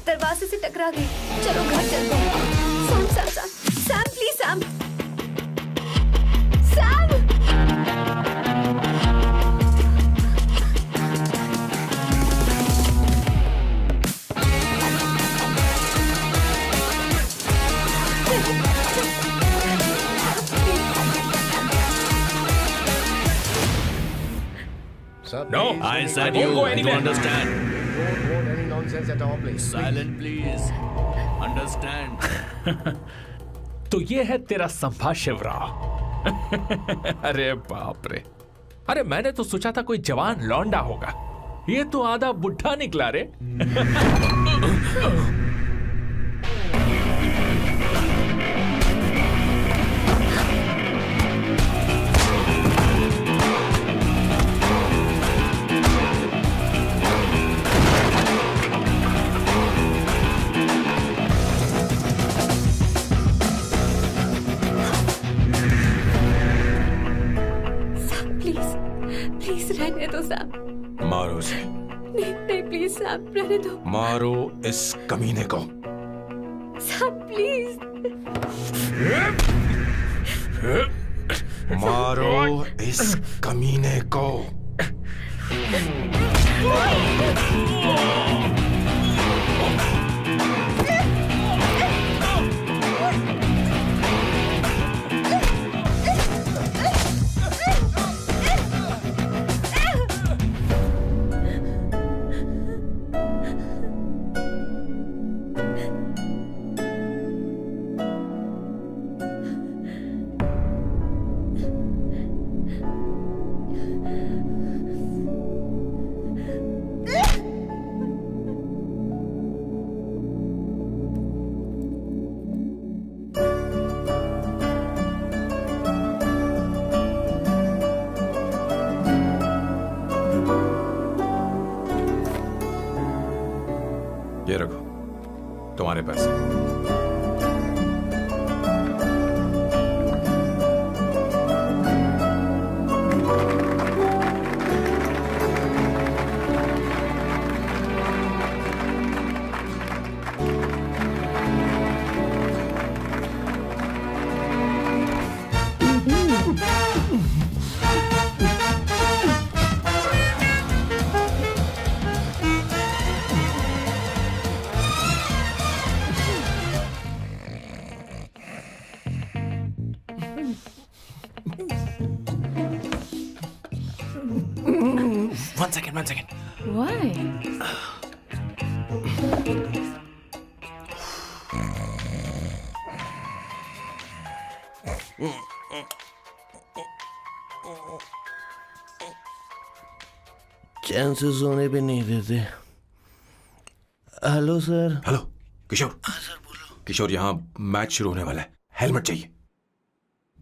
दरवाजे से टकरा गई। चलो घर चलते हैं। Sam Sam Sam Sam please Sam Sam. No, I said you understand. Don't want any nonsense at our place. Silent, please. Understand. तो ये है तेरा संभा शिवराव। अरे बाप रे, अरे मैंने तो सोचा था कोई जवान लौंडा होगा, ये तो आधा बुढ़ा निकला रे। रहने दो सैम। मारो उसे। नहीं नहीं प्लीज सैम, रहने दो। मारो इस कमीने को। Sam please. मारो इस कमीने को। ये रखो तुम्हारे पैसे। One second. Why? चैन से सोने भी नहीं देते। Hello sir. हेलो किशोर। हाँ सर बोलो। किशोर, यहाँ मैच शुरू होने वाला है, हेलमेट चाहिए।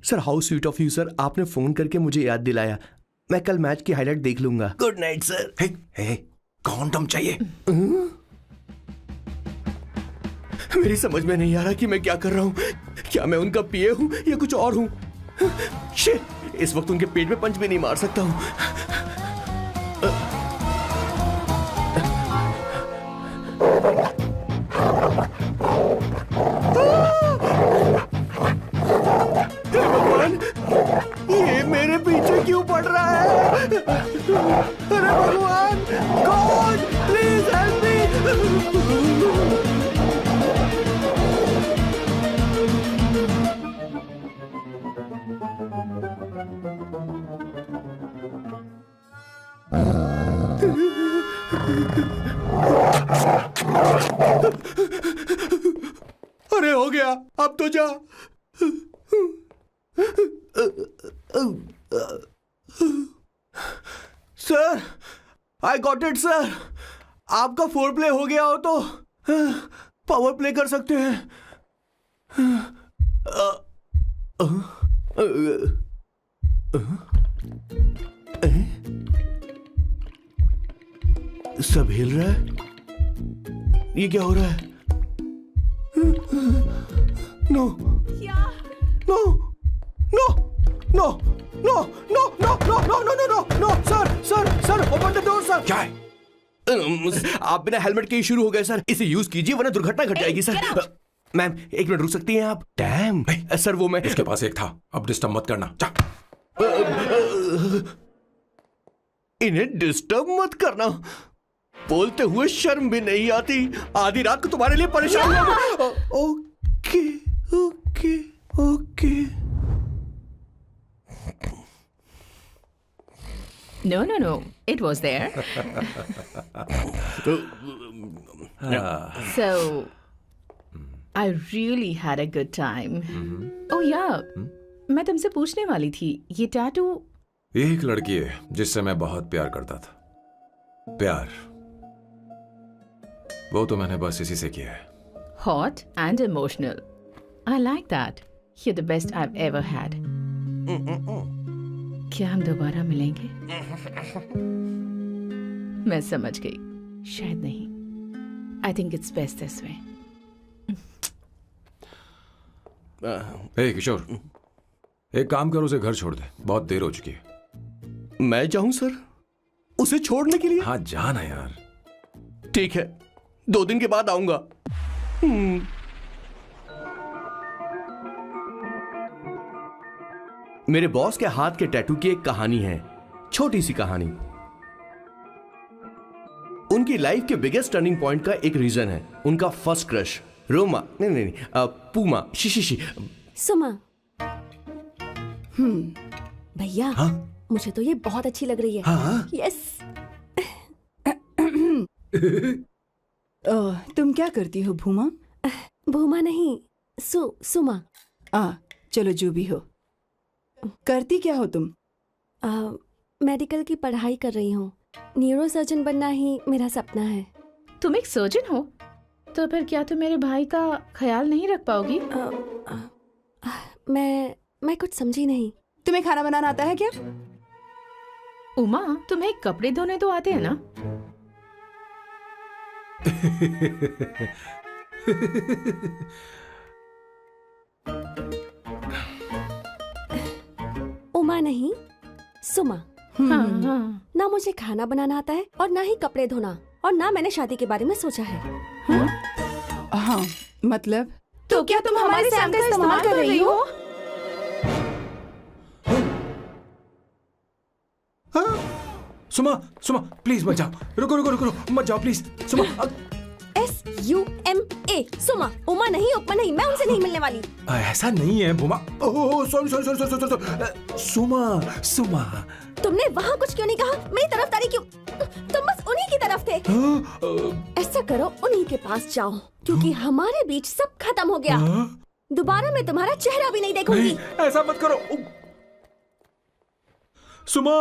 Sir how sweet of you sir, आपने फोन करके मुझे याद दिलाया। मैं कल मैच की हाईलाइट देख लूंगा। Good night sir. Hey, condom चाहिए। मेरी समझ में नहीं आ रहा कि मैं क्या कर रहा हूँ। क्या मैं उनका पीए हूँ या कुछ और हूँ? शिट, इस वक्त उनके पेट में पंच भी नहीं मार सकता हूँ। भगवान, ये मेरे पीछे क्यों पड़ रहा है? अरे भगवान, गॉड प्लीज हेल्प मी। अरे हो गया, अब तो जा। Sir, I got it sir. आपका फोर प्ले हो गया हो तो पावर प्ले कर सकते हैं। सब हिल रहा है, ये क्या हो रहा है? No no no no no no no no no no no no sir open the door sir. क्या है? आप बिना हेलमेट के ही शुरू हो गए सर। इसे यूज कीजिए वरना दुर्घटना घट जाएगी सर। मैम 1 मिनट रुक सकती हैं आप? डैम सर वो मैं उसके पास एक था, अब डिस्टर्ब मत करना। जा। इन्हें डिस्टर्ब मत करना, बोलते हुए शर्म भी नहीं आती। आधी रात को तुम्हारे लिए परेशान हो। Okay okay okay. No. It was there. So, I really had a good time. Oh yeah, मैं तुमसे पूछने वाली थी, ये टैटू। एक लड़की है जिससे मैं बहुत प्यार करता था। प्यार वो तो मैंने बस इसी से किया है। Hot and emotional. I like that. You're the best I've ever had. क्या हम दोबारा मिलेंगे? मैं समझ गई, शायद नहीं। I think it's best this way. हे किशोर, एक काम कर, उसे घर छोड़ दे, बहुत देर हो चुकी है। मैं जाऊं सर उसे छोड़ने के लिए? हाँ जाना यार। ठीक है, 2 दिन के बाद आऊंगा। मेरे बॉस के हाथ के टैटू की एक कहानी है, छोटी सी कहानी। उनकी लाइफ के बिगेस्ट टर्निंग पॉइंट का एक रीजन है उनका फर्स्ट क्रश रोमा, नहीं पूमा, शी। सुमा। भैया हाँ? मुझे तो ये बहुत अच्छी लग रही है। हाँ? यस। तुम क्या करती हो भूमा? भूमा नहीं, सुमा। चलो जो भी हो। करती क्या हो तुम? मेडिकल की पढ़ाई कर रही हूँ। न्यूरो सर्जन बनना ही मेरा सपना है। तुम एक सर्जन हो, तो फिर क्या तुम मेरे भाई का ख्याल नहीं रख पाओगी? मैं कुछ समझी नहीं। तुम्हें खाना बनाना आता है क्या? उमा, तुम्हें कपड़े धोने तो आते हैं ना? उमा नहीं, सुमा। हाँ। ना मुझे खाना बनाना आता है और ना ही कपड़े धोना, और ना मैंने शादी के बारे में सोचा है। हाँ मतलब? तो क्या तुम हमारे सैम का इस्तेमाल कर रही हो? सुमा प्लीज मत जाओ। रुको मत जाओ प्लीज। सुमा SUMA, सुमा। उमा नहीं, उपमा नहीं, मैं उनसे नहीं मिलने वाली। ऐसा नहीं है भूमा। सॉरी। सुमा। तुमने वहाँ कुछ क्यों नहीं कहा? मेरी तरफदारी क्यों? तुम बस उन्हीं की तरफ थे। ऐसा करो, उन्हीं के पास जाओ, क्योंकि हमारे बीच सब खत्म हो गया। दोबारा मैं तुम्हारा चेहरा भी नहीं देखूंगी। ऐसा मत करो सुमा।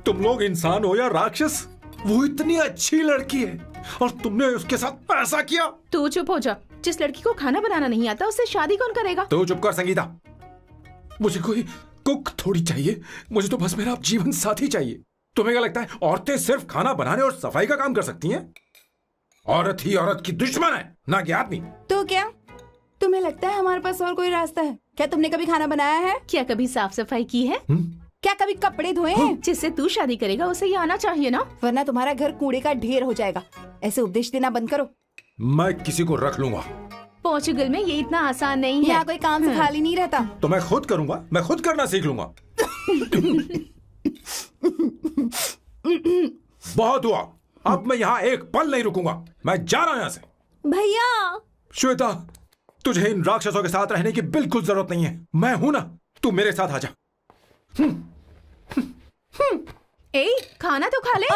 तुम लोग इंसान हो या राक्षस? वो इतनी अच्छी लड़की है और तुमने उसके साथ ऐसा किया। तू चुप हो जा। जिस लड़की को खाना बनाना नहीं आता उससे शादी कौन करेगा? तो चुप कर संगीता। मुझे कोई कुक थोड़ी चाहिए, मुझे तो बस मेरा जीवन साथी चाहिए। तुम्हें क्या लगता है औरतें सिर्फ खाना बनाने और सफाई का काम कर सकती हैं? औरत ही औरत की दुश्मन है, ना कि आदमी। तो क्या तुम्हें लगता है हमारे पास और कोई रास्ता है? क्या तुमने कभी खाना बनाया है? क्या कभी साफ सफाई की है? क्या कभी कपड़े धोए हैं? जिससे तू शादी करेगा उसे ये आना चाहिए ना, वरना तुम्हारा घर कूड़े का ढेर हो जाएगा। ऐसे उपदेश देना बंद करो। मैं किसी को रख लूंगा। पोर्चुगल में ये इतना आसान नहीं है। यहाँ कोई काम से खाली नहीं रहता। तो मैं खुद करूंगा, मैं खुद करना सीख लूंगा। बहुत हुआ, अब मैं यहाँ एक पल नहीं रुकूंगा। मैं जा रहा हूँ यहाँ से। भैया। श्वेता, तुझे इन राक्षसों के साथ रहने की बिल्कुल जरूरत नहीं है। मैं हूं ना, तू मेरे साथ आ जा। ए, खाना तो खा ले।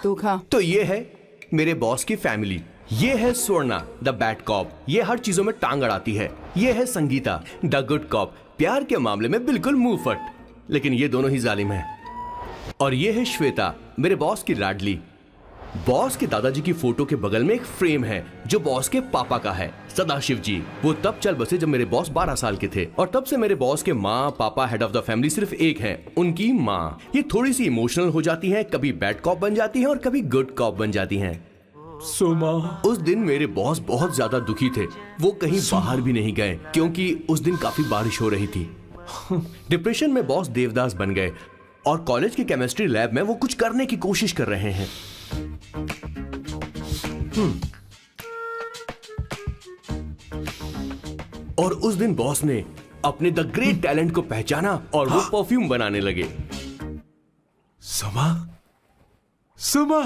तू खा। तो ये है मेरे बॉस की फैमिली। ये है स्वर्णा द बैड कॉप, ये हर चीजों में टांग अड़ाती है। ये है संगीता द गुड कॉप, प्यार के मामले में बिल्कुल मुंह फट, लेकिन ये दोनों ही जालिम हैं। और ये है श्वेता, मेरे बॉस की लाडली। बॉस के दादाजी की फोटो के बगल में एक फ्रेम है जो बॉस के पापा का है, सदाशिव जी। वो तब चल बसे जब मेरे बॉस 12 साल के थे, और तब से मेरे बॉस के माँ पापा हेड ऑफ द फैमिली सिर्फ एक है, उनकी माँ। ये थोड़ी सी इमोशनल हो जाती हैं, कभी बैड कॉप बन जाती हैं और कभी गुड कॉप बन जाती हैं। सुमा, उस दिन मेरे बॉस बहुत ज्यादा दुखी थे, वो कहीं बाहर भी नहीं गए क्योंकि उस दिन काफी बारिश हो रही थी। डिप्रेशन में बॉस देवदास बन गए और कॉलेज की केमिस्ट्री लैब में वो कुछ करने की कोशिश कर रहे हैं। और उस दिन बॉस ने अपने द ग्रेट टैलेंट को पहचाना और वो परफ्यूम बनाने लगे। सुमा, सुमा,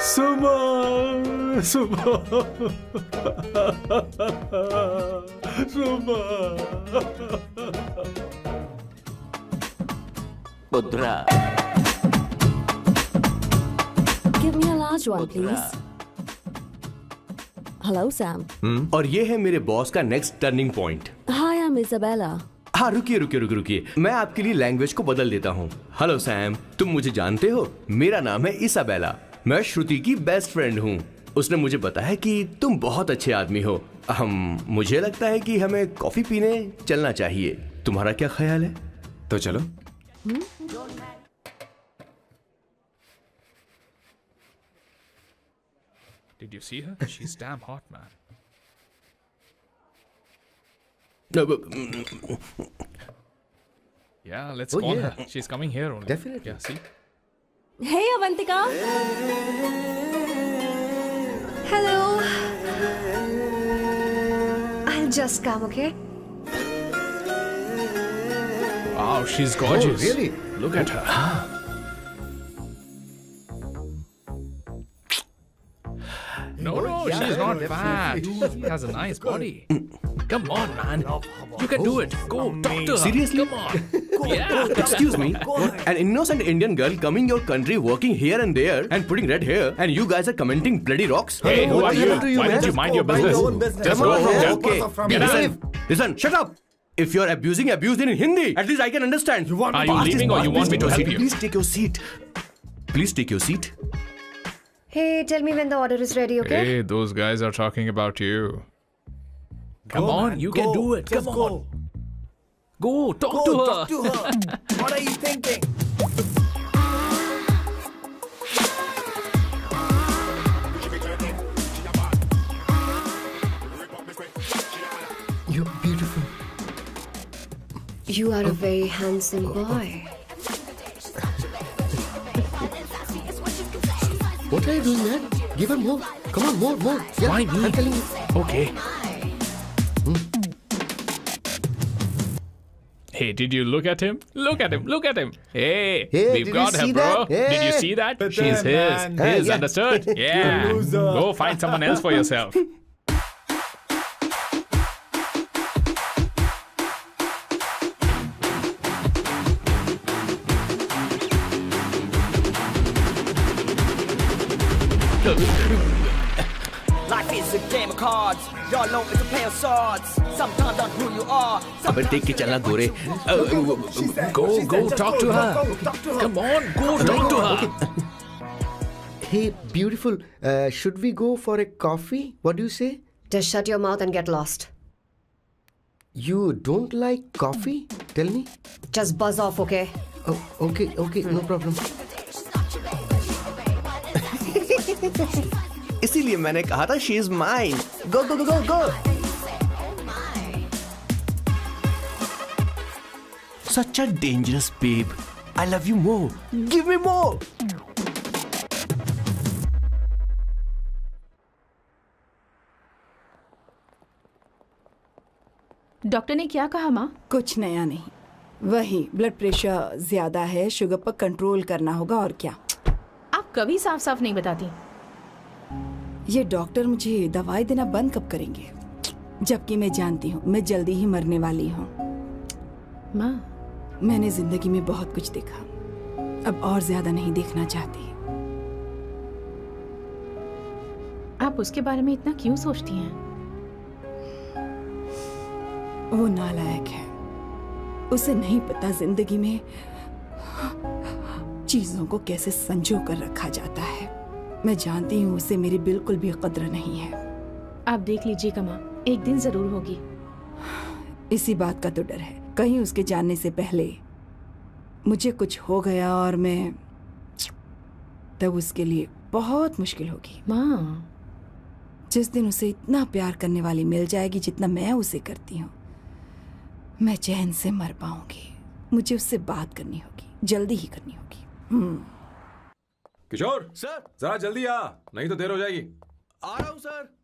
सुमा, सुमा, सुमा। पुत्रा, Give me a large one, please. Hello, Sam. और ये है मेरे बॉस का next turning point. Hi, I'm Isabella. हाँ, रुकिए, मैं आपके लिए लैंग्वेज को बदल देता हूँ। हेलो सैम, तुम मुझे जानते हो, मेरा नाम है इसाबेला, मैं श्रुति की बेस्ट फ्रेंड हूँ। उसने मुझे बताया कि तुम बहुत अच्छे आदमी हो। मुझे लगता है कि हमें कॉफी पीने चलना चाहिए, तुम्हारा क्या ख्याल है? तो चलो। Did you see her? She's damn hot, man. Yeah, let's call her. She's coming here only. Definitely. Yeah, see? Hey, Avantika. Hello. I'll just come, okay? Wow, she's gorgeous. Oh, really? Look at her. No, she's not fat. She has a nice body. Come on, man. You can do it. Go, talk to her. Seriously? Come on. Yeah. Excuse me, an innocent Indian girl coming your country, working here and there, and putting red hair, and you guys are commenting bloody rocks? Hey, who are you? happened to you, Why man? don't you mind your Mind business? your own business. Just go from there. Okay, Get out. listen, shut up. If you're abusing it in Hindi. At least I can understand. Are you leaving or you want me to help you? Please take your seat. Please take your seat. Hey, tell me when the order is ready, okay? Hey, those guys are talking about you. Come on, man, you go. can do it. Just Come on. Go, talk to her. Talk to her. What are you thinking? You're beautiful. You are a very handsome boy. What are you doing, man? Give her more. Come on, more. Yeah, Why me? I'm telling you. Okay. Hey, did you look at him? Look at him. Look at him. Hey, Hey, we've did got you her, see bro. that? Did you Hey. see that? But She's then, his. man. His, Yeah. understood? Yeah. loser. Go find someone else for yourself. life is a game of cards. Y'all know it's a play of swords. Sometimes on who you are. अबे देख के चलना गोरे. Go, talk to her. Come on, go talk to her. Hey, beautiful. Should we go for a coffee? What do you say? Just shut your mouth and get lost. You don't like coffee? Tell me. Just buzz off, okay? Oh, okay, no problem. इसीलिए मैंने कहा था she is mine. Go. Such a dangerous babe. I love you more. Give me more. Doctor ने क्या कहा माँ? कुछ नया नहीं, वही ब्लड प्रेशर ज्यादा है, शुगर पर कंट्रोल करना होगा और क्या। आप कभी साफ साफ नहीं बताती। ये डॉक्टर मुझे दवाई देना बंद कब करेंगे, जबकि मैं जानती हूँ मैं जल्दी ही मरने वाली हूँ। माँ, मैंने जिंदगी में बहुत कुछ देखा, अब और ज्यादा नहीं देखना चाहती। आप उसके बारे में इतना क्यों सोचती हैं? वो नालायक है। उसे नहीं पता जिंदगी में चीजों को कैसे संजो कर रखा जाता है। मैं जानती हूँ उसे मेरी बिल्कुल भी कद्र नहीं है। आप देख लीजिएगा माँ, एक दिन जरूर होगी। इसी बात का तो डर है, कहीं उसके जानने से पहले मुझे कुछ हो गया और मैं, तब उसके लिए बहुत मुश्किल होगी। माँ, जिस दिन उसे इतना प्यार करने वाली मिल जाएगी जितना मैं उसे करती हूँ, मैं चैन से मर पाऊंगी। मुझे उससे बात करनी होगी, जल्दी ही करनी होगी। किशोर सर, जरा जल्दी आ, नहीं तो देर हो जाएगी। आ रहा हूँ सर।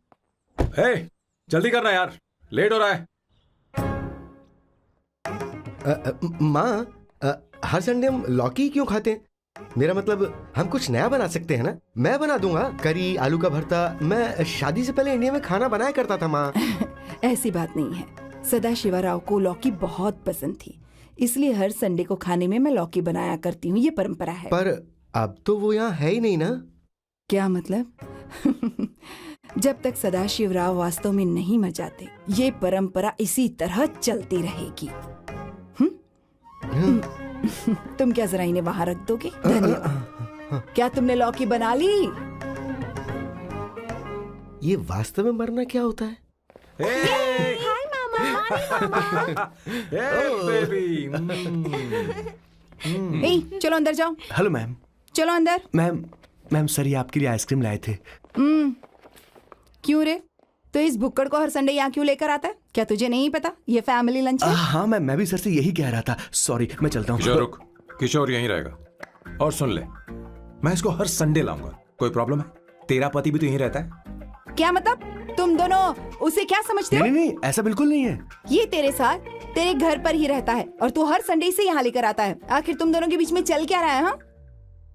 हे, जल्दी करना यार, लेट हो रहा है। माँ, हर संडे हम लौकी क्यों खाते हैं? मेरा मतलब हम कुछ नया बना सकते हैं ना? मैं बना दूंगा करी, आलू का भरता। मैं शादी से पहले इंडिया में खाना बनाया करता था माँ। ऐसी बात नहीं है, सदाशिवराव को लौकी बहुत पसंद थी, इसलिए हर संडे को खाने में मैं लौकी बनाया करती हूँ। ये परंपरा है। पर अब तो वो यहाँ है ही नहीं ना। क्या मतलब? जब तक सदाशिवराव वास्तव में नहीं मर जाते, ये परंपरा इसी तरह चलती रहेगी। तुम क्या जरा इन्हें वहां रख दोगे? धन्यवाद। क्या तुमने लौकी बना ली? ये वास्तव में मरना क्या होता है? हाय मामा। बेबी। चलो अंदर जाओ। Hello ma'am. चलो अंदर। मैम सर, ये आपके लिए आइसक्रीम लाए थे। क्यों रे? तो इस भुक्कड़ को हर संडे यहाँ क्यों लेकर आता है? क्या तुझे नहीं पता ये फैमिली लंच है? हाँ मैम, मैं भी सर से यही कह रहा था। सॉरी, मैं चलता हूँ। किशोर रुक, किशोर यहीं रहेगा। और सुन ले, मैं इसको हर संडे लाऊंगा। कोई प्रॉब्लम है? तेरा पति भी तो यहीं रहता है। क्या मतलब? तुम दोनों उसे क्या समझते हो? नहीं, ऐसा बिल्कुल नहीं है। ये तेरे साथ तेरे घर पर ही रहता है और तू हर संडे से यहाँ लेकर आता है। आखिर तुम दोनों के बीच में चल क्या रहा है? हाँ,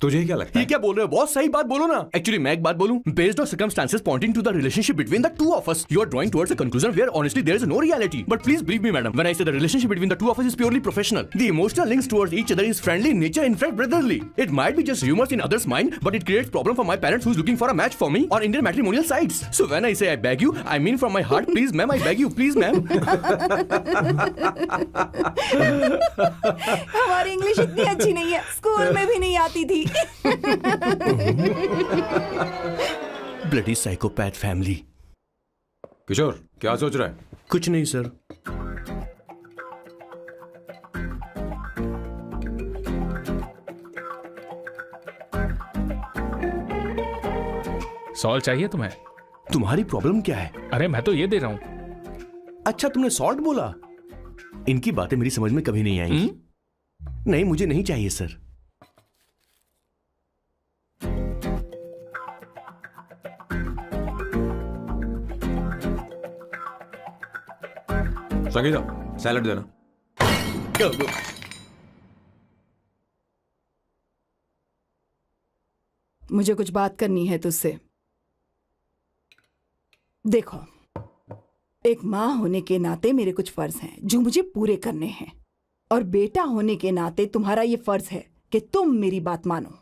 तुझे क्या लगता है? ये क्या बोल रहे हो बॉस? सही बात बोलो ना। एक्चुअली मैं एक बात बोलूं, based on circumstances pointing to the relationship between the two of us, you are drawing towards a conclusion where honestly there is no reality. But please believe me, madam, when I say the relationship between the two of us is purely professional. The emotional links towards each other is friendly in nature, in fact brotherly. It might be just rumors in others' mind, but it creates problem for my parents who's looking for a match for me on Indian matrimonial sites. So when I say I beg you, I mean from my heart, please ma'am, I beg you, please ma'am. हमारी English इतनी अच्छी नहीं है, school में भी नहीं आती थी। Bloody psychopath family. किशोर क्या सोच रहा है? कुछ नहीं सर। सॉल्ट चाहिए तुम्हें? तुम्हारी प्रॉब्लम क्या है? अरे मैं तो ये दे रहा हूं। अच्छा, तुमने सॉल्ट बोला? इनकी बातें मेरी समझ में कभी नहीं आएंगी। नहीं, मुझे नहीं चाहिए सर। संगीता, सैलड देना। मुझे कुछ बात करनी है तुझसे। देखो, एक माँ होने के नाते मेरे कुछ फर्ज हैं जो मुझे पूरे करने हैं, और बेटा होने के नाते तुम्हारा ये फर्ज है कि तुम मेरी बात मानो।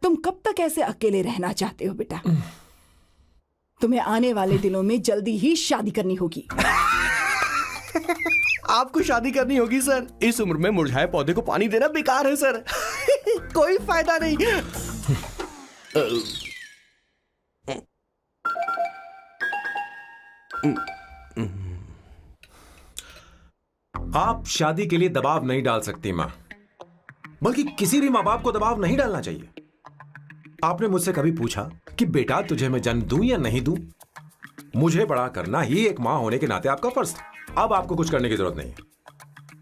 तुम कब तक ऐसे अकेले रहना चाहते हो बेटा? तुम्हें आने वाले दिनों में जल्दी ही शादी करनी होगी। आपको शादी करनी होगी सर? इस उम्र में मुरझाए पौधे को पानी देना बेकार है सर। कोई फायदा नहीं। आप शादी के लिए दबाव नहीं डाल सकती मां, बल्कि किसी भी मां बाप को दबाव नहीं डालना चाहिए। आपने मुझसे कभी पूछा कि बेटा तुझे मैं जन्म दूं या नहीं दूं? मुझे बड़ा करना ही एक मां होने के नाते आपका फर्ज था। अब आपको कुछ करने की जरूरत नहीं है।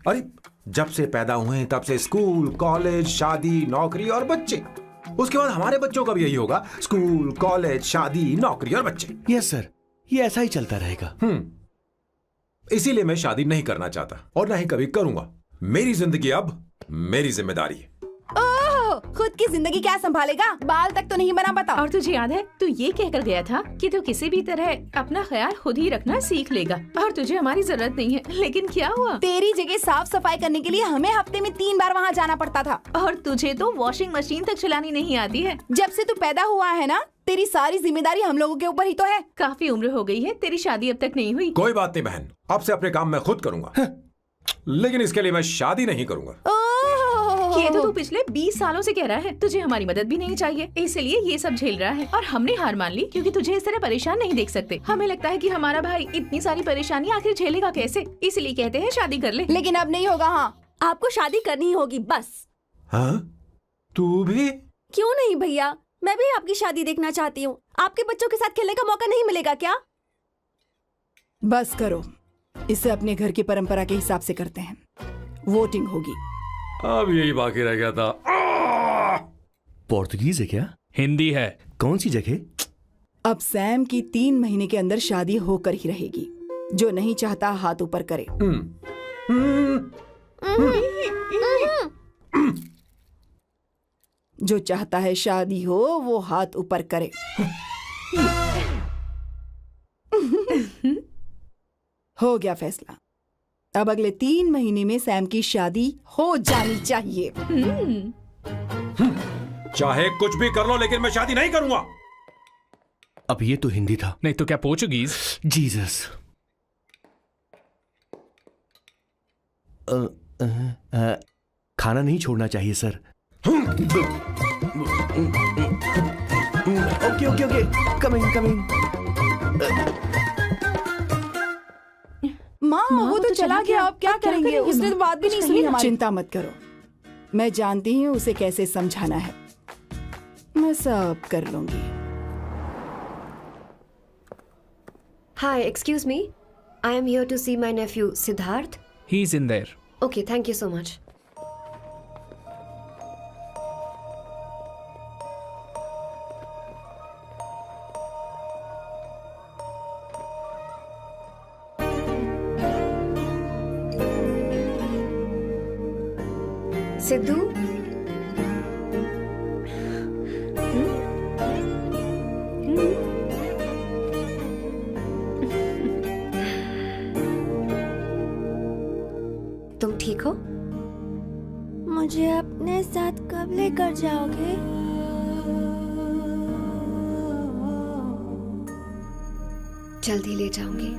अरे जब से पैदा हुए हैं तब से स्कूल, कॉलेज, शादी, नौकरी और बच्चे। उसके बाद हमारे बच्चों का भी यही होगा, स्कूल, कॉलेज, शादी, नौकरी और बच्चे। यस सर, ये ऐसा ही चलता रहेगा। इसीलिए मैं शादी नहीं करना चाहता और ना ही कभी करूंगा। मेरी जिंदगी अब मेरी जिम्मेदारी है। ओह, खुद की जिंदगी क्या संभालेगा? बाल तक तो नहीं बना पता। और तुझे याद है तू ये कहकर गया था कि तू किसी भी तरह अपना ख्याल खुद ही रखना सीख लेगा और तुझे हमारी जरूरत नहीं है, लेकिन क्या हुआ? तेरी जगह साफ सफाई करने के लिए हमें हफ्ते में 3 बार वहाँ जाना पड़ता था। और तुझे तो वॉशिंग मशीन तक चलानी नहीं आती है। जब से तू पैदा हुआ है ना, तेरी सारी जिम्मेदारी हम लोगों के ऊपर ही तो है। काफी उम्र हो गई है, तेरी शादी अब तक नहीं हुई। कोई बात नहीं बहन, अब से अपने काम मैं खुद करूंगा, लेकिन इसके लिए मैं शादी नहीं करूंगा। ये तो तू पिछले 20 सालों से कह रहा है। तुझे हमारी मदद भी नहीं चाहिए, इसलिए ये सब झेल रहा है और हमने हार मान ली क्योंकि तुझे इस तरह परेशान नहीं देख सकते। हमें लगता है कि हमारा भाई इतनी सारी परेशानी आखिर झेलेगा कैसे, इसलिए कहते हैं शादी कर ले। लेकिन अब नहीं होगा। हाँ, आपको शादी करनी ही होगी बस। हाँ? तू भी? क्यों नहीं भैया, मैं भी आपकी शादी देखना चाहती हूँ। आपके बच्चों के साथ खेलने का मौका नहीं मिलेगा क्या? बस करो, इसे अपने घर की परंपरा के हिसाब से करते हैं। वोटिंग होगी। अब यही बाकी रह गया था। पोर्तुगीज है क्या? हिंदी है। कौन सी जगह? अब सैम की 3 महीने के अंदर शादी होकर ही रहेगी। जो नहीं चाहता हाथ ऊपर करे। जो चाहता है शादी हो वो हाथ ऊपर करे। हो गया फैसला। अब अगले 3 महीने में सैम की शादी हो जानी चाहिए। चाहे कुछ भी कर लो, लेकिन मैं शादी नहीं करूंगा। अब ये तो हिंदी था। नहीं तो क्या पोर्चुगीज? जीसस। खाना नहीं छोड़ना चाहिए sir. Okay okay okay, coming coming. माँ वो तो चला गया, अब क्या करेंगे? उसने तो बात भी नहीं सुनी हमारी। चिंता मत करो, मैं जानती हूँ उसे कैसे समझाना है। मैं सब कर लूंगी। Hi, excuse me. I am here to see my nephew Siddharth. He's in there. Okay, thank you so much. Sidhu, तुम ठीक हो? मुझे अपने साथ कब लेकर जाओगे? जल्दी ले जाऊंगी।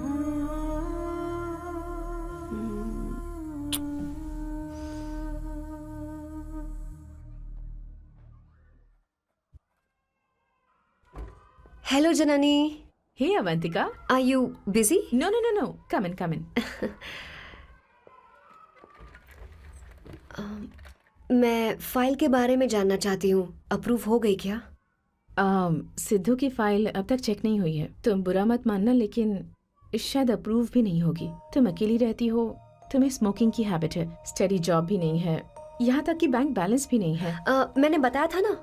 Hello, Janani. Hey, Avantika. Are you busy? No. Come in, come in. मैं फाइल के बारे में जानना चाहती हूँ। अप्रूव हो गई क्या? सिद्धू की फाइल अब तक चेक नहीं हुई है। तुम बुरा मत मानना, लेकिन शायद अप्रूव भी नहीं होगी। तुम अकेली रहती हो, तुम्हें स्मोकिंग की हैबिट है, स्टडी जॉब भी नहीं है, यहाँ तक कि बैंक बैलेंस भी नहीं है। मैंने बताया था ना,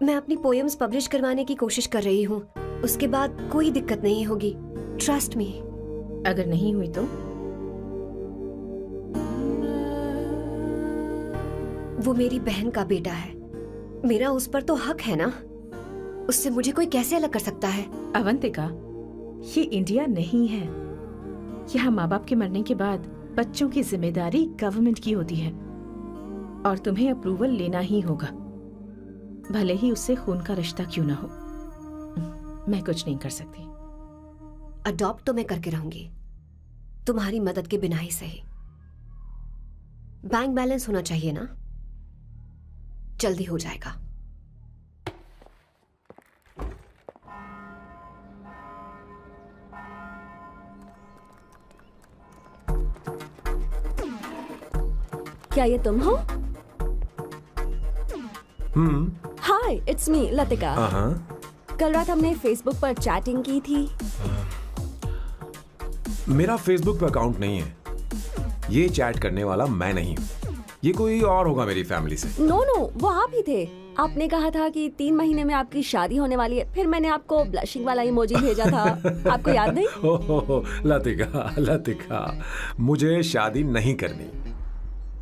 मैं अपनी पोएम्स पब्लिश करवाने की कोशिश कर रही हूँ। उसके बाद कोई दिक्कत नहीं होगी, ट्रस्ट मी। अगर नहीं हुई तो? वो मेरी बहन का बेटा है, मेरा उस पर तो हक है ना। उससे मुझे कोई कैसे अलग कर सकता है? अवंतिका, ये इंडिया नहीं है। यहाँ माँ बाप के मरने के बाद बच्चों की जिम्मेदारी गवर्नमेंट की होती है और तुम्हें अप्रूवल लेना ही होगा, भले ही उससे खून का रिश्ता क्यों ना हो। मैं कुछ नहीं कर सकती। अडॉप्ट तो मैं करके रहूंगी, तुम्हारी मदद के बिना ही सही। बैंक बैलेंस होना चाहिए ना, जल्दी हो जाएगा। क्या ये तुम हो? हाय, इट्स मी लतिका। कल रात हमने फेसबुक पर चैटिंग की थी। मेरा फेसबुक पे अकाउंट नहीं है, ये चैट करने वाला मैं नहीं हूँ, ये कोई और होगा मेरी फैमिली से। नो, वो आप ही थे। आपने कहा था कि 3 महीने में आपकी शादी होने वाली है, फिर मैंने आपको ब्लशिंग वाला इमोजी भेजा था। आपको याद नहीं? ओहो, लतिका, मुझे शादी नहीं करनी,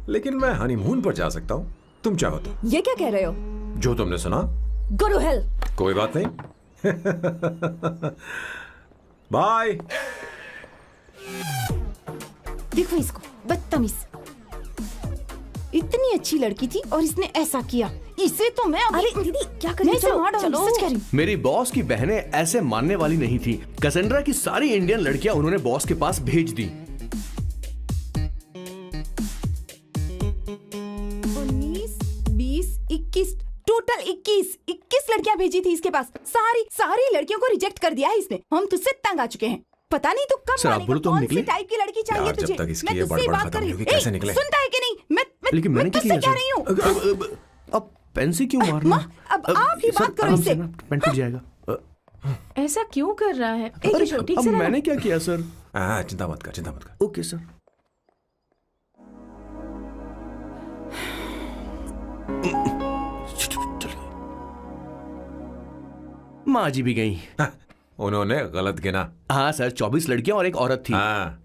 लेकिन मैं हनीमून पर जा सकता हूँ, तुम चाहो तो। ये क्या कह रहे हो? जो तुमने सुना। Go to hell. कोई बात नहीं। बाय। देखो इसको, बदतमीज। इतनी अच्छी लड़की थी और इसने ऐसा किया। इसे तो मैं अरे दीदी क्या कर रही हो? चलो, सच कह रही हूँ। मेरी बॉस की बहनें ऐसे मानने वाली नहीं थी। कैसेंड्रा की सारी इंडियन लड़कियां उन्होंने बॉस के पास भेज दी। 19, 20, 21 टोटल 21 लड़कियां भेजी थी इसके पास। सारी लड़कियों को रिजेक्ट कर दिया है इसने। हम तुझसे तंग आ चुके हैं। पता नहीं तू कब मानेगा, कौन सी टाइप की लड़की चाहिए तुझे। जब तक इसकी मैं ये तुझसे बड़बड़ बात खत्म कर रही नहीं हूँ। होगी, कैसे निकले? सुनता है कि नहीं? लेकिन मैंने मैं क्या तुझसे किया कह रही हूँ। अब पेंसी क्यों मारना? अब आप ही बात करो इससे। पेन टूट जाएगा। ऐसा क्यों कर रहा है? एक किशोर, ठीक अब से रहना। मैंने क्या किया सर? चिंता मत कर। Okay sir. माँ जी भी गई। उन्होंने गलत गिना। हाँ सर, 24 लड़कियां और एक औरत थी।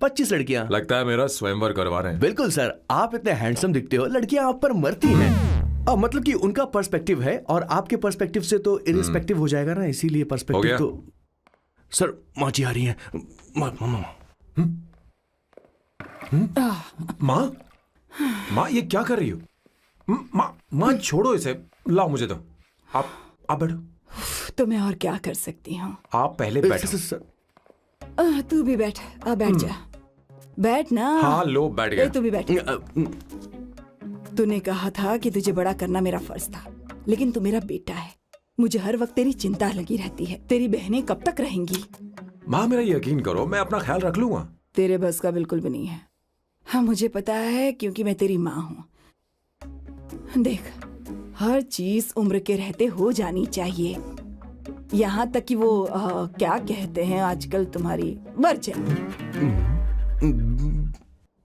25 लड़कियां। लगता है मेरा स्वयंवर करवा रहे हैं। बिल्कुल सर, आप इतने हैंडसम दिखते हो, लड़कियां आप पर मरती हैं। मतलब कि उनका पर्सपेक्टिव है और आपके पर्सपेक्टिव से तो इरिस्पेक्टिव हो जाएगा ना, इसीलिए पर्सपेक्टिव तो। सर माँ जी आ रही हैं। माँ ये क्या कर रही हो? माँ छोड़ो इसे, लाओ मुझे दो। आप बैठो। तो मैं और क्या कर सकती हूँ? आप पहले बैठो। तू भी बैठ। बैठ जा। बैठ ना। हाँ लो, बैठ गया। तू भी बैठ। तूने कहा था कि तुझे बड़ा करना मेरा फर्ज था, लेकिन तू मेरा बेटा है। मुझे हर वक्त तेरी चिंता लगी रहती है। तेरी बहनें कब तक रहेंगी? माँ मेरा यकीन करो, मैं अपना ख्याल रख लूंगा। तेरे बस का बिल्कुल भी नहीं है। हाँ मुझे पता है, क्योंकि मैं तेरी माँ हूँ। देख, हर चीज उम्र के रहते हो जानी चाहिए, यहाँ तक कि वो क्या कहते हैं आजकल तुम्हारी वर्जिन।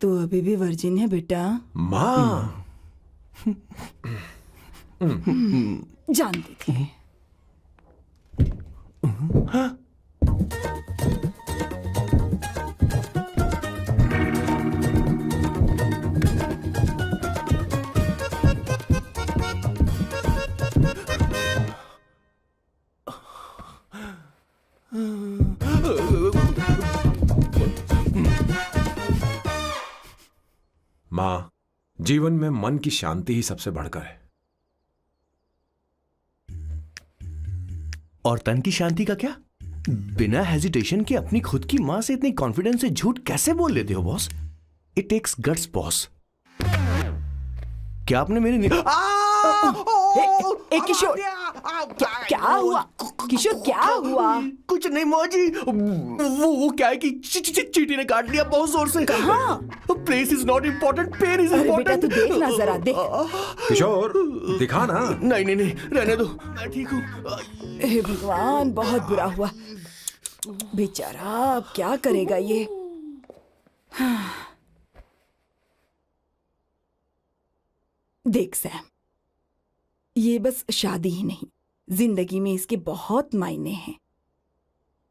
तू अभी भी वर्जिन है बेटा। माँ जानती थी। माँ, जीवन में मन की शांति ही सबसे बढ़कर है। और तन की शांति का क्या? बिना हेजिटेशन के अपनी खुद की मां से इतनी कॉन्फिडेंस से झूठ कैसे बोल लेते हो boss? It takes guts boss. क्या आपने मेरी किशोर, क्या हुआ? किशोर क्या हुआ? कुछ नहीं मौजी, वो क्या है कि चींटी ने काट लिया बहुत जोर से। कहाँ? Place is not important, pain is important. तू देखना जरा, देख। किशोर दिखा ना। नहीं रहने दो, मैं ठीक हूँ। हे भगवान, बहुत बुरा हुआ बेचारा। अब क्या करेगा ये? देख सैम, ये बस शादी ही नहीं, जिंदगी में इसके बहुत मायने हैं।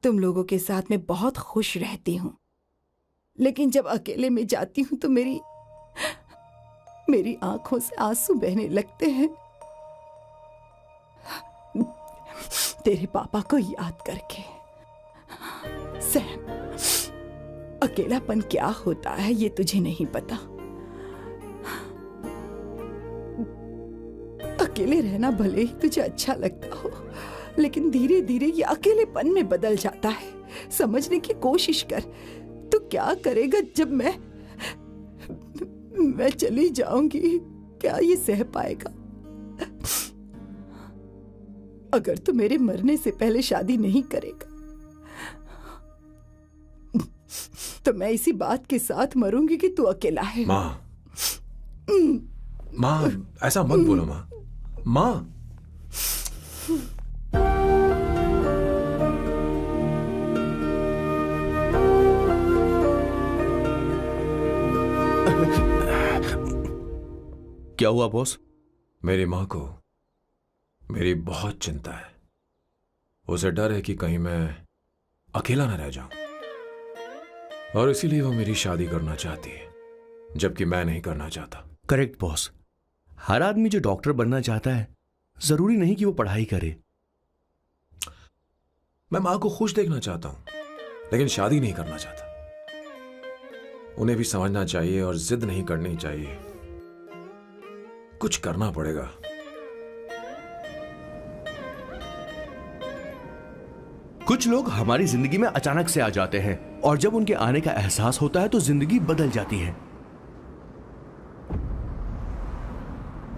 तुम लोगों के साथ मैं बहुत खुश रहती हूँ, लेकिन जब अकेले में जाती हूँ तो मेरी आंखों से आंसू बहने लगते हैं, तेरे पापा को याद करके। सैम, अकेलापन क्या होता है ये तुझे नहीं पता। अकेले रहना भले ही तुझे अच्छा लगता हो, लेकिन धीरे धीरे ये अकेलेपन में बदल जाता है। समझने की कोशिश कर। तू क्या करेगा जब मैं चली जाऊंगी? क्या ये सह पाएगा? अगर तू मेरे मरने से पहले शादी नहीं करेगा तो मैं इसी बात के साथ मरूंगी कि तू अकेला है। माँ ऐसा मत बोलो माँ। माँ क्या हुआ बॉस? मेरी माँ को मेरी बहुत चिंता है। उसे डर है कि कहीं मैं अकेला न रह जाऊं, और इसीलिए वो मेरी शादी करना चाहती है, जबकि मैं नहीं करना चाहता। Correct boss. हर आदमी जो डॉक्टर बनना चाहता है जरूरी नहीं कि वो पढ़ाई करे। मैं माँ को खुश देखना चाहता हूं, लेकिन शादी नहीं करना चाहता। उन्हें भी समझना चाहिए और जिद नहीं करनी चाहिए। कुछ करना पड़ेगा। कुछ लोग हमारी जिंदगी में अचानक से आ जाते हैं और जब उनके आने का एहसास होता है तो जिंदगी बदल जाती है।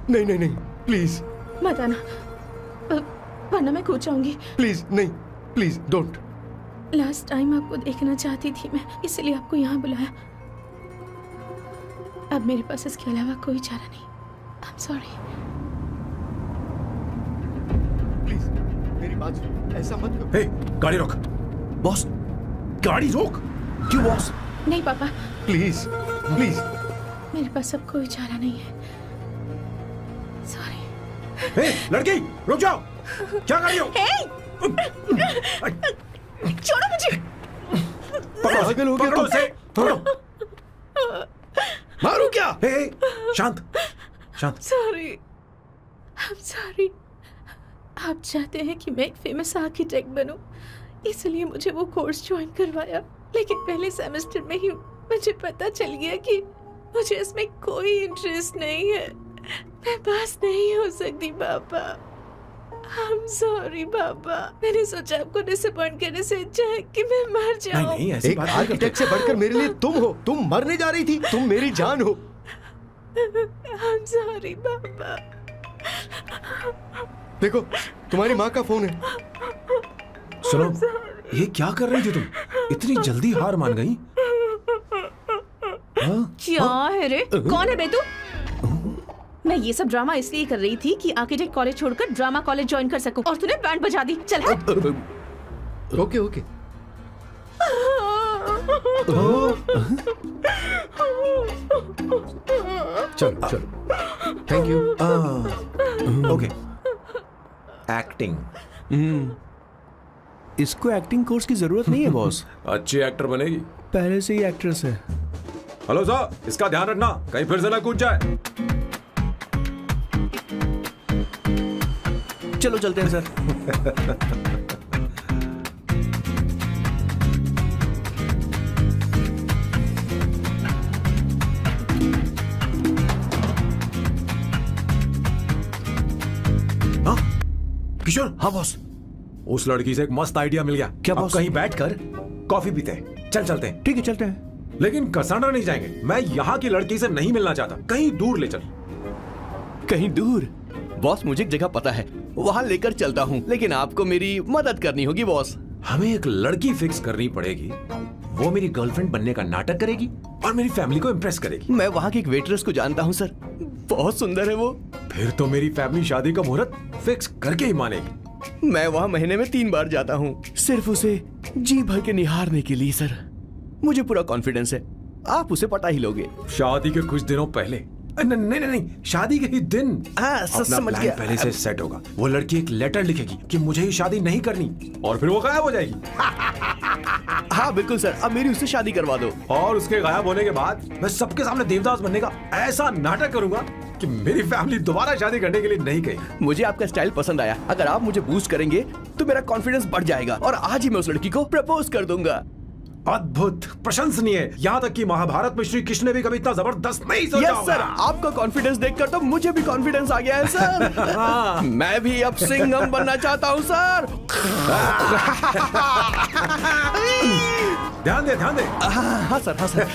नहीं नहीं नहीं, प्लीज मत आना, वरना मैं खो जाऊंगी। प्लीज नहीं, प्लीज डोंट। लास्ट टाइम आपको देखना चाहती थी मैं, इसलिए आपको यहाँ बुलाया। अब मेरे पास इसके अलावा कोई चारा नहीं। आई एम सॉरी। प्लीज मेरी बात सुनो, ऐसा मत करो। हे, गाड़ी रोक। बॉस, गाड़ी रोक। क्यों बॉस? नहीं पापा, प्लीज प्लीज। मेरे पास अब कोई चारा नहीं है। सॉरी। हे, लड़की रुक जाओ। क्या कर रही हो? छोड़ो मुझे। पकड़ो उसे, पकड़ो। मारू क्या? हे, शांत शांत। Sorry, I am sorry. आप चाहते हैं कि मैं एक फेमस आर्किटेक्ट बनूं, इसलिए मुझे वो कोर्स ज्वाइन करवाया। लेकिन पहले सेमेस्टर में ही मुझे पता चल गया कि मुझे इसमें कोई इंटरेस्ट नहीं है। मैं पास नहीं हो सकती पापा। आई एम सॉरी पापा। मैंने सोचा आपको डिसअपॉइंट करने से अच्छा है कि मैं मर जाऊं। नहीं, ऐसी एक बात नहीं आर्किटेक्ट से बढ़कर मेरे लिए तुम हो। तुम मरने जा रही थी, तुम मेरी जान हो। आई एम सॉरी पापा। देखो, तुम्हारी माँ का फोन है। सुनो, ये क्या कर रही थी तुम? इतनी जल्दी हार मान गई? क्या है रे? कौन है बे तू? मैं ये सब ड्रामा इसलिए कर रही थी कि आर्किटेक्ट कॉलेज छोड़कर ड्रामा कॉलेज ज्वाइन कर सकूं, और तूने बैंड बजा दी। चल हट। Okay okay. चलो चलो, थैंक यू। ओके। एक्टिंग। इसको एक्टिंग कोर्स की जरूरत नहीं है बॉस। अच्छी एक्टर बनेगी। पहले से ही एक्ट्रेस है। हेलो सर, इसका ध्यान रखना कहीं फिर से ना कूद जाए। चलो चलते हैं सर। किशोर। हाँ बॉस। उस लड़की से एक मस्त आइडिया मिल गया। क्या अब बॉस? कहीं बैठकर कॉफी पीते हैं। चल चलते हैं। ठीक है, चलते हैं। लेकिन कसाना नहीं जाएंगे। मैं यहाँ की लड़की से नहीं मिलना चाहता। कहीं दूर ले चल। कहीं दूर? बॉस, मुझे एक जगह पता है, वहाँ लेकर चलता हूँ, लेकिन आपको मेरी मदद करनी होगी बॉस। हमें एक लड़की फिक्स करनी पड़ेगी। वो मेरी गर्लफ्रेंड बनने का नाटक करेगी और मेरी फैमिली को इम्प्रेस करेगी। मैं वहाँ की एक वेट्रेस को जानता हूँ सर, बहुत सुंदर है वो। फिर तो मेरी फैमिली शादी का मुहूर्त फिक्स करके ही मानेगी। मैं वहाँ महीने में 3 बार जाता हूँ, सिर्फ उसे जी भर के निहारने के लिए सर। मुझे पूरा कॉन्फिडेंस है आप उसे पटा ही लोगे। शादी के कुछ दिनों पहले। नहीं नहीं नहीं, शादी के ही दिन अपना समझ प्लान गया। पहले से सेट होगा। वो लड़की एक लेटर लिखेगी कि मुझे ही शादी नहीं करनी, और फिर वो गायब हो जाएगी। हाँ बिल्कुल सर, अब मेरी उससे शादी करवा दो। और उसके गायब होने के बाद मैं सबके सामने देवदास बनने का ऐसा नाटक करूंगा कि मेरी फैमिली दोबारा शादी करने के लिए नहीं कहेगी। मुझे आपका स्टाइल पसंद आया। अगर आप मुझे बूस्ट करेंगे तो मेरा कॉन्फिडेंस बढ़ जाएगा और आज ही मैं उस लड़की को प्रपोज कर दूंगा। अद्भुत, प्रशंसनीय। यहाँ तक कि महाभारत में श्री कृष्ण ने भी कभी इतना जबरदस्त नहीं सोचा यस सर, आपका कॉन्फिडेंस देखकर तो मुझे भी कॉन्फिडेंस आ गया है सर। मैं भी अब सिंघम बनना चाहता हूँ सर। ध्यान दे, ध्यान दे। हाँ सर, हाँ sir.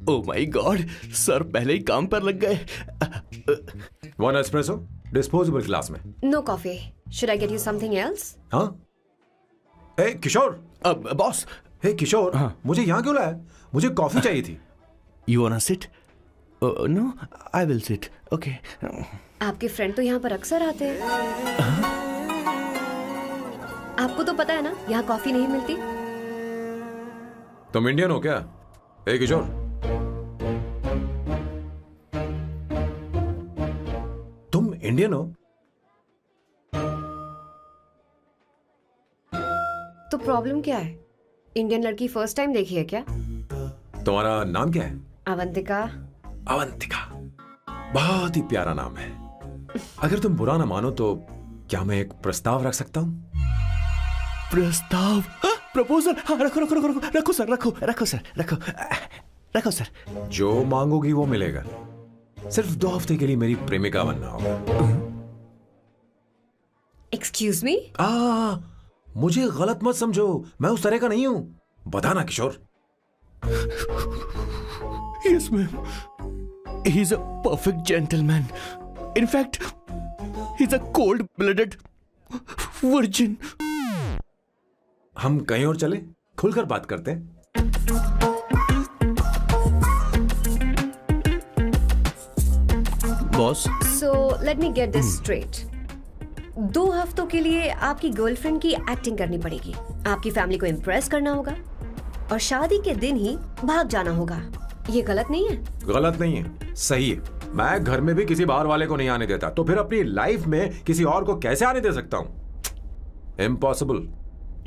Oh my God, sir पहले ही काम पर लग गए। 1 एस्प्रेसो डिस्पोजेबल ग्लास में। No coffee. Should I get you something else? हाँ? ए किशोर। अब बॉस। हे किशोर, मुझे यहाँ क्यों लाया? मुझे कॉफी चाहिए थी। You wanna sit? No, I will sit. Okay. आपके फ्रेंड तो यहाँ पर अक्सर आते हैं। आपको तो पता है ना, यहाँ कॉफी नहीं मिलती। तुम इंडियन हो क्या? ए किशोर, तुम इंडियन हो? प्रॉब्लम क्या है? इंडियन लड़की फर्स्ट टाइम देखी है क्या? तुम्हारा नाम क्या है? अवंतिका। अवंतिका, बहुत ही प्यारा नाम है। अगर तुम बुरा ना मानो तो क्या मैं एक प्रस्ताव रख सकता हूँ? प्रस्ताव? प्रपोजल? हाँ, रखो रखो रखो रखो रखो सर, रखो रखो सर, रखो रखो सर। जो मांगोगी वो मिलेगा। सिर्फ 2 हफ्ते के लिए मेरी प्रेमिका बनना होगा। Excuse me? मुझे गलत मत समझो, मैं उस तरह का नहीं हूं। बताना किशोर। Yes, ma'am. He's a perfect gentleman. In fact, he's a cold-blooded virgin. हम कहीं और चले, खुलकर बात करते हैं। Boss, So let me get this straight. 2 हफ्तों के लिए आपकी गर्लफ्रेंड की एक्टिंग करनी पड़ेगी, आपकी फैमिली को इम्प्रेस करना होगा और शादी के दिन ही भाग जाना होगा। ये गलत नहीं है? गलत नहीं है, सही है। मैं घर में भी किसी बाहर वाले को नहीं आने देता, तो फिर अपनी लाइफ में किसी और को कैसे आने दे सकता हूं? Impossible.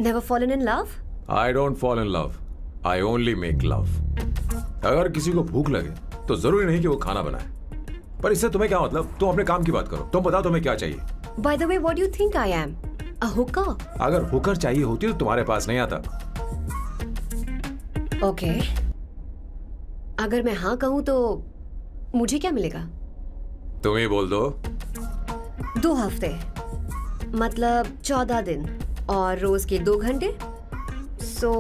Never fallen in love? I don't fall in love. I only make love. अगर किसी को भूख लगे तो जरूरी नहीं कि वो खाना बनाए। पर इससे तुम्हें क्या मतलब? तुम अपने काम की बात करो। तुम बताओ तुम्हें क्या चाहिए? By the way, what do you think I am? A hooker? अगर हुकर चाहिए होती तो तुम्हारे पास नहीं आता। Okay. अगर मैं हाँ कहूँ तो मुझे क्या मिलेगा? तुम ही बोल दो। 2 हफ्ते मतलब 14 दिन और रोज के 2 घंटे। So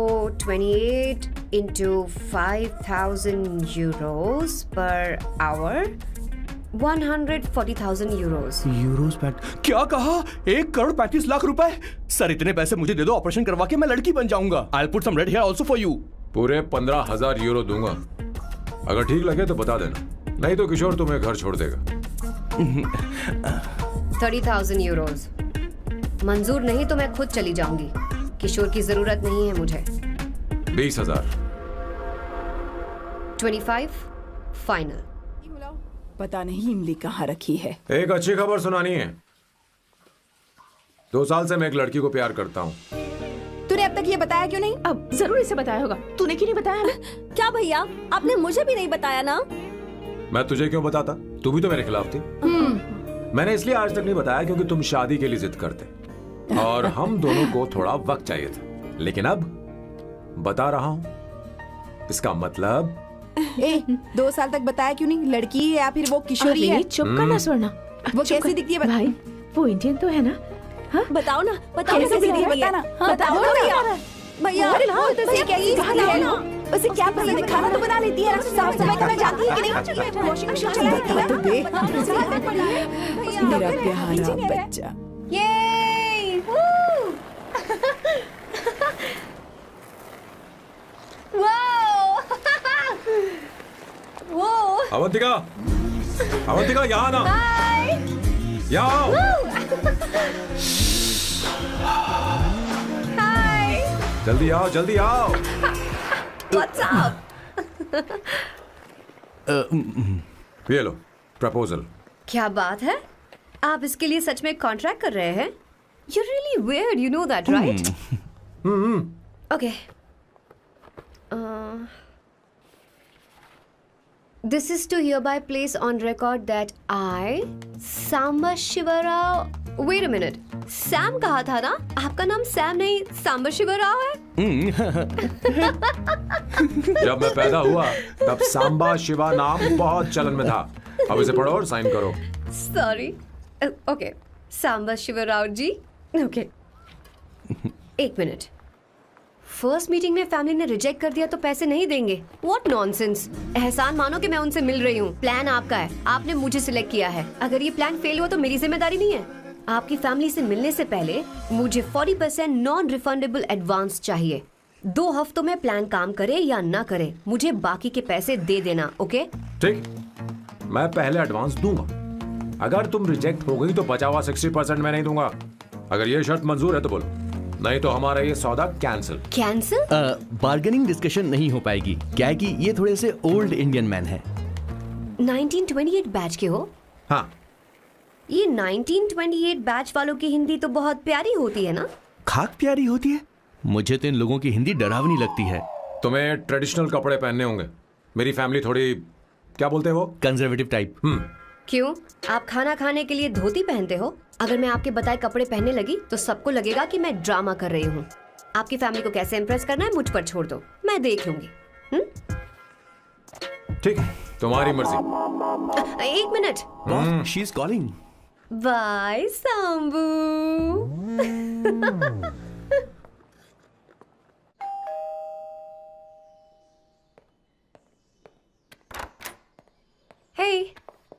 28 into 5,000 euros per hour, 140,000 euros. Euros PAT? क्या कहा? 1,35,00,000 रुपए? सर, इतने पैसे मुझे दे दो, ऑपरेशन करवा के मैं लड़की बन जाऊंगा। I'll put some red hair also for you. पूरे 15,000 यूरो दूंगा। अगर ठीक लगे तो बता देना, नहीं तो किशोर तुम्हें घर छोड़ देगा। 30,000 euros. मंजूर नहीं तो मैं खुद चली जाऊंगी। किशोर की जरूरत नहीं है मुझे। 20,000। 25 फाइनल। पता नहीं इमली कहाँ रखी है। एक अच्छी खबर सुनानी है। 2 साल से मैं एक लड़की को प्यार करता हूँ। तूने अब तक ये बताया क्यों नहीं? अब जरूर इसे बताया होगा। तूने क्यों नहीं बताया हमें? क्या भैया, आपने मुझे भी नहीं बताया ना? मैं तुझे क्यों बताता? तू भी तो मेरे खिलाफ थी। मैंने इसलिए आज तक नहीं बताया क्योंकि तुम शादी के लिए जिद करते और हम दोनों को थोड़ा वक्त चाहिए था। लेकिन अब बता रहा हूँ। इसका मतलब 2 साल तक बताया क्यों नहीं? लड़की है या फिर वो किशोरी है? चुप करना स्वर्णा। वो कैसी दिखती है? भाई, वो इंडियन तो है ना? हाँ? बताओ ना, बताओ कैसे कैसी दिखती है? दिखती है? बताना। बताओ ना भैया। भैया, उसे क्या उसे क्या पसंद है? खाना तो बना लेती है, साफ सफाई करना जानती है कि नहीं? वॉशिंग मशीन चला लेती है? तो देख मेरा प्यारा बच्चा। ये वो अवंतिका, अवंतिका यहाँ ना, यहाँ आओ। जल्दी आओ, जल्दी आओ। What's up? ये लो प्रपोजल। क्या बात है? आप इसके लिए सच में कॉन्ट्रैक्ट कर रहे हैं? You're really weird, you know that, right? Okay. This is to hereby place on record that I, Samba Shivarao. Wait a minute. Sam कहा था ना? आपका नाम सैम नहीं सांबा शिवराव है? जब मैं पैदा हुआ तब सांबा शिवा नाम बहुत चलन में था। अब इसे पढ़ो और साइन करो। Sorry. Okay. सांबा शिवराव जी. Okay. 1 मिनट। फर्स्ट मीटिंग में फैमिली ने रिजेक्ट कर दिया तो पैसे नहीं देंगे? What nonsense. एहसान मानो कि मैं उनसे मिल रही हूँ। प्लान आपका है, आपने मुझे सिलेक्ट किया है। अगर ये प्लान फेल हुआ तो मेरी जिम्मेदारी नहीं है। आपकी फैमिली से मिलने से पहले मुझे 40% नॉन रिफंडेबल एडवांस चाहिए। 2 हफ्तों में प्लान काम करे या ना करे, मुझे बाकी के पैसे दे देना। ओके? ठीक, मैं पहले एडवांस दूंगा। अगर तुम रिजेक्ट हो गई तो बचा हुआ 60% मैं नहीं दूंगा। अगर ये शर्त मंजूर है तो बोलो, नहीं तो हमारा ये सौदा कैंसिल। कैंसिल? बार्गेनिंग डिस्कशन नहीं हो पाएगी। क्या है कि ये थोड़े से ओल्ड इंडियन मैन है। 1928 बैच के हो? हाँ। ये 1928 बैच वालों की हिंदी तो बहुत प्यारी होती है ना? खाक प्यारी होती है? मुझे तो इन लोगों की हिंदी डरावनी लगती है। तुम्हें ट्रेडिशनल कपड़े पहनने होंगे। मेरी फैमिली थोड़ी, क्या बोलते हैं वो, कंजर्वेटिव टाइप। क्यों? आप खाना खाने के लिए धोती पहनते हो? अगर मैं आपके बताए कपड़े पहनने लगी तो सबको लगेगा कि मैं ड्रामा कर रही हूँ। आपकी फैमिली को कैसे इम्प्रेस करना है मुझ पर छोड़ दो, मैं देख लूंगी। ठीक है, तुम्हारी मर्जी। एक minute. She is calling. Bye Sambu. Hey,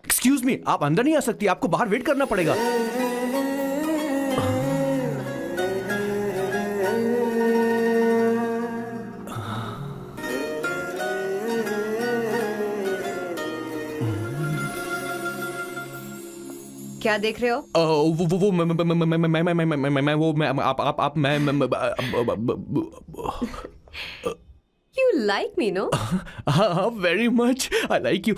excuse me, आप अंदर नहीं आ सकती, आपको बाहर वेट करना पड़ेगा। क्या देख रहे हो? वो मैं आप मैं You like me, no? very much. I like you.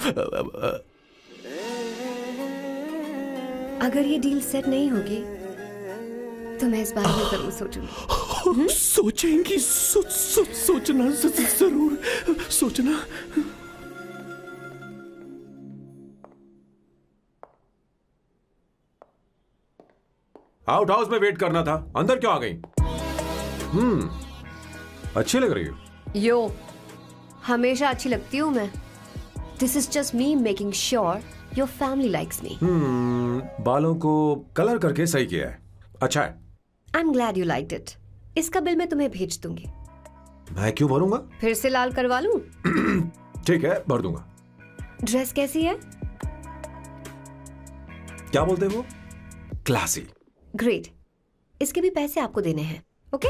अगर ये डील सेट नहीं होगी तो मैं इस बारे में जरूर सोचूंगी। सोचेंगी, सोचना जरूर सोचना। आउट हाउस में वेट करना था, अंदर क्यों आ गई? अच्छी लग रही हो। यो, हमेशा अच्छी लगती हूँ मैं। This is just me making sure your family likes me. बालों को कलर करके सही किया है, अच्छा है। I am glad you liked it. इसका बिल मैं तुम्हें भेज दूंगी। मैं क्यों भरूंगा? फिर से लाल करवा लूं? ठीक है, भर दूंगा। ड्रेस कैसी है? क्या बोलते हो? क्लासी। ग्रेट। इसके भी पैसे आपको देने हैं, ओके?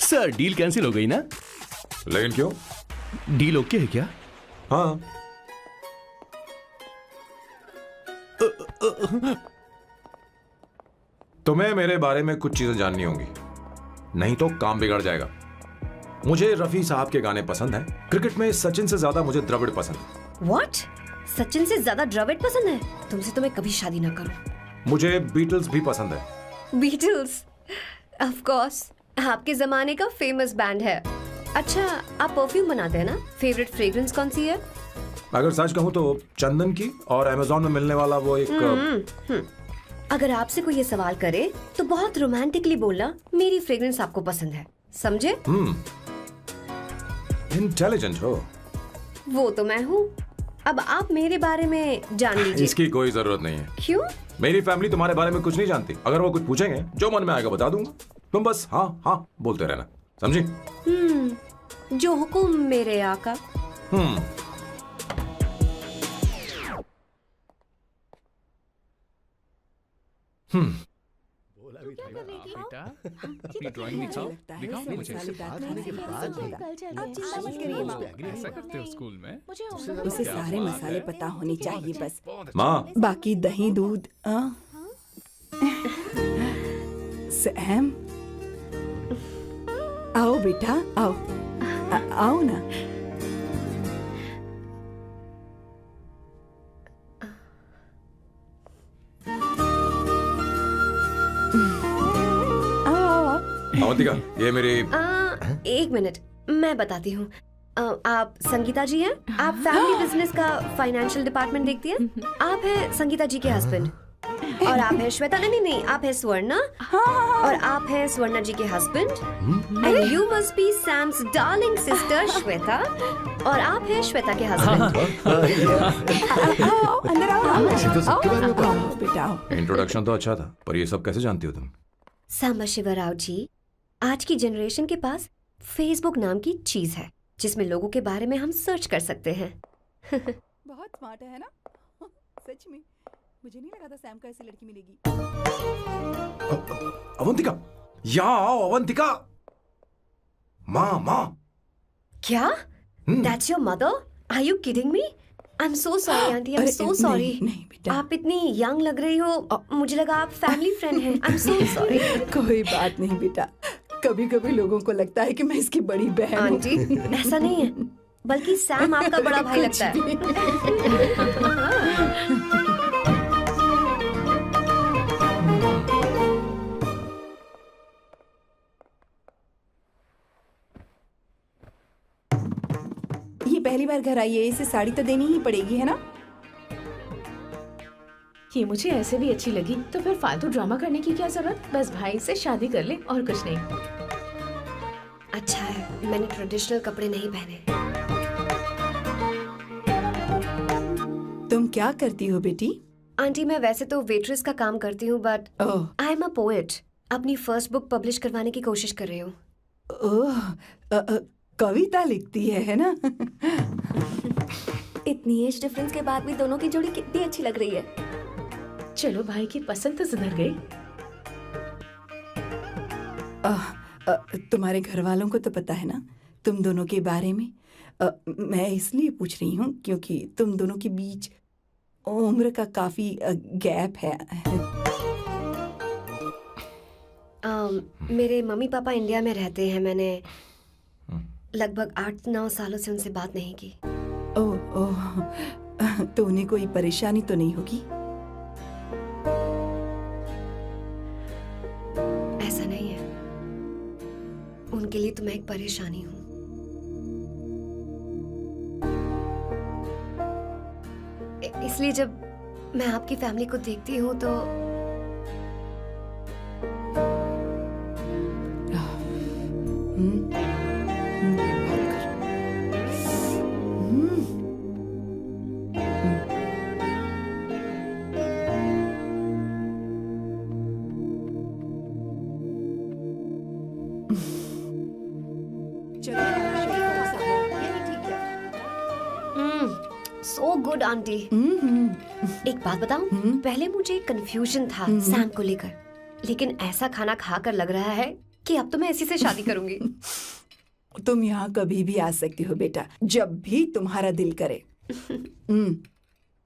सर, डील कैंसिल हो गई ना? लेकिन क्यों? डील ओके है क्या? हाँ। तुम्हें मेरे बारे में कुछ चीजें जाननी होंगी, नहीं तो काम बिगड़ जाएगा। मुझे रफी साहब के गाने पसंद हैं। क्रिकेट में सचिन से ज्यादा मुझे द्रविड़ पसंद है। What? सचिन से ज्यादा द्रविड़ पसंद है? तुमसे तो मैं कभी शादी ना करूं। मुझे बीटल्स भी पसंद है। बीटल्स? ऑफ कोर्स, आपके जमाने का फेमस बैंड है। अच्छा, आप परफ्यूम बनाते हैं ना? फेवरेट फ्रेग्रेंस कौन सी है? अगर सच कहूं तो चंदन की, और अमेज़न में मिलने वाला वो एक अगर आपसे कोई ये सवाल करे तो बहुत रोमांटिकली बोलना मेरी फ्रेग्रेंस आपको पसंद है, समझे? इंटेलिजेंट हो। वो तो मैं हूँ। अब आप मेरे बारे में जान लीजिए। इसकी कोई जरूरत नहीं है। क्यों? मेरी फैमिली तुम्हारे बारे में कुछ नहीं जानती। अगर वो कुछ पूछेंगे, जो मन में आएगा बता दूंगा। तुम बस हाँ हाँ बोलते रहना, समझी? जो हुकुम मेरे आका। बेटा, अपनी ड्राइंग दिखाओ, दिखाओ ना मुझे। ऐसा करते हो स्कूल में? उसे सारे मसाले पता होने चाहिए बस। माँ, बाकी दही दूध। सैम, आओ बेटा, आओ। आओ ना। अवंतिका, ये मेरी। एक मिनट, मैं बताती हूँ। आप संगीता जी हैं? आप फैमिली बिजनेस का फाइनेंशियल डिपार्टमेंट देखती हैं? आप हैं संगीता जी के हस्बैंड। और आप हैं श्वेता। नहीं, आप हैं स्वर्णा। और आप हैं स्वर्णा जी के husband. And you must be Sam's darling sister Shweta. और आप हैं श्वेता के हस्बैंड। अंदर आओ बेटा। इंट्रोडक्शन तो अच्छा था, पर ये सब कैसे जानती हो तुम? सांबा शिवराव जी, आज की जनरेशन के पास फेसबुक नाम की चीज है जिसमें लोगों के बारे में हम सर्च कर सकते हैं। बहुत स्मार्ट है ना? सच में मुझे नहीं लगा था सैम को ऐसी लड़की मिलेगी। अवंतिका, यहाँ आओ अवंतिका। माँ। क्या? That's your mother? Are you kidding me? I'm so sorry, auntie. I'm so sorry. नहीं बेटा। आप इतनी यंग लग रही हो, मुझे लगा आप फैमिली फ्रेंड हैं। I'm so sorry. कोई बात नहीं बेटा। कभी-कभी लोगों को लगता है कि मैं इसकी बड़ी बहन हूँ। आंटी, ऐसा नहीं है, बल्कि सैम आपका बड़ा भाई लगता है। ही पहली बार घर आई है, इसे साड़ी तो देनी ही पड़ेगी, है ना? ये मुझे ऐसे भी अच्छी लगी, तो फिर फालतू ड्रामा करने की क्या जरूरत? बस भाई से शादी कर ले और कुछ नहीं। अच्छा है मैंने ट्रेडिशनल कपड़े नहीं पहने। तुम क्या करती हो बेटी? आंटी मैं वैसे तो वेट्रेस का काम करती हूँ, but I am a poet. अपनी फर्स्ट बुक पब्लिश करवाने की कोशिश कर रही हूँ। कविता लिखती है ना? इतनी एज डिफरेंस के बाद भी दोनों की जोड़ी कितनी अच्छी लग रही है। चलो भाई की पसंद तो सुधर गई। तुम्हारे घर वालों को तो पता है ना तुम दोनों के बारे में? मैं इसलिए पूछ रही हूँ क्योंकि तुम दोनों के बीच उम्र का काफी गैप है। मेरे मम्मी पापा इंडिया में रहते हैं। मैंने लगभग 8-9 सालों से उनसे बात नहीं की। ओह, तो उन्हें कोई परेशानी तो नहीं होगी? ऐसा नहीं है, उनके लिए तो मैं एक परेशानी हूँ। इसलिए जब मैं आपकी फैमिली को देखती हूँ तो सो गुड आंटी। एक बात बताऊं, पहले मुझे कंफ्यूजन था सैम को लेकर, लेकिन ऐसा खाना खाकर लग रहा है कि अब तो मैं इसी से शादी करूंगी। तुम यहाँ कभी भी आ सकती हो बेटा, जब भी तुम्हारा दिल करे।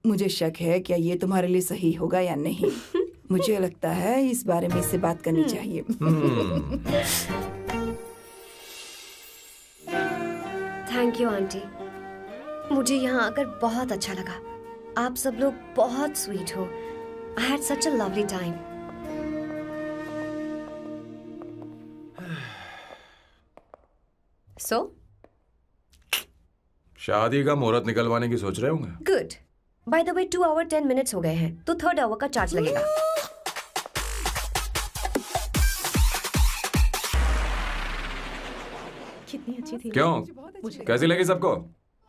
मुझे शक है क्या ये तुम्हारे लिए सही होगा या नहीं। मुझे लगता है इस बारे में इससे बात करनी चाहिए। थैंक यू आंटी, मुझे यहाँ आकर बहुत अच्छा लगा। आप सब लोग बहुत स्वीट हो। I had such a lovely time. So शादी का मुहूर्त निकलवाने की सोच रहे होंगे। Good. By the way 2 hour 10 minutes हो गए हैं, तो 3rd आवर का चार्ज लगेगा। कितनी अच्छी थी। क्यों, कैसी लगी सबको?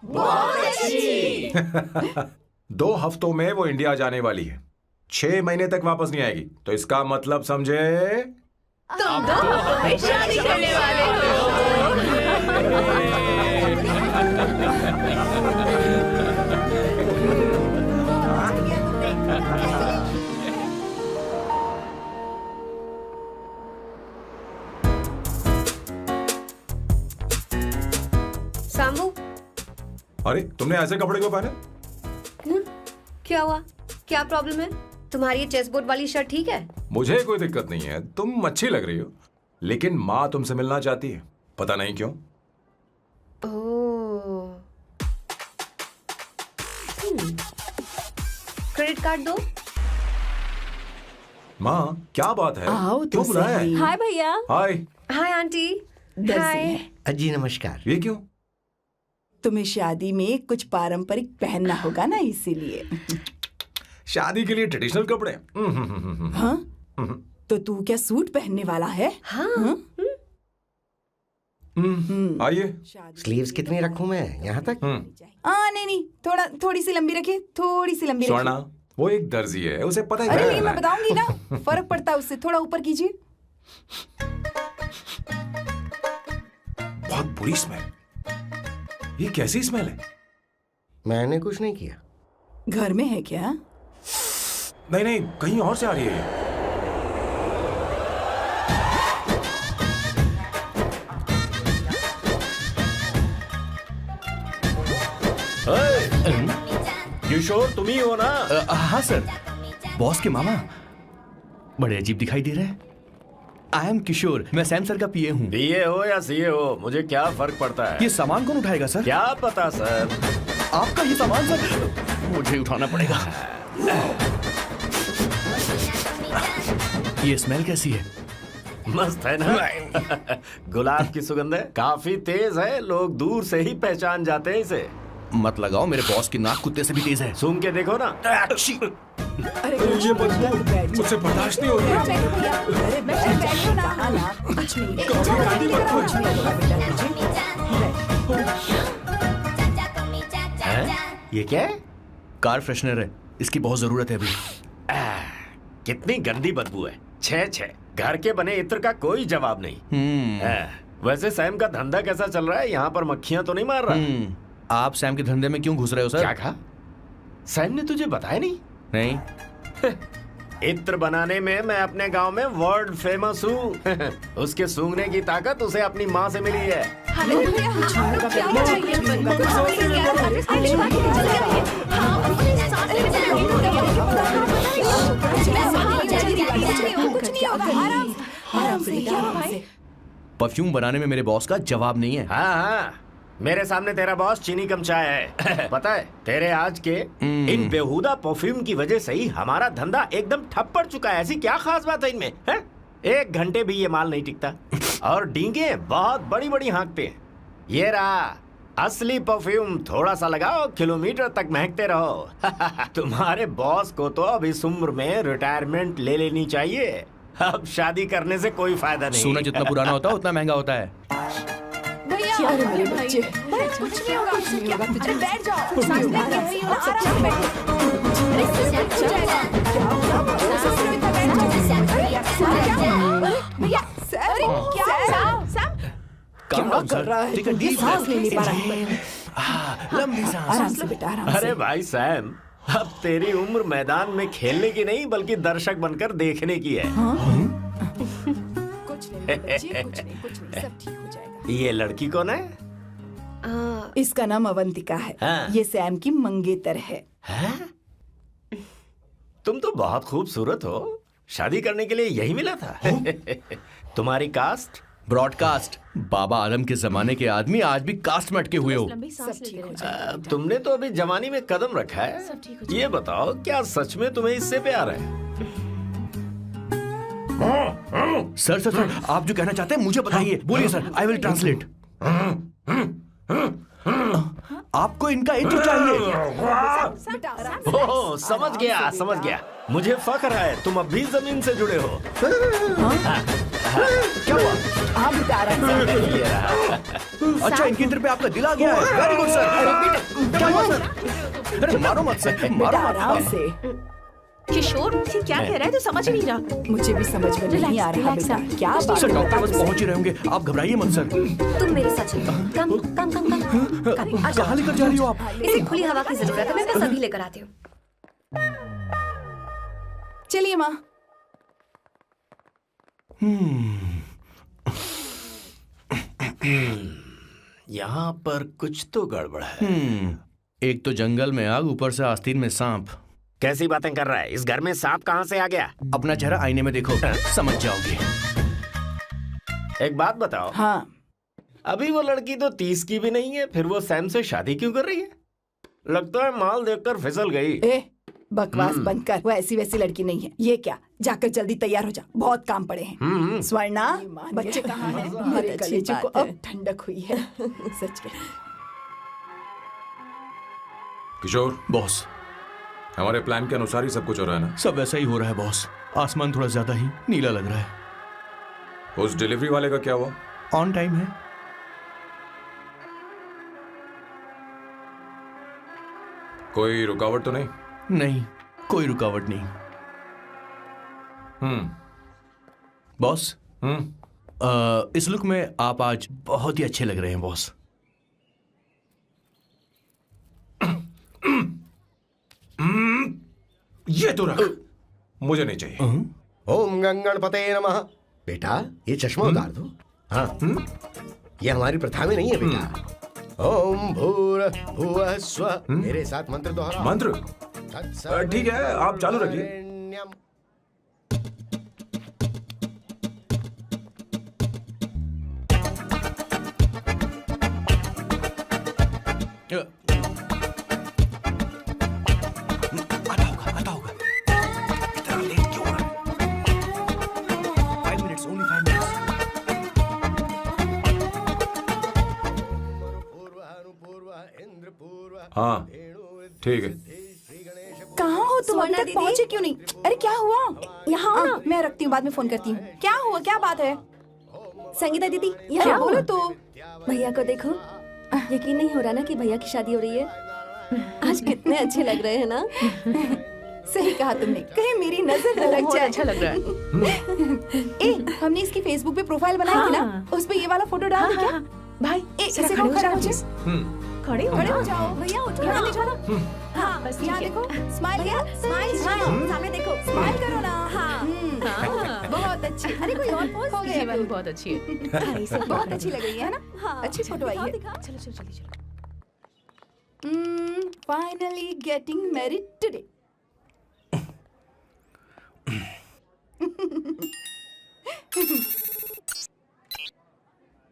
बहुत अच्छी। 2 हफ्तों में वो इंडिया जाने वाली है, 6 महीने तक वापस नहीं आएगी। तो इसका मतलब समझे तुम 2 हफ्तों में शादी करने वाले हो। सांबू, अरे तुमने ऐसे कपड़े क्यों पहने? क्या हुआ? क्या प्रॉब्लम है? तुम्हारी ये चेसबोर्ड वाली शर्ट ठीक है? मुझे कोई दिक्कत नहीं है, तुम अच्छी लग रही हो, लेकिन माँ तुमसे मिलना चाहती है, पता नहीं क्यों। ओह, क्रेडिट कार्ड दो। माँ क्या बात है? आओ तो क्यों बुलाया है? हाय भैया। हाय। Hi aunty. हाय। जी नमस्कार। ये क्यों? तुम्हें शादी में कुछ पारंपरिक पहनना होगा ना, इसीलिए। शादी के लिए ट्रेडिशनल कपड़े? हाँ? तो तू क्या सूट पहनने वाला है? हाँ। आइए। स्लीव्स कितनी रखूं मैं? यहाँ तक? नहीं, थोड़ी सी लंबी रखिए, थोड़ी सी लंबी रखिए। स्वर्णा, वो एक दर्जी है, उसे पता ही अरे क्या नहीं, करना मैं है। बताऊंगी ना, फर्क पड़ता है उससे। थोड़ा ऊपर कीजिए। बहुत बुरी स्मेल। ये कैसी स्मेल है? मैंने कुछ नहीं किया। घर में है क्या? नहीं, कहीं और से आ रही है ये। किशोर तुम ही हो ना? हाँ सर, बॉस के मामा। बड़े अजीब दिखाई दे रहे हैं। आई एम किशोर, मैं सैम सर का पीए हूँ। पीए हो या सीए हो, मुझे क्या फर्क पड़ता है? ये सामान कौन उठाएगा सर? क्या पता सर। आपका ही सामान सर, मुझे उठाना पड़ेगा। ये स्मेल कैसी है? मस्त है ना? गुलाब की सुगंध है, काफी तेज है, लोग दूर से ही पहचान जाते हैं इसे। मत लगाओ, मेरे बॉस की नाक कुत्ते से भी तेज है। सूंघ के देखो ना। अरे ये मुझसे बर्दाश्त नहीं हो रही। अरे बैठो ना, कुछ है? ये क्या है? कार फ्रेशनर है, इसकी बहुत जरूरत है अभी। कितनी गंदी बदबू है। छे घर के बने इत्र का कोई जवाब नहीं। वैसे सैम का धंधा कैसा चल रहा है? यहाँ पर मक्खियां तो नहीं मार रहा? आप सैम के धंधे में क्यों घुस रहे हो सर? क्या कहा? सैम ने तुझे बताया नहीं? नहीं। इत्र बनाने में मैं अपने गांव में वर्ल्ड फेमस हूँ। उसके सूंघने की ताकत उसे अपनी माँ से मिली है। परफ्यूम बनाने में मेरे बॉस का जवाब नहीं है। हाँ, मेरे सामने तेरा बॉस चीनी कम चाय है। पता है, तेरे आज के इन बेहुदा परफ्यूम की वजह से ही हमारा धंधा एकदम ठप पड़ चुका है। ऐसी क्या खास बात है इनमें? है? 1 घंटे भी ये माल नहीं टिकता और डींगे बहुत बड़ी बड़ी हाँकते हैं। ये रहा असली परफ्यूम, थोड़ा सा लगाओ, किलोमीटर तक महकते रहो। तुम्हारे बॉस को तो अब इस उम्र में रिटायरमेंट ले लेनी चाहिए। अब शादी करने से कोई फायदा नहीं। सोना जितना पुराना होता है उतना महंगा होता है। क्या रे मेरे बच्चे? कुछ नहीं होगा, तुझे बैठ जाओ। क्या कर रहा है? ये सांस नहीं ले पा रहा है। लंबी सांस। आराम से बेटा, आराम से। अरे भाई सैम, अब तेरी उम्र मैदान में खेलने की नहीं बल्कि दर्शक बनकर देखने की है। कुछ नहीं बच्चे, कुछ नहीं, सब ठीक हो जाएगा। ये लड़की कौन है? इसका नाम अवंतिका है। हाँ। ये सैम की मंगेतर है। तुम तो बहुत खूबसूरत हो, शादी करने के लिए यही मिला था। तुम्हारी कास्ट? ब्रॉडकास्ट। बाबा आदम के जमाने के आदमी आज भी कास्ट में अटके हुए हो। तुमने तो अभी जवानी में कदम रखा है। ये बताओ, क्या सच में तुम्हें इससे प्यार है? सर सर सर, आप जो कहना चाहते हैं मुझे बताइए। बोलिए सर, आई विल ट्रांसलेट। आपको इनका इत्र चाहिए? ओह, समझ गया। मुझे फख्र है तुम अब भी जमीन से जुड़े हो। क्या हुआ? हाँ बेटा, आराम से। अच्छा, इनके इत्र पे आपका दिल आ गया है। Very good sir. क्या हुआ सर? अरे मारो मत सर, मारो मत। आराम से। किशोर क्या कह रहा है? तो समझ नहीं रहा। मुझे भी समझ में नहीं आ रहा बेटा। क्या बात सर, है? डॉक्टर बस पहुंच ही रहे होंगे, आप घबराइए मत सर। तुम मेरे साथ चलो। कम। कहाँ लेकर जा रही हो आप? इसे खुली हवा की जरूरत है, मैं बस अभी लेकर आती हूँ। चलिए माँ। यहाँ पर कुछ तो गड़बड़ है। एक तो जंगल में आग, ऊपर से आस्तीन में सांप। कैसी बातें कर रहा है? इस घर में सांप कहाँ से आ गया? अपना चेहरा आईने में देखो, समझ जाओगे। एक बात बताओ। हाँ। अभी वो लड़की तो 30 की भी नहीं है, फिर वो सैम से शादी क्यों कर रही है? लगता है माल देखकर फिसल गई। ए, बकवास बंद कर। वो ऐसी वैसी लड़की नहीं है। ये क्या, जाकर जल्दी तैयार हो जा, बहुत काम पड़े हैं। स्वर्णा, बच्चे कहाँ हैं? हमारे कलेजे को अब ठंडक हुई है। सच में। किशोर बॉस, हमारे प्लान के अनुसार ही सब कुछ हो रहा है ना? सब वैसा ही हो रहा है बॉस। आसमान थोड़ा ज्यादा ही नीला लग रहा है। उस डिलीवरी वाले का क्या हुआ? ऑन टाइम है। कोई रुकावट तो नहीं? नहीं, कोई रुकावट नहीं। बॉस, इस लुक में आप आज बहुत ही अच्छे लग रहे हैं बॉस। ये तो रख, मुझे नहीं चाहिए। ओम गंगणपते नमः। बेटा, ये चश्मा उतार दो। हाँ, ये हमारी प्रथा में नहीं है बेटा। ओम भूर्भुवः स्वः। मेरे साथ मंत्र दोहराओ। मंत्र? ठीक है, आप चालू रखिए। आता होगा। इतना लेट क्यों हो रहा है? 5 minutes, only 5 minutes। हाँ ठीक है। कहाँ हो तुम? अभी सोना तक दीदी। पहुँचे क्यों नहीं? अरे क्या हुआ? यहाँ आओ ना। मैं रखती हूँ, बाद में फोन करती हूँ। क्या हुआ, क्या बात है? संगीता दीदी क्या यहाँ बोलो आओ। तो? भैया को देखो, यकीन नहीं हो रहा ना कि भैया की शादी हो रही है। आज कितने अच्छे लग रहे हैं ना। सही कहा तुमने, कहीं मेरी नजर न लग बहुत जाए। अच्छा लग रहा है। हमने इसकी फेसबुक पे प्रोफाइल बनाई थी ना, हाँ। उस पे ये वाला फोटो डाल दे क्या? भाई इसे जरा को खड़े हो खड़ा जाओ हो please। खड़े हो खड़े हो जाओ। जाओ। भैया उठो यहाँ ना। देखो ना। हाँ बस यहाँ ठीक है। देखो, स्माइल भैया स्माइल स्माइल सामने देखो। स्माइल करो ना। हाँ। हाँ। बहुत अच्छी। अरे कोई और पोज हो गया ये वाली बहुत अच्छी है। बहुत अच्छी लग रही है ना? हाँ अच्छी फोटो आई है। दिखाओ। चलो चलो जल्दी चलो। Finally getting married today.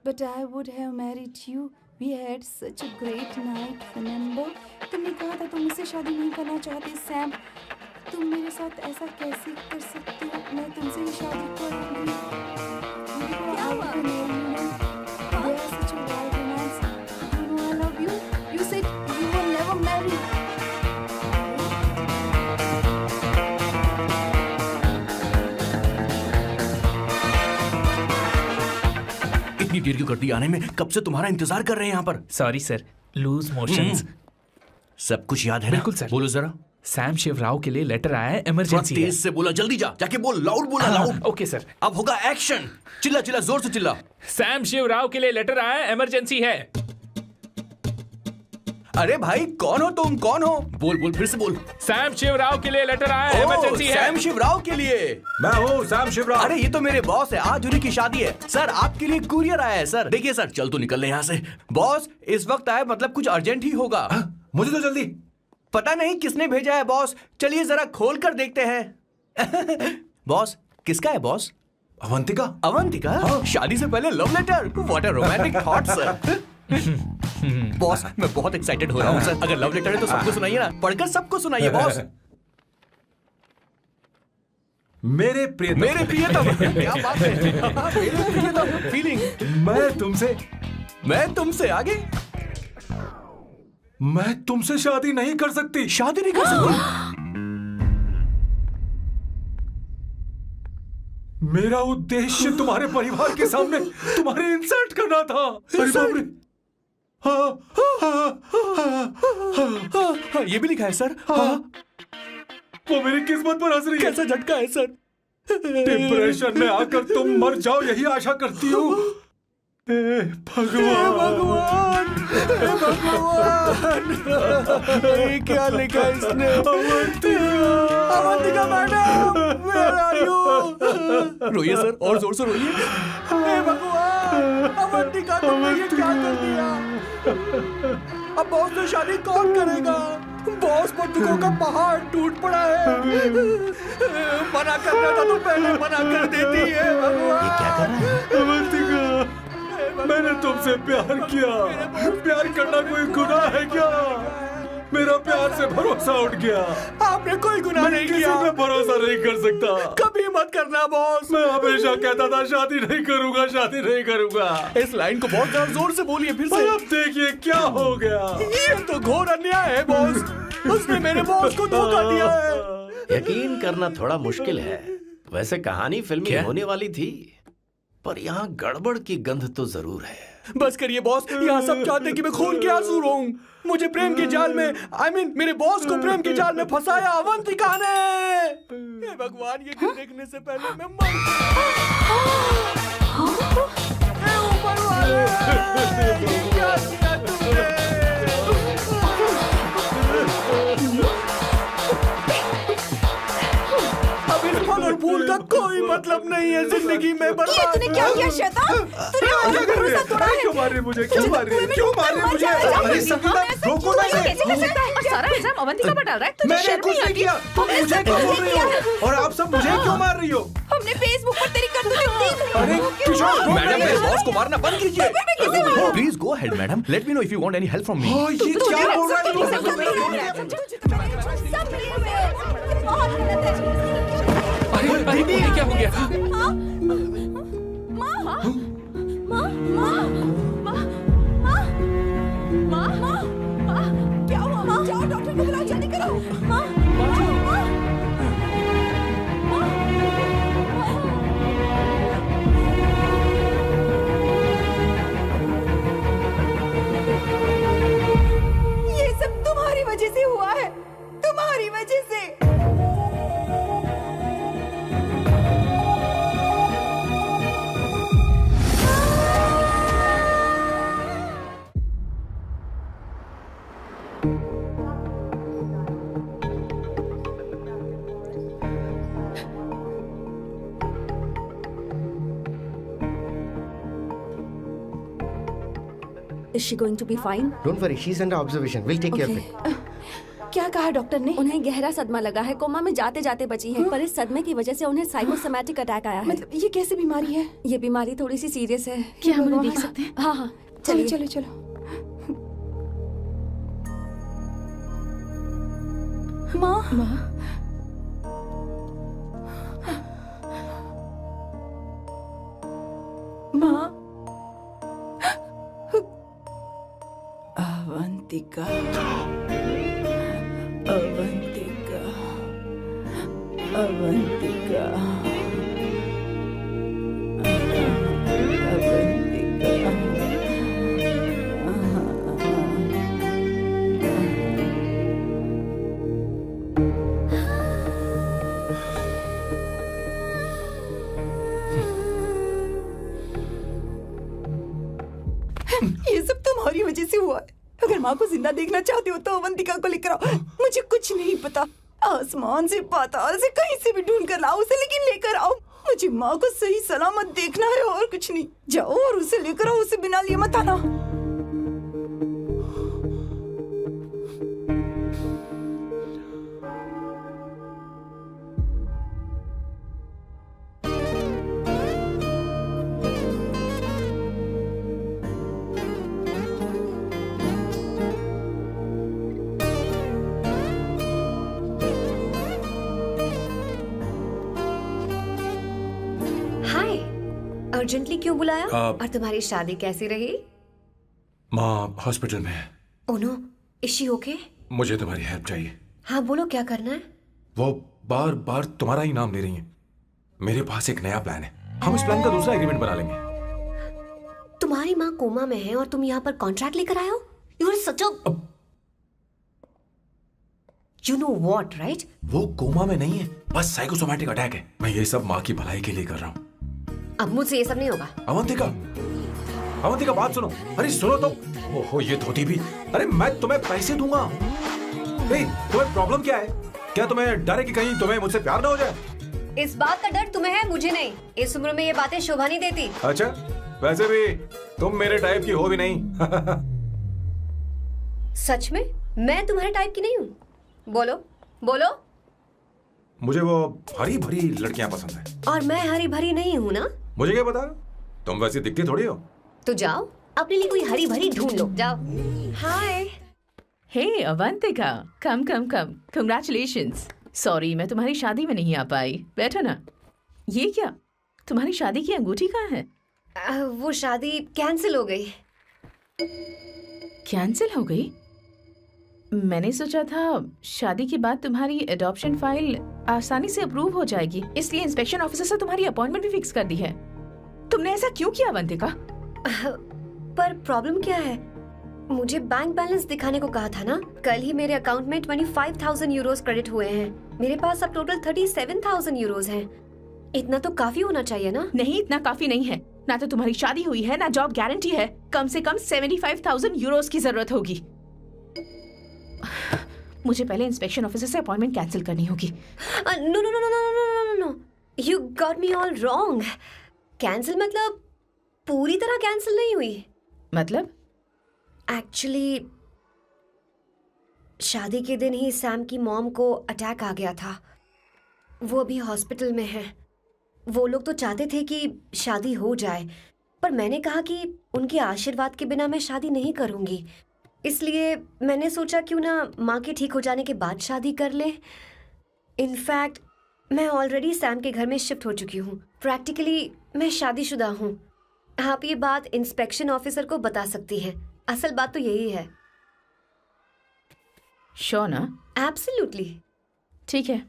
But I would have married you. We had such a great night, remember? तुमने कहा था तुम मुझसे शादी नहीं करना चाहते, सैम। तुम मेरे साथ ऐसा कैसे कर सकते हो? मैं तुमसे ही शादी करूंगी। क्या हुआ? They are such a wild romance. You know I love you. You said you will never marry. इतनी देर क्यों कर दी आने में? कब से तुम्हारा इंतजार कर रहे हैं यहाँ पर। Sorry sir, loose motions. सब कुछ याद है ना? बिल्कुल सर। बोलो जरा। सैम शिवराव के लिए लेटर आया है, थोड़ा इमरजेंसी है। तेज से बोला, जल्दी जा, जाके बोल, लाउड बोला, लाउड। Okay sir. अब होगा एक्शन। चिल्ला चिल्ला, जोर से चिल्ला। सैम शिवराव के लिए लेटर आया है, इमरजेंसी है। अरे भाई कौन हो तुम, कौन हो? बोल बोल, फिर से बोल। सैम शिवराव के लिए लेटर आया है, ओह, इमरजेंसी है। सैम शिवराव के लिए। मैं हूँ सैम शिवराव। अरे ये तो मेरे बॉस है, आज उन्हीं की शादी है। सर आपके लिए कुरियर आया है सर। देखिए सर, चल तो निकल ले यहाँ से। बॉस इस वक्त आए, मतलब कुछ अर्जेंट ही होगा। मुझे तो जल्दी। पता नहीं किसने भेजा है बॉस, चलिए जरा खोल कर देखते हैं। बॉस किसका है बॉस? अवंतिका। अवंतिका? शादी से पहले love letter? What a romantic thought sir. Boss मैं बहुत एक्साइटेड हो रहा हूँ सर। अगर लव लेटर है तो सबको सुनाइए ना, पढ़कर सबको सुनाइए बॉस। मेरे प्रियतम। मेरे प्रियतम। क्या बात है। मेरे प्रियतम फीलिंग। मैं तुमसे आगे। मैं तुमसे शादी नहीं कर सकती। शादी नहीं कर सकती? मेरा उद्देश्य तुम्हारे परिवार के सामने तुम्हारी इंसल्ट करना था। अरे बाप रे। हाँ, ये भी लिखा है सर। हाँ। वो मेरी किस्मत पर हंस रही है। कैसा झटका है सर। डिप्रेशन में आकर तुम मर जाओ, यही आशा करती हूँ। भगवान, ये क्या लिखा है इसने? Avantika madam, where are you? रोइए सर, और जोर से रोइए। हे भगवान, अवंतिका तुमने ये क्या कर दिया? अब बॉस से शादी कौन करेगा? बॉस पर दुखों का पहाड़ टूट पड़ा है। मना करना था तो पहले मना कर देती है। भगवान, ये क्या कर रहा है? अवंतिका, मैंने तुमसे प्यार किया। प्यार करना कोई गुनाह है क्या? मेरा प्यार से भरोसा उठ गया। आपने कोई गुनाह नहीं किया। किसी पे भरोसा नहीं कर सकता। कभी मत करना बॉस। मैं हमेशा कहता था शादी नहीं करूंगा, शादी नहीं करूंगा। इस लाइन को बहुत ज्यादा जोर से बोलिए फिर से। अब देखिए क्या हो गया। ये तो घोर अन्याय है बॉस। उसने मेरे बॉस को धोखा दिया है। यकीन करना थोड़ा मुश्किल है। वैसे कहानी फिल्मी होने वाली थी, पर यहाँ गड़बड़ की गंध तो जरूर है। बस करिए बॉस, यहाँ सब चाहते हैं कि मैं खून के आंसू रोऊं। मुझे प्रेम के जाल में, मेरे बॉस को प्रेम के जाल में फंसाया अवंतिका ने। हे भगवान, ये दिन देखने से पहले मैं मर हे ऊपर वाले, ये क्या किया तुमने? अब इस फल और फूल का कोई मतलब नहीं है जिंदगी में। बर्बाद। तूने क्या किया शैतान? तूने मेरा भरोसा तोड़ा है। क्यों मार रही मुझे? क्यों मार रही? क्यों मार रही मुझे? अरे संगीता, रोको ना इसे। कैसे कर सकता है? सारा इल्जाम अवंतिका पर डाल रहा है। तुझे मैंने शर्म कुछ नहीं नहीं आती? किया। तुम मुझे क्यों बोल रही हो? और आप सब मुझे क्यों मार रही हो? हमने फेसबुक पर तेरी करतूतें देख ली। अरे किशोर, मैडम, मेरे बॉस को मारना बंद कीजिए। Please go ahead madam, let me know if you want any help from me. ये क्या बोल रहा है? बहुत गलत है। अरे ये क्या हो गया? माँ क्या हुआ माँ? जाओ डॉक्टर को बुलाओ, जल्दी करो। माँ, ये सब तुम्हारी वजह से हुआ है, तुम्हारी वजह से। Is she going to be fine? Don't worry, she's under observation. We'll take care of it. क्या कहा डॉक्टर ने? उन्हें गहरा सदमा लगा है, कोमा में जाते जाते बची है, पर इस सदमे की वजह से उन्हें साइकोसोमैटिक अटैक आया है। मतलब ये कैसी बीमारी है? ये बीमारी थोड़ी सी सीरियस है। क्या हम उन्हें देख सकते हैं? हाँ हाँ, चलो चलिए। चलो चलो। माँ, माँ, माँ, अवंतिका, अवंतिका, अवंतिका, ये सब तुम्हारी वजह से हुआ है। अगर माँ को जिंदा देखना चाहते हो तो अवंतिका को लेकर आओ। मुझे कुछ नहीं पता, आसमान से पाताल से कहीं से भी ढूंढ कर लाओ उसे, लेकिन लेकर आओ। मुझे माँ को सही सलामत देखना है और कुछ नहीं। जाओ और उसे लेकर आओ, उसे बिना लिए मत आना। अर्जेंटली क्यों बुलाया? और तुम्हारी शादी कैसी रही? माँ हॉस्पिटल में है। Oh no, is she okay? मुझे तुम्हारी हेल्प चाहिए। हाँ बोलो, क्या करना है? वो बार बार तुम्हारा ही नाम ले रही हैं। मेरे पास एक नया प्लान है, हम इस प्लान का दूसरा एग्रीमेंट बना लेंगे। तुम्हारी माँ कोमा में है और तुम यहाँ पर कॉन्ट्रैक्ट लेकर आए हो? You are such a you know what, right? वो कोमा में नहीं है, बस साइकोसोमैटिक अटैक है। मैं ये सब माँ की भलाई के लिए कर रहा हूँ। अब मुझसे ये सब नहीं होगा। अवंतिका, अवंतिका बात सुनो। अरे सुनो तो। ओहो ये धोती भी। अरे मैं तुम्हें पैसे दूंगा। तुम्हें प्रॉब्लम क्या है? क्या तुम्हें डर है कि कहीं तुम्हें मुझसे प्यार ना हो जाए? इस बात का डर तुम्हें है, मुझे नहीं। इस उम्र में ये बातें शोभा नहीं देती। अच्छा, वैसे भी तुम मेरे टाइप की हो भी नहीं। सच में मैं तुम्हारे टाइप की नहीं हूँ? बोलो बोलो। मुझे वो हरी भरी लड़कियां पसंद है। और मैं हरी भरी नहीं हूँ ना? मुझे क्या पता, तुम वैसी दिखती थोड़ी हो। तो जाओ अपने लिए कोई हरी भरी ढूंढ लो, जाओ। हाय। हे अवंतिका, कम कम कम, कंग्रेचुलेशंस। सॉरी मैं तुम्हारी शादी में नहीं आ पाई। बैठो ना। ये क्या, तुम्हारी शादी की अंगूठी कहाँ है? वो शादी कैंसिल हो गई। कैंसिल हो गई? मैंने सोचा था शादी के बाद तुम्हारी एडॉप्शन फाइल आसानी से अप्रूव हो जाएगी, इसलिए इंस्पेक्शन ऑफिसर से तुम्हारी अपॉइंटमेंट भी फिक्स कर दी है। तुमने ऐसा क्यों किया अवंतिका? पर प्रॉब्लम क्या है? मुझे बैंक बैलेंस दिखाने को कहा था ना। कल ही मेरे अकाउंट में 25,000 यूरोस क्रेडिट हुए हैं। मेरे पास अब टोटल 37,000 यूरोस हैं। इतना तो काफी होना चाहिए ना? नहीं, इतना काफी नहीं है। ना तो तुम्हारी शादी हुई है, ना जॉब गारंटी है। कम से कम 75,000 यूरोस की जरूरत होगी। मुझे पहले इंस्पेक्शन ऑफिसर से अपॉइंटमेंट कैंसिल करनी होगी। No no no no no no no, you got me all wrong. Cancel मतलब पूरी तरह कैंसिल नहीं हुई। मतलब? एक्चुअली शादी के दिन ही सैम की मॉम को अटैक आ गया था। वो अभी हॉस्पिटल में है। वो लोग तो चाहते थे कि शादी हो जाए, पर मैंने कहा कि उनके आशीर्वाद के बिना मैं शादी नहीं करूंगी। इसलिए मैंने सोचा क्यों ना माँ के ठीक हो जाने के बाद शादी कर ले। इनफैक्ट मैं ऑलरेडी सैम के घर में शिफ्ट हो चुकी हूँ। प्रैक्टिकली मैं शादीशुदा हूँ। आप ये बात इंस्पेक्शन ऑफिसर को बता सकती हैं। असल बात तो यही है। श्योर ना? एब्सोल्युटली। ठीक है,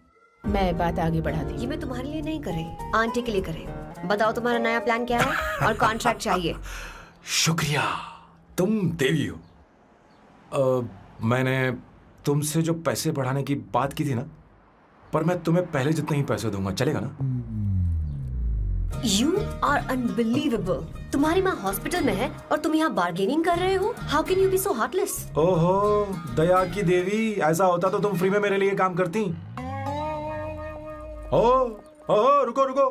मैं बात आगे बढ़ा दी। ये मैं तुम्हारे लिए नहीं कर रही, आंटी के लिए कर रही। बताओ तुम्हारा नया प्लान क्या है और कॉन्ट्रैक्ट चाहिए। शुक्रिया, तुम देवी हो। मैंने तुमसे जो पैसे बढ़ाने की बात की थी ना, पर मैं तुम्हें पहले जितने ही पैसे दूंगा, चलेगा ना? You are unbelievable. तुम्हारी माँ हॉस्पिटल में है और तुम यहाँ बार्गेनिंग कर रहे हो? How can you be so heartless? ओहो, दया की देवी, ऐसा होता तो तुम फ्री में मेरे लिए काम करती। ओहो, रुको रुको।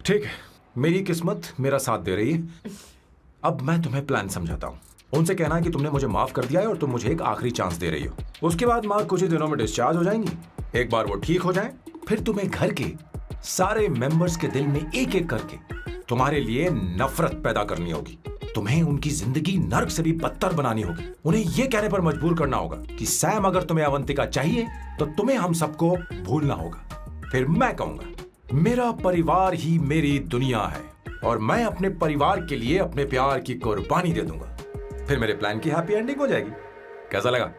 ठीक है, मेरी किस्मत मेरा साथ दे रही है। अब मैं तुम्हें प्लान समझाता हूँ। उनसे कहना है कि तुमने मुझे माफ कर दिया है और तुम मुझे एक आखिरी चांस दे रही हो। उसके बाद माँ कुछ ही दिनों में डिस्चार्ज हो जाएंगी। एक बार वो ठीक हो जाए, फिर तुम्हें घर के सारे मेंबर्स के दिल में एक एक करके तुम्हारे लिए नफरत पैदा करनी होगी। तुम्हें उनकी जिंदगी नर्क से भी बदतर बनानी होगी। उन्हें यह कहने पर मजबूर करना होगा कि सैम, अगर तुम्हें अवंतिका चाहिए तो तुम्हें हम सबको भूलना होगा। फिर मैं कहूंगा, मेरा परिवार ही मेरी दुनिया है और मैं अपने परिवार के लिए अपने प्यार की कुर्बानी दे दूंगा। फिर मेरे प्लान की हैप्पी एंडिंग हो जाएगी। कैसा लगा?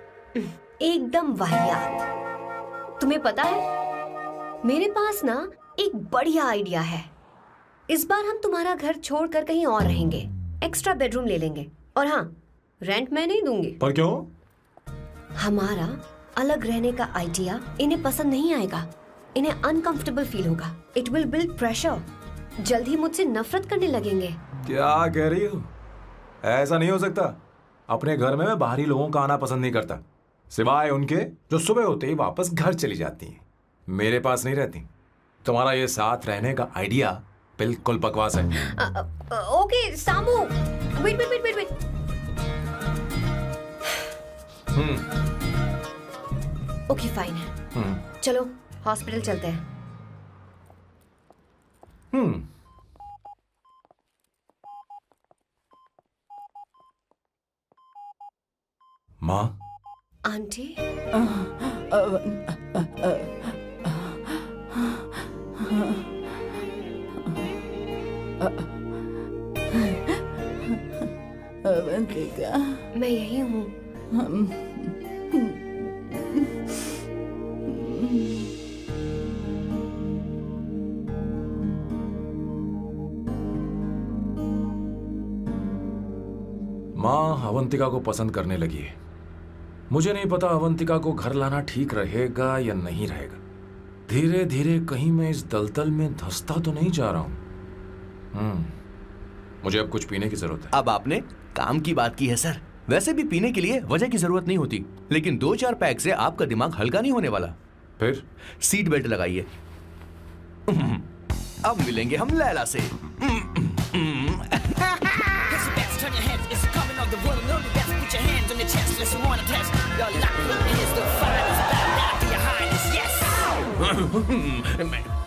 एकदम वाहियात। तुम्हें पता है, मेरे पास ना एक बढ़िया आइडिया है। इस बार हम तुम्हारा घर छोड़कर कहीं और रहेंगे, एक्स्ट्रा बेडरूम ले लेंगे। और हाँ, रेंट मैं नहीं दूंगी। पर क्यों? हमारा अलग रहने का आइडिया इन्हें पसंद नहीं आएगा। इन्हें अनकंफर्टेबल फील होगा। It will build pressure. जल्द ही मुझसे नफरत करने लगेंगे। क्या कह रही हो? ऐसा नहीं हो सकता। अपने घर में मैं बाहरी लोगों का आना पसंद नहीं करता, सिवाय उनके जो सुबह होते ही वापस घर चली जाती हैं, मेरे पास नहीं रहती। तुम्हारा ये साथ रहने का आइडिया बिल्कुल बकवास है। ओके सामू, वेट। ओके फाइन है। चलो हॉस्पिटल चलते हैं। माँ, आंटी, अवंतिका, मैं यही हूँ। माँ अवंतिका को पसंद करने लगी है। मुझे नहीं पता अवंतिका को घर लाना ठीक रहेगा या नहीं रहेगा। धीरे धीरे कहीं मैं इस दलदल में धंसता तो नहीं जा रहा हूं। मुझे अब कुछ पीने की जरूरत है। अब आपने काम की बात की है सर। वैसे भी पीने के लिए वजह की जरूरत नहीं होती, लेकिन 2-4 पैक से आपका दिमाग हल्का नहीं होने वाला। फिर सीट बेल्ट लगाइए। अब मिलेंगे हम लैला से।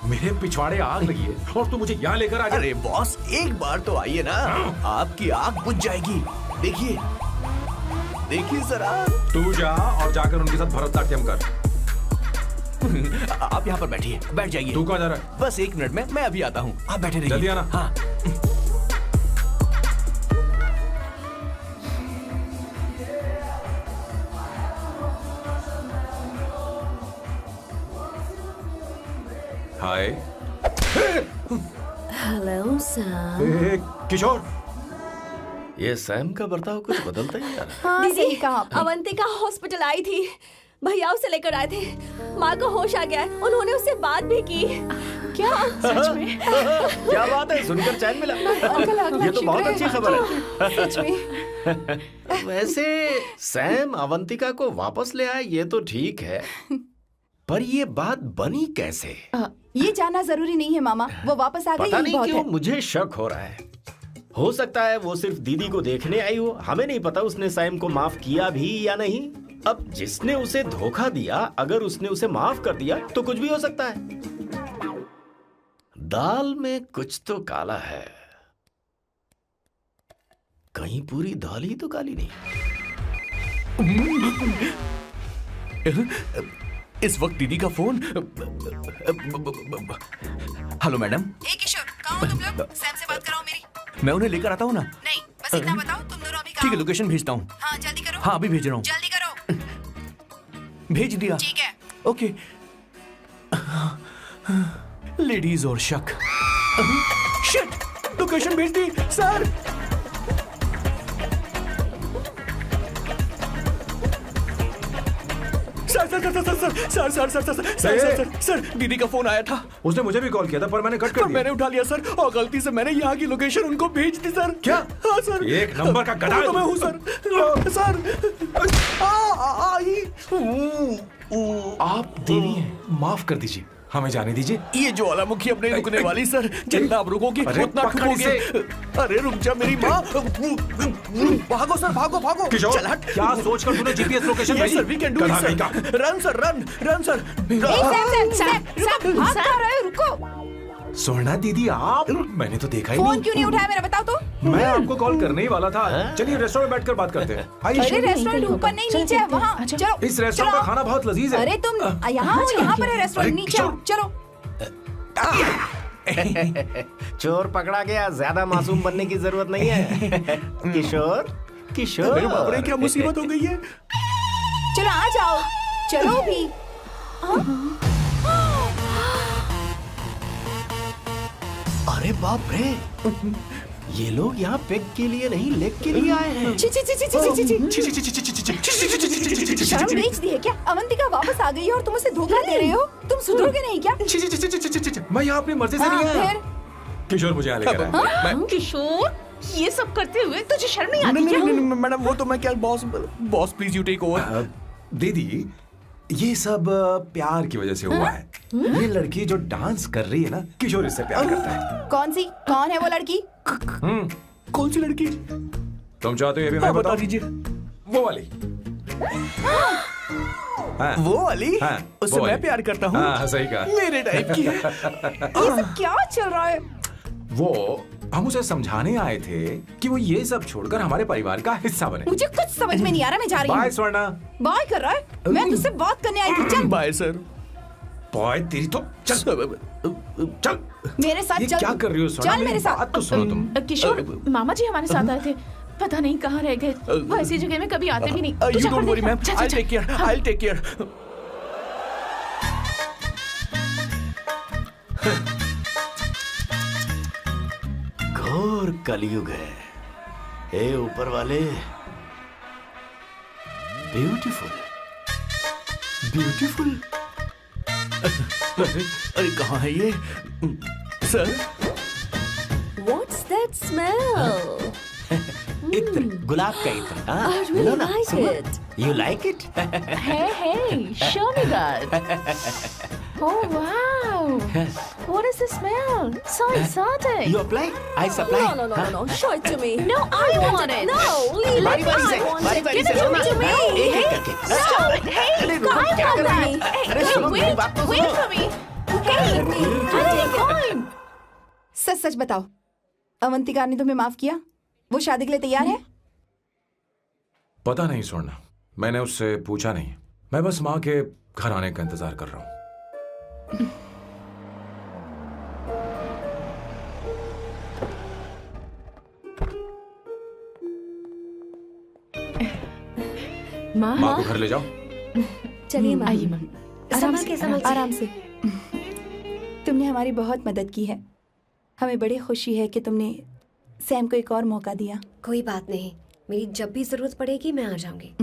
मेरे पिछवाड़े आग लगी है और तू मुझे यहाँ लेकर आ गया। अरे बॉस, एक बार तो आइए ना, आपकी आग बुझ जाएगी। देखिए देखिए जरा। तू जा और जाकर उनके साथ भरतनाट्यम कर। आप यहाँ पर बैठिए, बैठ जाइए। तू कहाँ जा रहा है? बस 1 मिनट में मैं अभी आता हूँ, आप बैठे रहिए। जल्दी आना। हाँ। हाय। Hello Sam. किशोर, ये सैम का बर्ताव कुछ बदलता ही यार। हाँ, सही कहा। अवंतिका हॉस्पिटल आई थी, भैया उसे लेकर आए थे। माँ को होश आ गया है, उन्होंने उससे बात भी की। क्या सच में? क्या बात है, सुनकर चैन मिला। ये तो बहुत अच्छी खबर है। सच में। वैसे सैम अवंतिका को वापस ले आए ये तो ठीक है, पर ये बात बनी कैसे? ये जानना जरूरी नहीं है मामा, वो वापस आ गई। पता नहीं बहुत क्यों है। मुझे शक हो रहा है। हो सकता है वो सिर्फ दीदी को देखने आई हो। हमें नहीं पता उसने सैम को माफ किया भी या नहीं। अब जिसने उसे धोखा दिया, अगर उसने उसे माफ कर दिया तो कुछ भी हो सकता है। दाल में कुछ तो काला है। कहीं पूरी दाल ही तो काली नहीं। इस वक्त दीदी का फोन। Hello madam. किशोर, कहाँ हो तुम लोग? सैम से बात कराओ मेरी। मैं उन्हें लेकर आता हूँ ना। नहीं, बस इतना बताओ, तुम दोनों ठीक है, लोकेशन भेजता हूँ। हाँ जल्दी करो। हाँ अभी भेज रहा हूँ। जल्दी करो। भेज दिया। ठीक है। ओके। लेडीज और शक। शिट, लोकेशन भेज दी सर। सर दीदी का फोन आया था। उसने मुझे भी कॉल किया था पर मैंने कट कर दिया। मैंने उठा लिया सर, और गलती से मैंने यहाँ की लोकेशन उनको भेज दी सर। क्या? हाँ सर। एक नंबर का गधा। तो मैं हूँ सर। सर आप देवी हैं, माफ कर दीजिए, हमें जाने दीजिए। ये ज्वालामुखी अब नहीं रुकने वाली सर, जितना आप रुकोगे उतना ठुकोगे। अरे रुक जा मेरी माँ। भागो सर, भागो भागो। किशोर, चल हट। क्या सोचकर तूने जीपीएस लोकेशन भेजी? Sir we can do it sir. Run sir, run run sir. रुको। सोना दीदी आप, मैंने तो देखा ही फोन नहीं। क्यों नहीं उठाया मेरा, बताओ तो। मैं आपको कॉल करने ही वाला था। चलिए रेस्टोरेंट में बैठकर बात करते हैं। अरे रेस्टोरेंट ऊपर नहीं नीचे है, वहाँ चलो। इस रेस्टोरेंट का खाना बहुत लजीज है। अरे तुम यहाँ हो, यहाँ पर है रेस्टोरेंट, नीचे आओ चलो। चोर पकड़ा गया, ज्यादा मासूम बनने की जरूरत नहीं है। किशोर किशोर, अरे बाप रे क्या मुसीबत हो गई है। चलो आ जाओ, चलो भी। अरे बाप रे, ये लोग यहाँ पेग के लिए नहीं लेग के लिए आए हैं। शर्म बेच दी है क्या? अवंतिका वापस आ गई है और तुम उसे धोखा दे रहे हो। तुम सुधरोगे नहीं क्या? मैं यहाँ अपनी मर्जी से नहीं आया। किशोर मुझे यहाँ लेकर आया। किशोर ये सब करते हुए तुझे शर्म नहीं आती क्या? नहीं मैडम, वो तो मैं क्या, boss please you take over. दीदी ये सब प्यार की वजह से हुआ है। ये लड़की जो डांस कर रही है ना, किशोर इससे प्यार करता है। कौन सी? कौन है वो लड़की? कौन सी लड़की? तुम चाहते हो ये भी मैं बता दीजिए। वो वाली। हाँ, वो वाली? हाँ, उससे मैं प्यार करता हूँ। हाँ, सही कहा। मेरे टाइप की है। ये सब क्या चल रहा है? वो हम उसे समझाने आए थे कि वो ये सब छोड़कर हमारे परिवार का हिस्सा बने। मुझे कुछ समझ में नहीं आ रहा, मैं जा रही हूँ। बाय स्वर्णा। बाय कर रहा है? मैं तुझसे बात करने आई थी, चल। Bye sir. बॉय तेरी तो चल चल मेरे साथ ये चल। क्या कर रही हो स्वर्णा? चल मेरे साथ। बात तो सुनो तुम। किशोर मामा जी हमारे साथ आए थे, पता नहीं कहाँ रह गए। वो ऐसी जगह में कभी आते भी नहीं। You don't worry ma'am, I'll take care, I'll take care। घोर कलयुग है। हे ऊपर वाले, ब्यूटीफुल ब्यूटीफुल। अरे कहाँ है ये सर? What's that smell? इत्र, गुलाब का इत्र। I really like it. You like it? Hey, show me that. Oh wow! What is the smell? So exotic. You apply, I supply। No. Show it to me. No, I want it. No, leave it. बारी बारी से, बारी बारी से Give it to me. एक एक करके। Hey, अरे I रुको, क्या want कर रही that. है? Hey, अरे सुनो, मेरी wait बात तो for सुनो। me. Okay, I'll take it. सच सच बताओ, अवंतिका ने तुम्हें माफ किया? वो शादी के लिए तैयार है? पता नहीं स्वर्णा, मैंने उससे पूछा नहीं। मैं बस माँ के घर आने का इंतजार कर रहा हूँ। माँ को घर ले जाओ। चलिए माँ। आइए माँ। आराम से। तुमने हमारी बहुत मदद की है। हमें बड़ी खुशी है कि तुमने सैम को एक और मौका दिया। कोई बात नहीं, मेरी जब भी जरूरत पड़ेगी मैं आ जाऊंगी।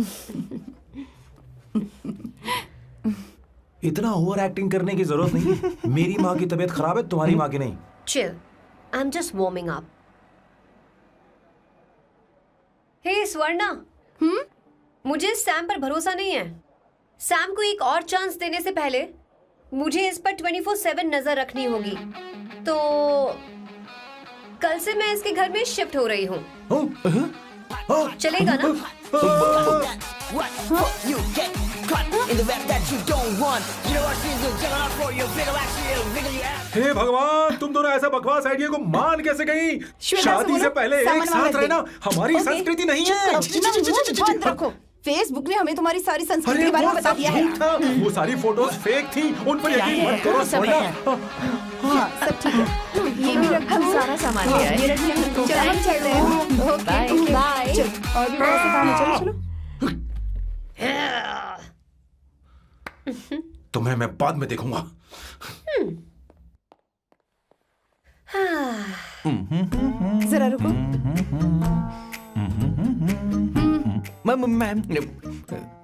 इतना ओवर एक्टिंग करने की जरूरत नहीं। मेरी माँ की तबीयत खराब है, तुम्हारी माँ की नहीं। Chill, I am just warming up. Hey Swarna, मुझे सैम पर भरोसा नहीं है। सैम को एक और चांस देने से पहले मुझे इस पर 24/7 नजर रखनी होगी। तो कल से मैं इसके घर में शिफ्ट हो रही हूँ। चलेगा ना? हे भगवान, तुम दोनों ऐसा बकवास आइडिया को मान कैसे गई? शादी से पहले एक साथ रहना हमारी संस्कृति नहीं है। बंद रखो। फेसबुक ने हमें तुम्हारी सारी संस्कृति के बारे में बता दिया है। वो सारी फोटोज फेक थी, उन पर यकीन मत करो स्वर्णा। हाँ, सब ठीक है। ये भी रख, हम सारा सामान ले आए। ये रखिए। चलो हम चलते हैं। बाय। बाय। चलो और भी बहुत से काम है, चलो चलो। तुम्हें मैं बाद में देखूंगा। जरा रुको। मैम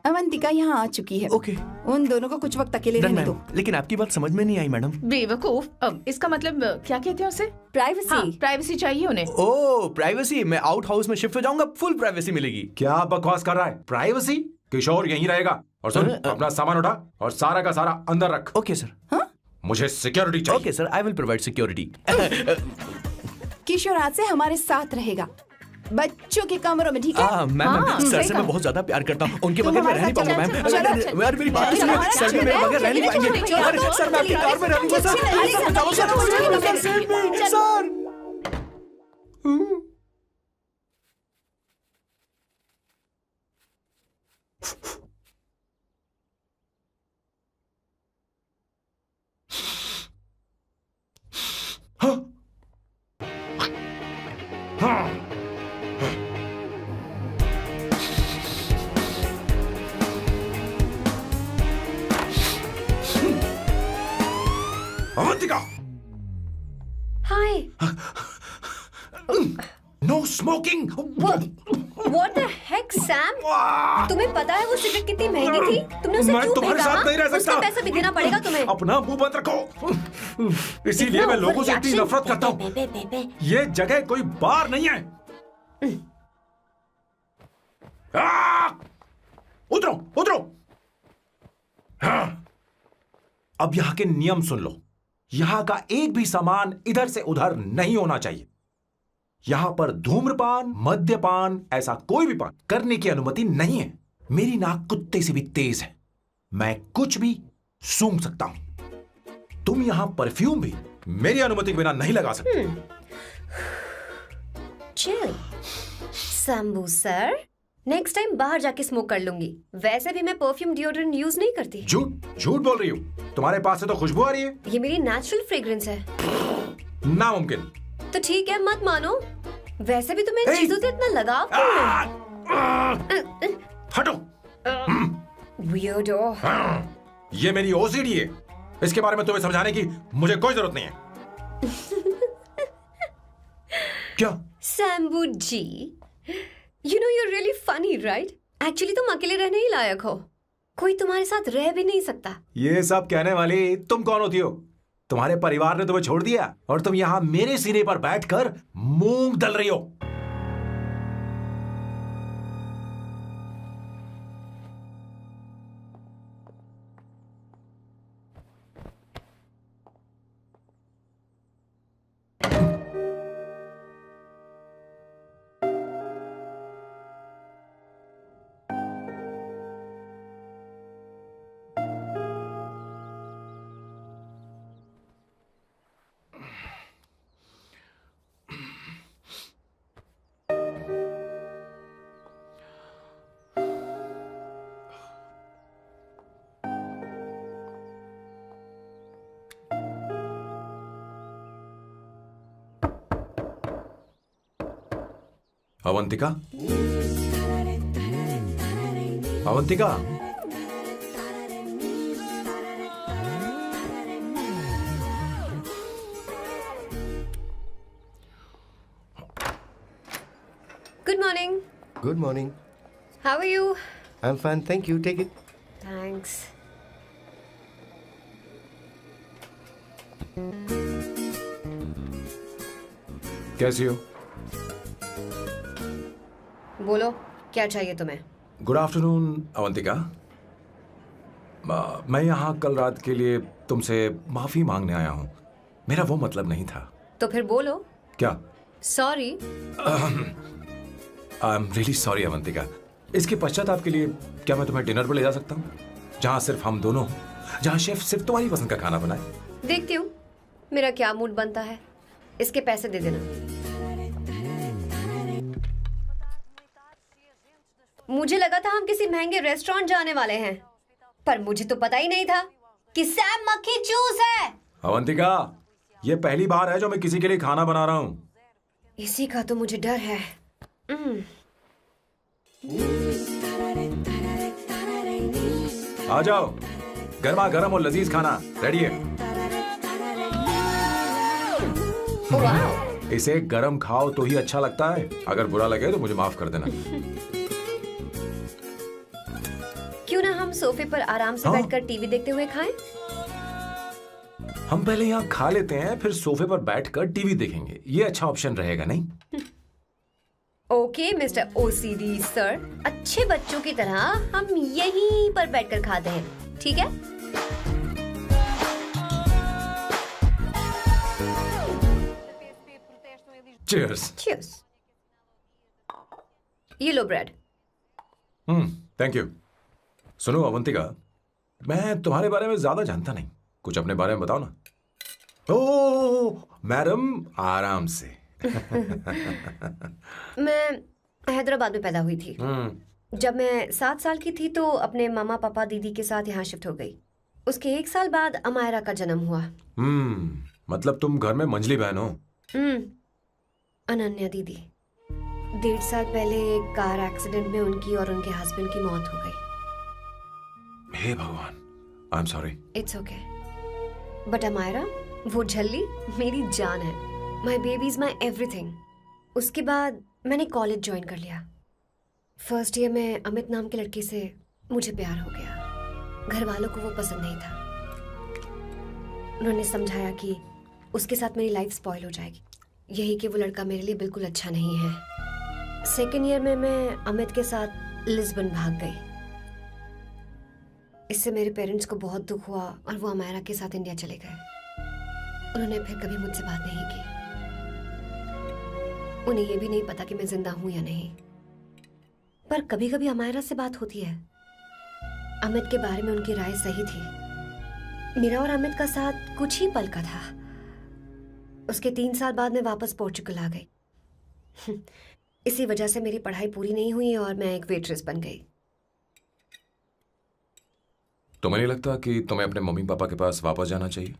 अवंतिका यहाँ आ चुकी है। ओके। उन दोनों को कुछ वक्त अकेले रहने दो। लेकिन आपकी बात समझ में नहीं आई मैडम। बेवकूफ, इसका मतलब क्या कहते हैं उसे? प्राइवेसी। हाँ, प्राइवेसी चाहिए उन्हें। ओह प्राइवेसी, मैं आउट हाउस में शिफ्ट हो जाऊंगा, फुल प्राइवेसी मिलेगी। क्या बकवास कर रहा है? प्राइवेसी? किशोर यहीं रहेगा। और सुन, अपना सामान उठा और सारा का सारा अंदर रख। Okay sir. मुझे सिक्योरिटी चाहिए। Okay sir, I will provide security. Kishore आज से हमारे साथ रहेगा, बच्चों के कमरों में, ठीक है? मैम सर से मैं बहुत ज्यादा प्यार करता हूँ, उनके बगैर मैं रह नहीं पाऊंगा मैम। यार मेरी बात सुनिए, सर मेरे बगैर रह नहीं पाएंगे। अरे सर मैं आपकी कार में रहूंगा sir. Sir Avantika! Hi. No smoking. What the heck, Sam? तुम्हें पता है वो सिगरेट कितनी महंगी थी? तुमने उसे मैं क्यों तुम्हारे फेंका? साथ नहीं रह सकता। उसका पैसा भी देना पड़ेगा तुम्हें। अपना मुंह बंद रखो। इसीलिए मैं लोगों से इतनी नफरत करता हूँ। ये जगह कोई बार नहीं है। उतरो उतरो। अब यहाँ के नियम सुन लो। यहाँ का एक भी सामान इधर से उधर नहीं होना चाहिए। यहां पर धूम्रपान, मद्यपान, ऐसा कोई भी पान करने की अनुमति नहीं है। मेरी नाक कुत्ते से भी तेज है, मैं कुछ भी सूंघ सकता हूं। तुम यहां परफ्यूम भी मेरी अनुमति के बिना नहीं लगा सकते। Chill Shambhu sir, next time बाहर जाके स्मोक कर लूंगी। वैसे भी मैं परफ्यूम डिओड्रेंट यूज नहीं करती। झूठ बोल रही हो। तुम्हारे पास से तो खुशबू आ रही है। ये मेरी नेचुरल फ्रेग्रेंस है। नामुमकिन। तो ठीक है, मत मानो। वैसे भी तुम्हें इन चीजों से इतना लगाव क्यों है? हटो। Weirdo। ये मेरी ओसीडी है। इसके बारे में तुम्हें समझाने की मुझे कोई जरूरत नहीं है। क्या? शंभू जी, you know you're really funny, right? Actually तुम अकेले रहने ही लायक हो। कोई तुम्हारे साथ रह भी नहीं सकता। ये सब कहने वाली तुम कौन होती हो? तुम्हारे परिवार ने तुम्हें छोड़ दिया और तुम यहां मेरे सिरे पर बैठकर मूंग दल रही हो। Avantika, Avantika, Good morning. Good morning. How are you? I'm fine, thank you. Take it. Thanks. कैसी हो? बोलो, क्या चाहिए तुम्हें? Good afternoon Avantika. मैं यहाँ कल रात के लिए तुमसे माफी मांगने आया हूँ। मेरा वो मतलब नहीं था। तो फिर बोलो। क्या? Sorry. I am really sorry Avantika. इसके पश्चाताप के लिए क्या मैं तुम्हें डिनर पर ले जा सकता हूँ, जहाँ सिर्फ हम दोनों हों, जहाँ शेफ सिर्फ तुम्हारी पसंद का खाना बनाए? देखती हूँ मेरा क्या मूड बनता है। इसके पैसे दे देना। मुझे लगा था हम किसी महंगे रेस्टोरेंट जाने वाले हैं, पर मुझे तो पता ही नहीं था कि सैम मक्खी चूस है। अवंतिका, ये पहली बार है जो मैं किसी के लिए खाना बना रहा हूँ। इसी का तो मुझे डर है। आ जाओ, गर्मा गर्म और लजीज खाना रेडी है। इसे गरम खाओ तो ही अच्छा लगता है, अगर बुरा लगे तो मुझे माफ कर देना। क्यों ना हम सोफे पर आराम से बैठकर टीवी देखते हुए खाएं? हम पहले यहाँ खा लेते हैं, फिर सोफे पर बैठकर टीवी देखेंगे। ये अच्छा ऑप्शन रहेगा नहीं? ओके मिस्टर ओसीडी सर, अच्छे बच्चों की तरह हम यहीं पर बैठकर खाते हैं, ठीक है? Cheers. Cheers. ये लो ब्रेड। Thank you. सुनो अवंतिका, मैं तुम्हारे बारे में ज्यादा जानता नहीं, कुछ अपने बारे में बताओ ना। ओह मैडम, आराम से। मैं हैदराबाद में पैदा हुई थी। जब मैं 7 साल की थी तो अपने मामा पापा दीदी के साथ यहाँ शिफ्ट हो गई। उसके 1 साल बाद अमायरा का जन्म हुआ। मतलब तुम घर में मंझली बहन हो? अनन्या दीदी। 1.5 साल पहले एक कार एक्सीडेंट में उनकी और उनके हस्बैंड की मौत हो गई। हे भगवान, I am sorry. It's okay. But Amayra, वो झल्ली मेरी जान है। My baby is my everything. उसके बाद मैंने कॉलेज ज्वाइन कर लिया। फर्स्ट ईयर में अमित नाम के लड़के से मुझे प्यार हो गया। घर वालों को वो पसंद नहीं था। उन्होंने समझाया कि उसके साथ मेरी लाइफ स्पॉइल हो जाएगी, यही कि वो लड़का मेरे लिए बिल्कुल अच्छा नहीं है। सेकेंड ईयर में मैं अमित के साथ लिस्बन भाग गई। इससे मेरे पेरेंट्स को बहुत दुख हुआ और वो अमायरा के साथ इंडिया चले गए। उन्होंने फिर कभी मुझसे बात नहीं की। उन्हें ये भी नहीं पता कि मैं जिंदा हूं या नहीं। पर कभी कभी अमायरा से बात होती है। अमित के बारे में उनकी राय सही थी। मेरा और अमित का साथ कुछ ही पल का था। उसके 3 साल बाद मैं वापस पोर्चुगल आ गई। इसी वजह से मेरी पढ़ाई पूरी नहीं हुई और मैं एक वेट्रेस बन गई। तुम्हें नहीं लगता कि तुम्हें अपने मम्मी पापा के पास वापस जाना चाहिए?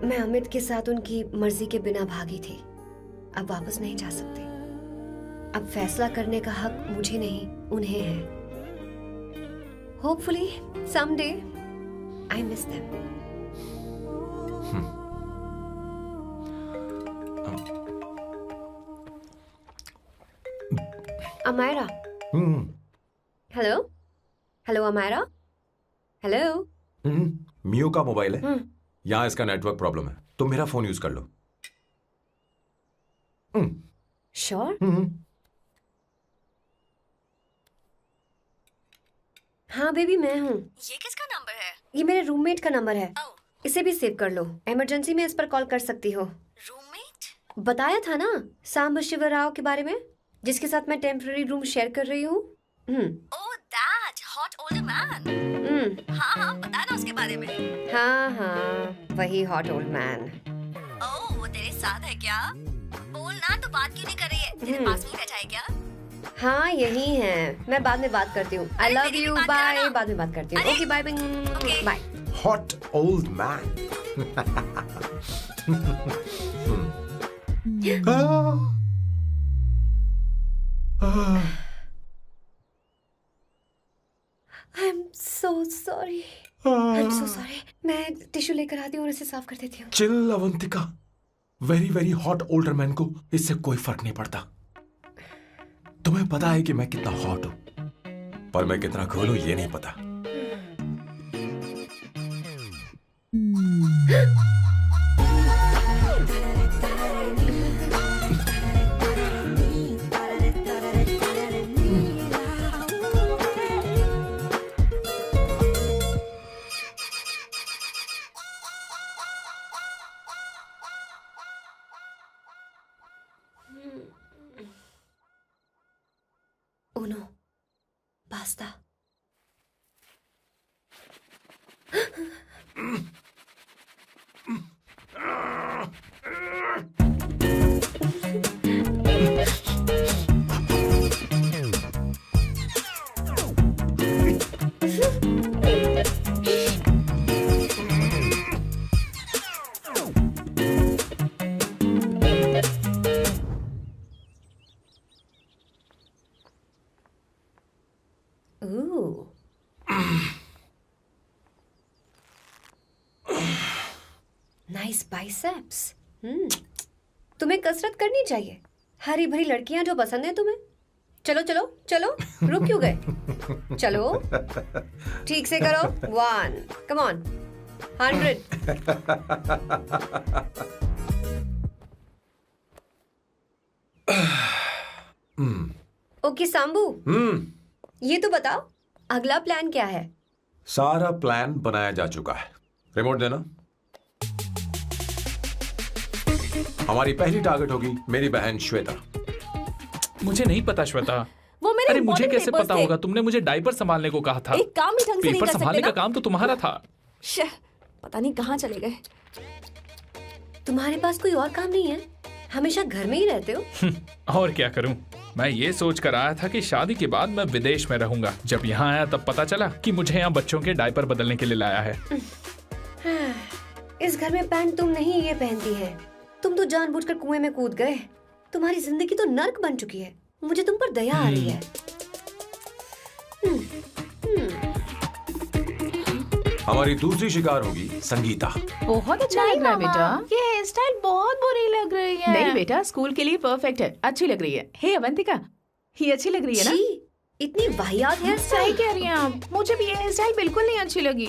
मैं अमित के साथ उनकी मर्जी के बिना भागी थी। अब वापस नहीं जा सकती। अब फैसला करने का हक मुझे नहीं, उन्हें है। Hopefully someday I miss them. Amayra. Hello hello Amayra. Hello. मियो का मोबाइल है, यहाँ इसका नेटवर्क प्रॉब्लम है। तुम मेरा फोन यूज कर लो। श्योर? हाँ बेबी, मैं हूँ। ये किसका नंबर है? ये मेरे रूममेट का नंबर है। इसे भी सेव कर लो। इमरजेंसी में इस पर कॉल कर सकती हो। रूममेट? बताया था ना सांब शिवराव के बारे में, जिसके साथ मैं टेम्पररी रूम शेयर कर रही हूँ। Oh that hot old man. हाँ बताना उसके बारे में। हाँ वही हॉट ओल्ड मैन। ओह वो तेरे साथ है क्या? बोलना तो बात क्यों नहीं कर रही है? तेरे पास में बैठा है क्या? हाँ यही है। मैं बाद में बात करती हूँ। I love you, bye. बाद में बात करती हूँ। Okay bye bye. Hot old man. I am so sorry. मैं टिश्यू लेकर आती हूँ और इसे साफ कर देती हूँ। Chill Avantika. Very very hot older man को इससे कोई फर्क नहीं पड़ता। तुम्हें पता है कि मैं कितना हॉट हूं, पर मैं कितना कूल हूं ये नहीं पता। Uno, basta. बाइसेप्स। तुम्हें कसरत करनी चाहिए। हरी भरी लड़कियां जो पसंद है तुम्हें। चलो चलो चलो, रुक क्यों गए? चलो ठीक से करो। 1, कम ऑन, 100। ओके सांबू, ये तो बताओ अगला प्लान क्या है? सारा प्लान बनाया जा चुका है। रिमोट देना। हमारी पहली टारगेट होगी मेरी बहन श्वेता। मुझे नहीं पता श्वेता। वो मेरे अरे मुझे important कैसे papers पता थे। होगा? तुमने मुझे डायपर संभालने को कहा था। एक काम ही ढंग से नहीं पेपर कर सकते संभालने ना? का काम तो तुम्हारा था। शह, पता नहीं कहाँ चले गए। तुम्हारे पास कोई और काम नहीं है? हमेशा घर में ही रहते हो। और क्या करूं? मैं ये सोच कर आया था कि शादी के बाद मैं विदेश में रहूंगा। जब यहाँ आया तब पता चला कि मुझे यहाँ बच्चों के डायपर बदलने के लिए लाया है। इस घर में पैंट तुम नहीं ये पहनती है। तुम तो जानबूझकर कुएं में कूद गए। तुम्हारी जिंदगी तो नर्क बन चुकी है। मुझे तुम पर दया आ रही है। हमारी दूसरी शिकार होगी संगीता। बहुत अच्छा लग रहा है बेटा। ये हेयर स्टाइल बहुत बुरी लग रही है। नहीं बेटा, स्कूल के लिए परफेक्ट है, अच्छी लग रही है। हे अवंतिका, ये अच्छी लग रही है ना? इतनी वाहियात हेयर सही स्टाइल। कह रही हैं आप। मुझे भी ये हेयर स्टाइल बिल्कुल नहीं अच्छी लगी।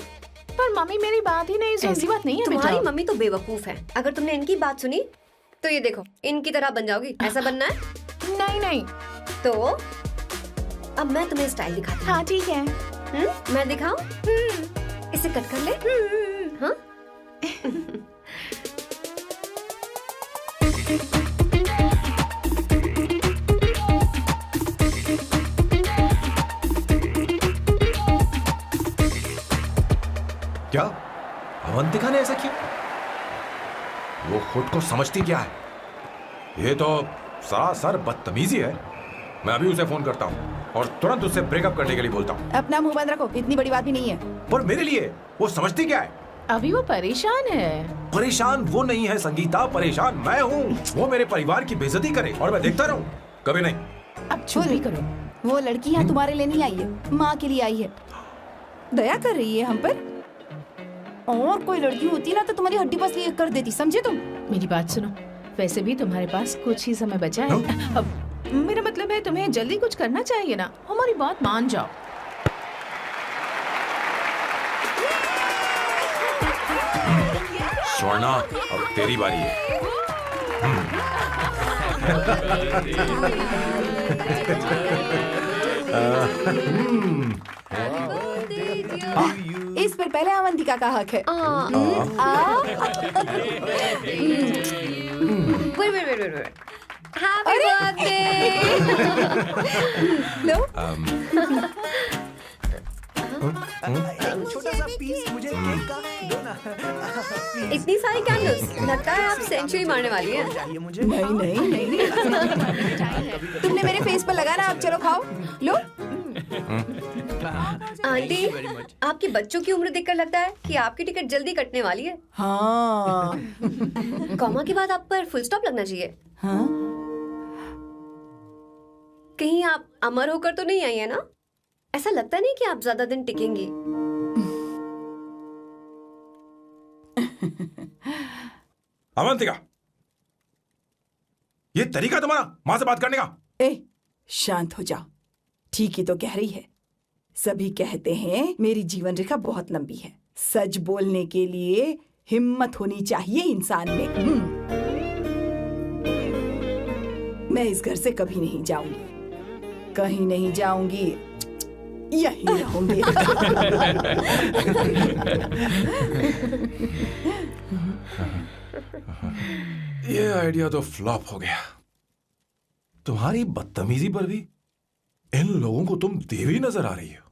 पर मम्मी मेरी बात ही नहीं सुनती। ऐसी बात नहीं है बेटा। तुम्हारी मम्मी तो बेवकूफ है। अगर तुमने इनकी बात सुनी तो ये देखो इनकी तरह बन जाओगी। ऐसा बनना है? नहीं नहीं। तो अब मैं तुम्हें स्टाइल दिखाती हूँ। हाँ ठीक है। मैं दिखाऊं? इसे कट कर ले। हाँ? क्या अवंतिका ने ऐसा किया? वो खुद को समझती क्या है? ये तो सरासर बदतमीजी है। मैं अभी उसे फोन करता हूँ और तुरंत उससे ब्रेकअप करने के लिए बोलता हूँ। अपना मुंह बंद रखो, इतनी बड़ी बात भी नहीं है। पर मेरे लिए वो समझती क्या है? अभी वो परेशान है। परेशान वो नहीं है संगीता, परेशान मैं हूँ। वो मेरे परिवार की बेइज्जती करे और मैं देखता रहूँ? कभी नहीं। अब चुप ही करो। वो लड़की यहाँ तुम्हारे लिए नहीं आई है, माँ के लिए आई है। दया कर रही है हम पर। और कोई लड़की होती ना तो तुम्हारी हड्डी पसली कर देती, समझे तुम? मेरी बात सुनो, वैसे भी तुम्हारे पास कुछ ही समय बचा है। अब मेरा मतलब है तुम्हें जल्दी कुछ करना चाहिए ना। हमारी बात मान जाओ। स्वर्णा, अब तेरी बारी है। इस पर पहले अवंतिका का हक है। wait. Happy birthday! लो। छोटा सा पीस मुझे केक का दो ना। इतनी सारी कैंडल्स, लगता है आप सेंचुरी मारने वाली हैं। नहीं नहीं। तुमने मेरे फेस पर लगाना, अब चलो खाओ। लो। आंटी, आपके बच्चों की उम्र देखकर लगता है कि आपकी टिकट जल्दी कटने वाली है। हाँ। कॉमा के बाद आप पर फुल स्टॉप लगना चाहिए। हाँ? कहीं आप अमर होकर तो नहीं आई है ना? ऐसा लगता नहीं कि आप ज्यादा दिन टिकेंगी। अवंतिका, ये तरीका तुम्हारा माँ से बात करने का? ए, शांत हो जाओ। ठीक ही तो कह रही है। सभी कहते हैं मेरी जीवन रेखा बहुत लंबी है। सच बोलने के लिए हिम्मत होनी चाहिए इंसान में। मैं इस घर से कभी नहीं जाऊंगी, कहीं नहीं जाऊंगी, यहीं रहूंगी। ये आइडिया तो फ्लॉप हो गया। तुम्हारी बदतमीजी पर भी इन लोगों को तुम देवी नजर आ रही हो।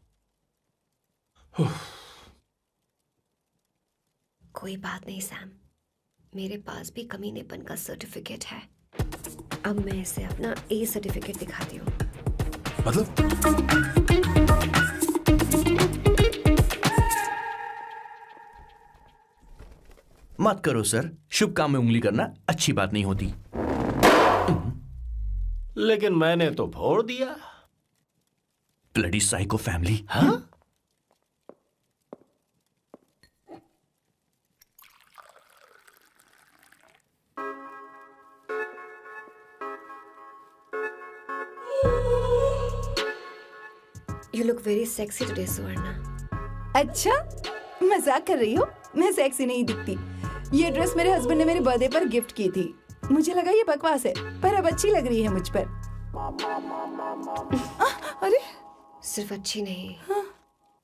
कोई बात नहीं सैम, मेरे पास भी कमीनेपन का सर्टिफिकेट है। अब मैं इसे अपना ए सर्टिफिकेट दिखाती हूँ। मतलब? मत करो सर, शुभ काम में उंगली करना अच्छी बात नहीं होती। लेकिन मैंने तो फोड़ दिया। Bloody psycho family. हाँ? You look very sexy today, Suvarna. अच्छा, मजाक कर रही हो? मैं सेक्सी नहीं दिखती। ये ड्रेस मेरे हस्बैंड ने मेरे बर्थडे पर गिफ्ट की थी। मुझे लगा ये बकवास है, पर अब अच्छी लग रही है मुझ पर। अरे सिर्फ अच्छी नहीं,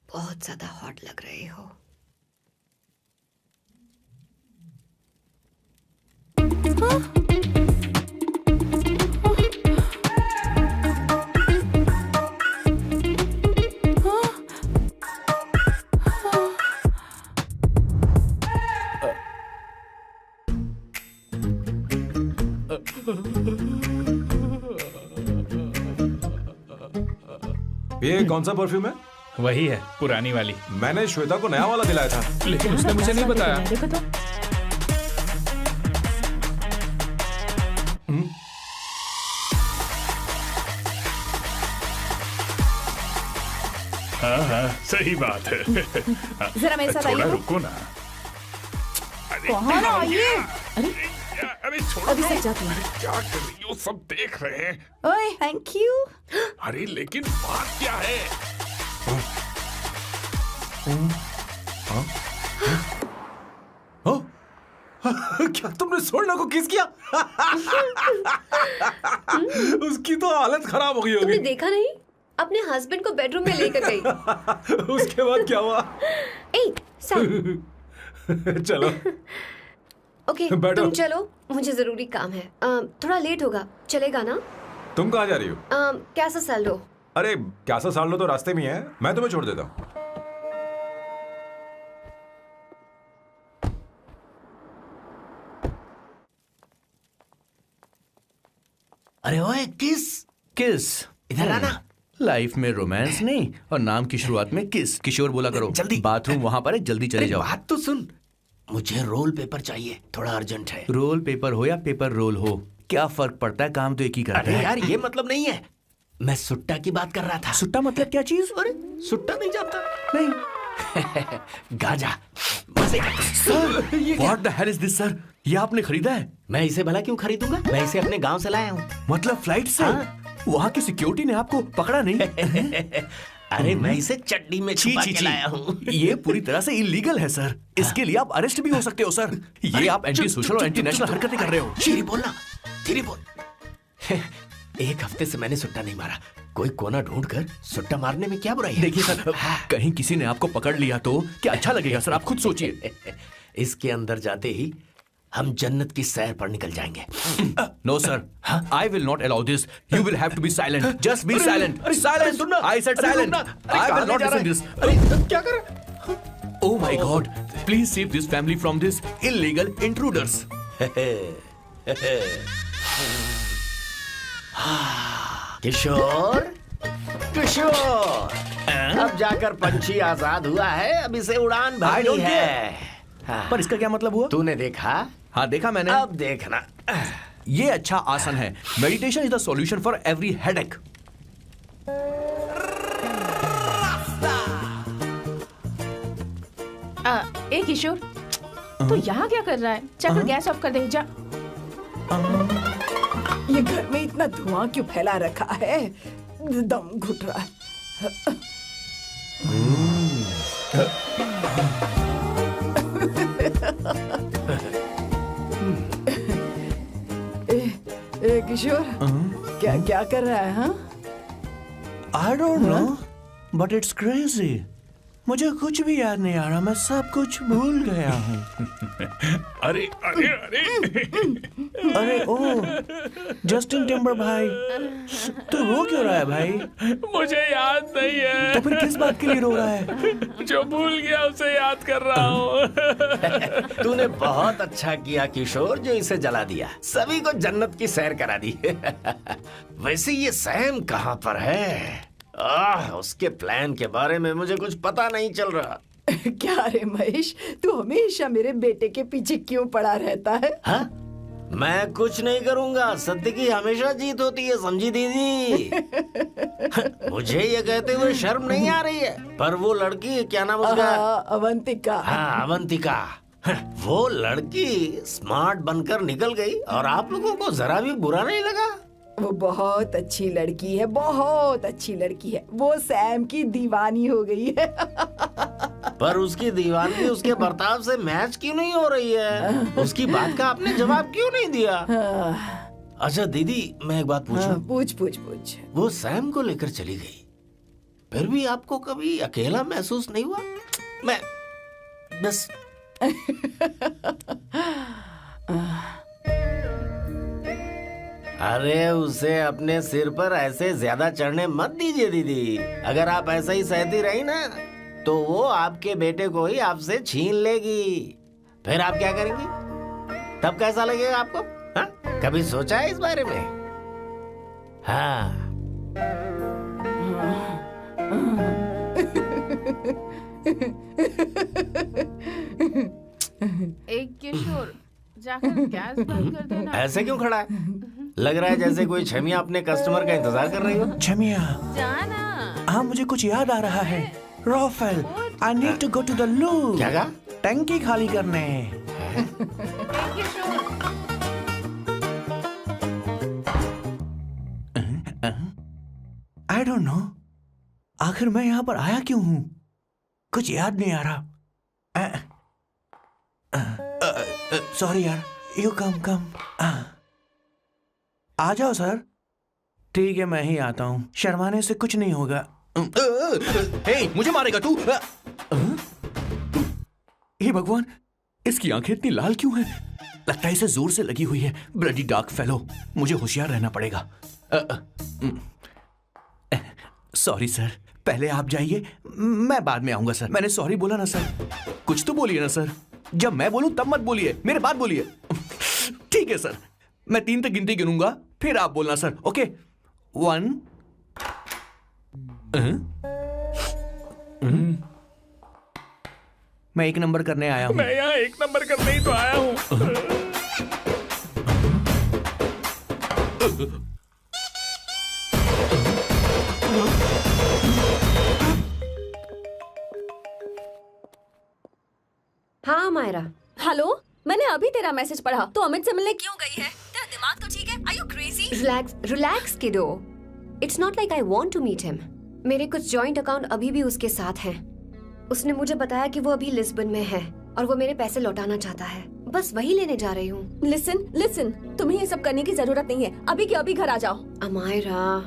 बहुत ज्यादा हॉट लग रही हो। ये कौन सा परफ्यूम है? वही है, पुरानी वाली। मैंने श्वेता को नया वाला दिलाया था, लेकिन उसने मुझे नहीं बताया। देखो तो। हाँ हाँ, सही बात है। जरा मेरे साथ थोड़ा आइए। रुको ना। कहाँ आइए? अरे छोड़ो। अभी सच जाती हूँ। क्या कर रही हो? सब देख रहे हैं। ओए, थैंक यू। अरे लेकिन बात क्या है? क्या तुमने सोना को किस किया? उसकी तो हालत खराब हो गई तुमने होगी। देखा नहीं? अपने हस्बैंड को बेडरूम में लेकर गई। उसके बाद क्या हुआ? ए, सर। चलो। ओके, बैठो। तुम चलो, मुझे जरूरी काम है। थोड़ा लेट होगा, चलेगा ना? तुम कहाँ जा रही हो? कैसा सैल्डो? अरे कैसा साल लो तो रास्ते में ही है, मैं तुम्हें छोड़ देता हूँ। अरे ओए किस किस इधर आना। लाइफ में रोमांस नहीं और नाम की शुरुआत में किस। किशोर बोला करो। जल्दी। बाथरूम वहां पर है, जल्दी चले जाओ। बात तो सुन, मुझे रोल पेपर चाहिए, थोड़ा अर्जेंट है। रोल पेपर हो या पेपर रोल हो, क्या फर्क पड़ता है, काम तो एक ही करता अरे है। यार ये मतलब नहीं है, मैं सुट्टा की बात कर रहा था। सुट्टा मतलब क्या चीज? अरे सुट्टा नहीं जानता? नहीं। गाजा मजे का। Sir, what the hell is this sir? ये आपने खरीदा है? मैं इसे भला क्यों खरीदूंगा? मैं इसे अपने गांव से लाया हूँ। मतलब फ्लाइट से? हाँ। वहाँ की सिक्योरिटी ने आपको पकड़ा नहीं? अरे मैं इसे चड्डी में छुपा के लाया हूँ। ये पूरी तरह से इलीगल है सर। इसके लिए आप अरेस्ट भी हो सकते हो सर। ये आप एंटी सोशल और एंटी नेशनल हरकतें कर रहे हो। धीरे बोलना, धीरे बोल। एक हफ्ते से मैंने सुट्टा नहीं मारा। कोई कोना ढूंढ कर सुट्टा मारने में क्या बुराई है? देखिए सर, कहीं किसी ने आपको पकड़ लिया तो क्या अच्छा लगेगा सर? आप खुद सोचिए। इसके अंदर जाते ही हम जन्नत की सैर पर निकल जाएंगे। No sir, I will not allow this. You will have to be silent. Just be silent. Silent. I said silent. I will not listen this. अरे क्या कर रहा है? Oh my God! Please save this family from this illegal intruders. किशोर, किशोर, अब जाकर पंछी आजाद हुआ है, अब इसे उड़ान I भरनी don't है। पर इसका क्या मतलब हुआ? तूने देखा? हाँ देखा मैंने। अब देखना। ये अच्छा आसन है। Meditation is the solution for every headache. ए किशोर, तू यहाँ क्या कर रहा है? जाकर गैस ऑफ कर दे जा। ये घर में इतना धुआं क्यों फैला रखा है? दम घुट रहा है। ए किशोर, क्या क्या कर रहा है? हाँ, I don't know, but it's crazy. मुझे कुछ भी याद नहीं आ रहा, मैं सब कुछ भूल गया हूँ। अरे अरे अरे अरे ओ जस्टिन टिम्बर भाई, तू रो क्यों रहा है भाई? मुझे याद नहीं है। तो फिर किस बात के लिए रो रहा है? जो भूल गया उसे याद कर रहा हूँ। तूने बहुत अच्छा किया किशोर, जो इसे जला दिया, सभी को जन्नत की सैर करा दी। वैसे ये सैम कहाँ पर है? उसके प्लान के बारे में मुझे कुछ पता नहीं चल रहा। क्या रे महेश, तू हमेशा मेरे बेटे के पीछे क्यों पड़ा रहता है? हाँ? मैं कुछ नहीं करूंगा, सत्य की हमेशा जीत होती है, समझी दीदी? मुझे ये कहते हुए शर्म नहीं आ रही है, पर वो लड़की, क्या नाम उसका? अवंतिका। हाँ, अवंतिका। वो लड़की स्मार्ट बनकर निकल गई और आप लोगों को जरा भी बुरा नहीं लगा? वो बहुत अच्छी लड़की है, बहुत अच्छी लड़की है। वो सैम की दीवानी हो गई है। पर उसकी दीवानगी उसके बर्ताव से मैच क्यों नहीं हो रही है? उसकी बात का आपने जवाब क्यों नहीं दिया? अच्छा दीदी, मैं एक बात पूछूं? पूछ पूछ पूछ। वो सैम को लेकर चली गई, फिर भी आपको कभी अकेला महसूस नहीं हुआ? मैं बस अरे उसे अपने सिर पर ऐसे ज्यादा चढ़ने मत दीजिए दीदी। अगर आप ऐसा ही सहती रही ना तो वो आपके बेटे को ही आपसे छीन लेगी। फिर आप क्या करेंगी? तब कैसा लगेगा आपको? हा? कभी सोचा है इस बारे में? हाँ। एक किशोर, जाकर गैस बंद कर देना। ऐसे क्यों खड़ा है? लग रहा है जैसे कोई छमिया अपने कस्टमर का इंतजार कर रही हो। छमिया, जाना। हाँ मुझे कुछ याद आ रहा है। Rafael, I need to go to the loo. क्या कहा? टंकी खाली करने। आई डोंट नो, आखिर मैं यहाँ पर आया क्यों हूँ? कुछ याद नहीं आ रहा। सॉरी यार, यू कम। आ जाओ सर। ठीक है, मैं ही आता हूँ, शर्माने से कुछ नहीं होगा। हे, मुझे मारेगा तू? हे भगवान, इसकी आंखें इतनी लाल क्यों हैं? लगता है इसे जोर से लगी हुई है। ब्लडी डार्क फेलो, मुझे होशियार रहना पड़ेगा। सॉरी सर, पहले आप जाइए, मैं बाद में आऊंगा सर। मैंने सॉरी बोला ना सर? कुछ तो बोलिए ना सर। जब मैं बोलूं तब मत बोलिए, मेरे बाद बोलिए। ठीक है सर, मैं 3 तक गिनती गिनूंगा, फिर आप बोलना सर। ओके, 1। मैं 1 नंबर करने आया हूँ। मैं यहाँ 1 नंबर करने ही तो आया हूँ। हाँ मायरा। हेलो, मैंने अभी तेरा मैसेज पढ़ा। तो अमित से मिलने क्यों गई है? तेरा दिमाग तो ठीक है? Are you crazy? Relax kiddo. It's not like I want to meet him. मेरे कुछ जॉइंट अकाउंट अभी भी उसके साथ हैं। उसने मुझे बताया कि वो अभी लिस्बन में है और वो मेरे पैसे लौटाना चाहता है। बस वही लेने जा रही हूँ। लिसन, तुम्हें ये सब करने की जरूरत नहीं है। अभी के अभी घर आ जाओ। अमायरा,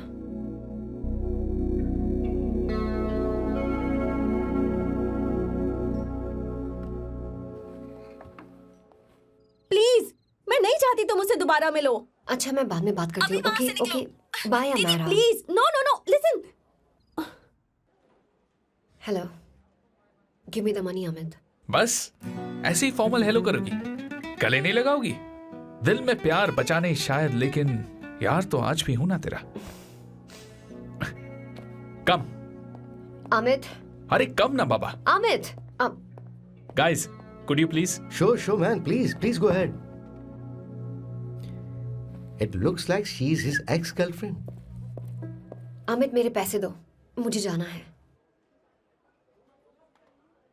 प्लीज, मैं नहीं चाहती तुम मुझसे दोबारा मिलो। अच्छा, मैं बाद में बात करती हूँ। Okay, bye Amayra. Please, no, listen. Hello, give me the money Amit. बस ऐसी फॉर्मल हेलो करोगी, गले नहीं लगाओगी? दिल में प्यार बचा नहीं शायद, लेकिन यार तो आज भी हूं ना तेरा। कम अमित। अरे कम ना बाबा। Amit. Guys, could you please? Sure, man. Please go ahead. It looks like she's his ex-girlfriend. Amit, मेरे पैसे दो, मुझे जाना है।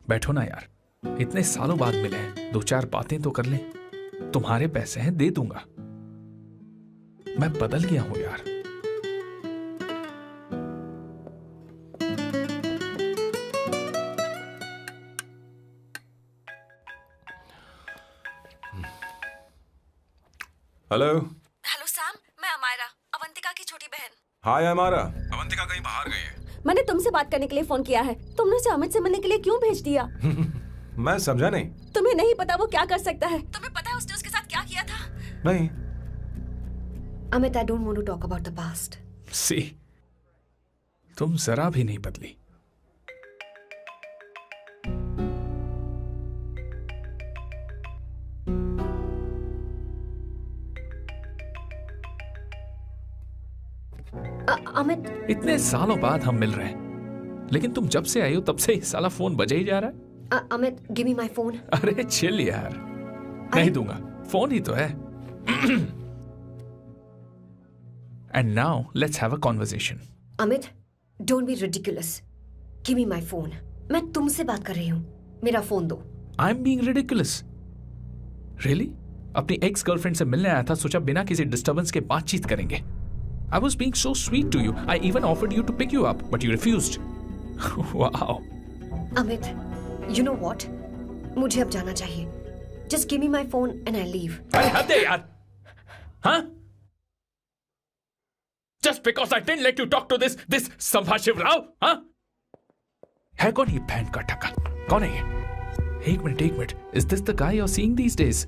बैठो ना यार, इतने सालों बाद मिले हैं, 2-4 बातें तो कर लें। तुम्हारे पैसे हैं, दे दूंगा। मैं बदल गया हूं यार। हेलो सैम, मैं अमायरा, अवंतिका की छोटी बहन। हाय अमायरा। अवंतिका कहीं बाहर गई है। मैंने तुमसे बात करने के लिए फोन किया है। तुमने उसे अमित से मिलने के लिए क्यों भेज दिया? मैं समझा नहीं। तुम्हें नहीं पता वो क्या कर सकता है? तुम्हें पता है उसने उसके साथ क्या किया था? नहीं। Amit, I don't want to talk about the past. See, तुम जरा भी नहीं बदली। अमित, इतने सालों बाद हम मिल रहे हैं, लेकिन तुम जब से आई हो तब से ही साला फोन बजे ही जा रहा है। Amit, give me my phone. अरे चिल यार, नहीं दूंगा, फोन ही तो है। And now let's have a conversation. Amit, don't be ridiculous. Give me my phone. मैं तुमसे बात कर रही हूँ, मेरा फोन दो। I am being ridiculous? Really? अपनी एक्स गर्लफ्रेंड से मिलने आया था, सोचा बिना किसी डिस्टर्बेंस के बातचीत करेंगे। I was being so sweet to you. I even offered you to pick you up, but you refused. Wow. Amit, you know what? मुझे अब जाना चाहिए. Just give me my phone and I leave. अरे हद है यार. Huh? Just because I didn't let you talk to this Sambha Shiv Rao, huh? है कौन ये बहन का टक्का? कौन है ये? एक minute. Is this the guy you're seeing these days?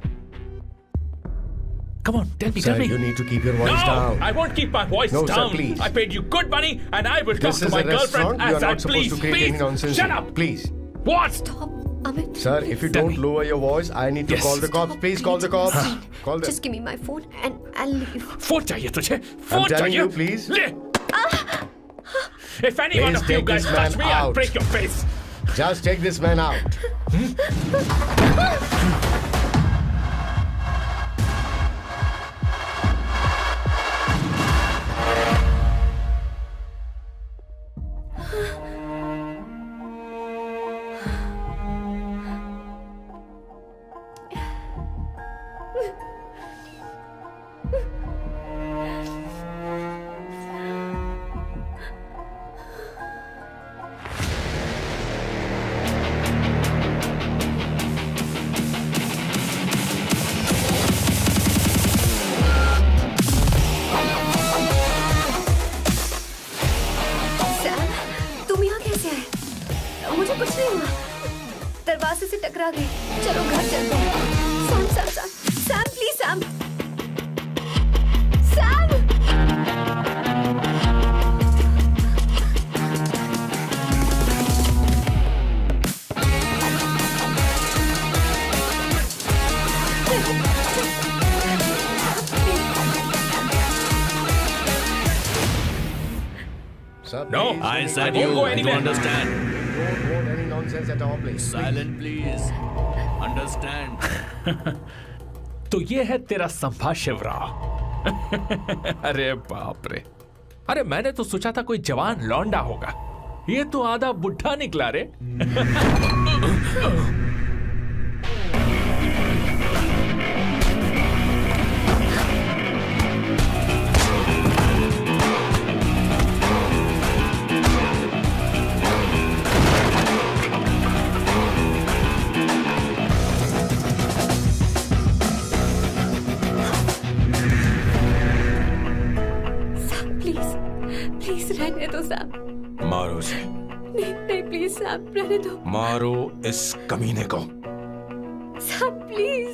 Come on, tell me. Sir, you need to keep your voice down. I won't keep my voice down. Sir, please. I paid you good money and I will talk This to is my a girlfriend restaurant. You as are I not supposed to create any nonsense. Shut up. Please. What? Stop, Amit. Sir, if you don't lower your voice, I need to call the cops. Please call the cops. Call them. Just give me my phone and I'll leave. Phone चाहिए तुझे? I'm Phone telling चाहिए? you, please. ले. If any one Please of you take guys this touch man me, I'll out. break your face. Just take this man out. मुझे कुछ नहीं हुआ. दरवाजे से टकरा गई. चलो घर चलते हैं. Sam please Sam. Sir, No, please, I don't said go you to anywhere. understand. Don't want any nonsense at our place. Silent, please. Understand. तो ये है तेरा संभा शिवराव. अरे बाप रे. अरे मैंने तो सोचा था कोई जवान लौंडा होगा. ये तो आधा बुढ़ा निकला रे. प्लीज रहने दो सैम. मारो उसे. नहीं प्लीज सैम रहने दो. मारो इस कमीने को. Sam please.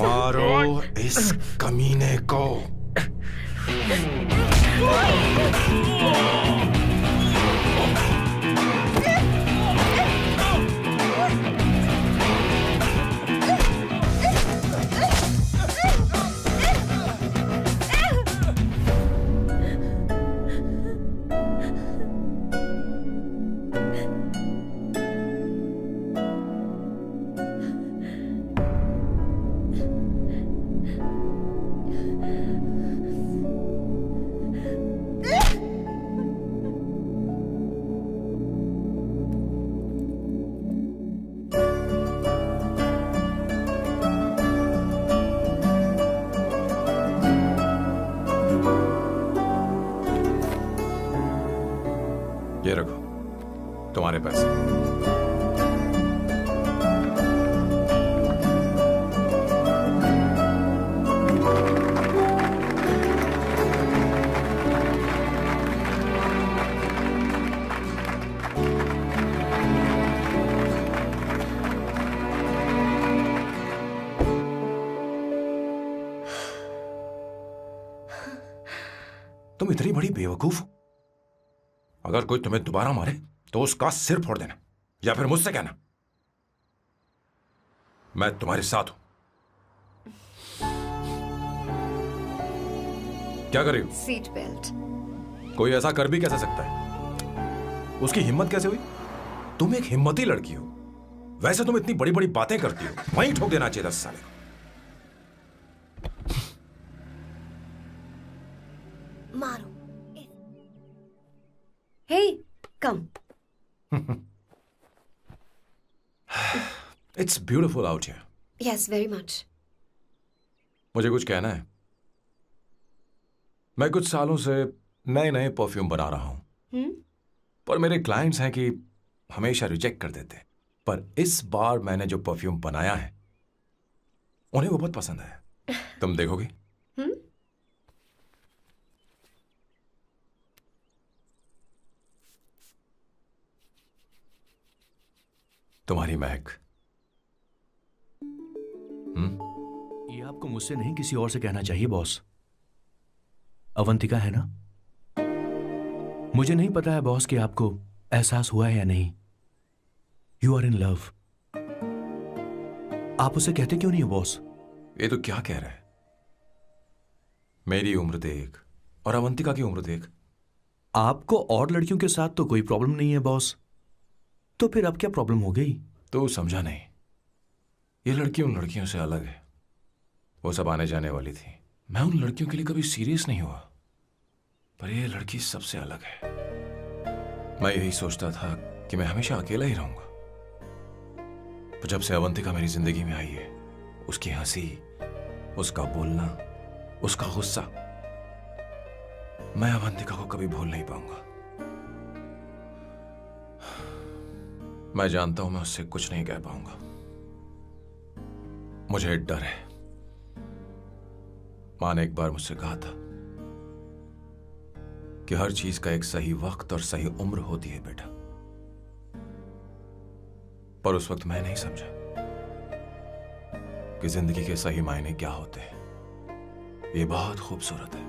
मारो इस कमीने को. ये रखो तुम्हारे पैसे. तुम इतनी बड़ी बेवकूफ हो. अगर कोई तुम्हें दोबारा मारे तो उसका सिर फोड़ देना या फिर मुझसे कहना. मैं तुम्हारे साथ हूं. क्या कर रही हो? Seat belt. कोई ऐसा कर भी कैसे सकता है? उसकी हिम्मत कैसे हुई? तुम एक हिम्मती लड़की हो. वैसे तुम इतनी बड़ी बड़ी बातें करती हो. वहीं ठोक देना चाहिए 10 साल. मारो. Hey, come. It's beautiful out here. Yes, very much. मुझे कुछ कहना है। मैं कुछ सालों से नए नए परफ्यूम बना रहा हूं, पर मेरे क्लाइंट्स हैं कि हमेशा रिजेक्ट कर देते। पर इस बार मैंने जो परफ्यूम बनाया है उन्हें वो बहुत पसंद है। तुम देखोगी? तुम्हारी महक। ये आपको मुझसे नहीं किसी और से कहना चाहिए बॉस। अवंतिका है ना? मुझे नहीं पता है बॉस कि आपको एहसास हुआ है या नहीं। You are in love. आप उसे कहते क्यों नहीं हो बॉस? ये तो क्या कह रहा है? मेरी उम्र देख और अवंतिका की उम्र देख। आपको और लड़कियों के साथ तो कोई प्रॉब्लम नहीं है बॉस, तो फिर अब क्या प्रॉब्लम हो गई? तो समझा नहीं। ये लड़की उन लड़कियों से अलग है। वो सब आने जाने वाली थी। मैं उन लड़कियों के लिए कभी सीरियस नहीं हुआ, पर ये लड़की सबसे अलग है। मैं यही सोचता था कि मैं हमेशा अकेला ही रहूंगा, पर जब से अवंतिका मेरी जिंदगी में आई है, उसकी हंसी, उसका बोलना, उसका गुस्सा, मैं अवंतिका को कभी भूल नहीं पाऊंगा। मैं जानता हूं मैं उससे कुछ नहीं कह पाऊंगा। मुझे डर है। मां ने एक बार मुझसे कहा था कि हर चीज का एक सही वक्त और सही उम्र होती है बेटा, पर उस वक्त मैं नहीं समझा कि जिंदगी के सही मायने क्या होते हैं। ये बहुत खूबसूरत है,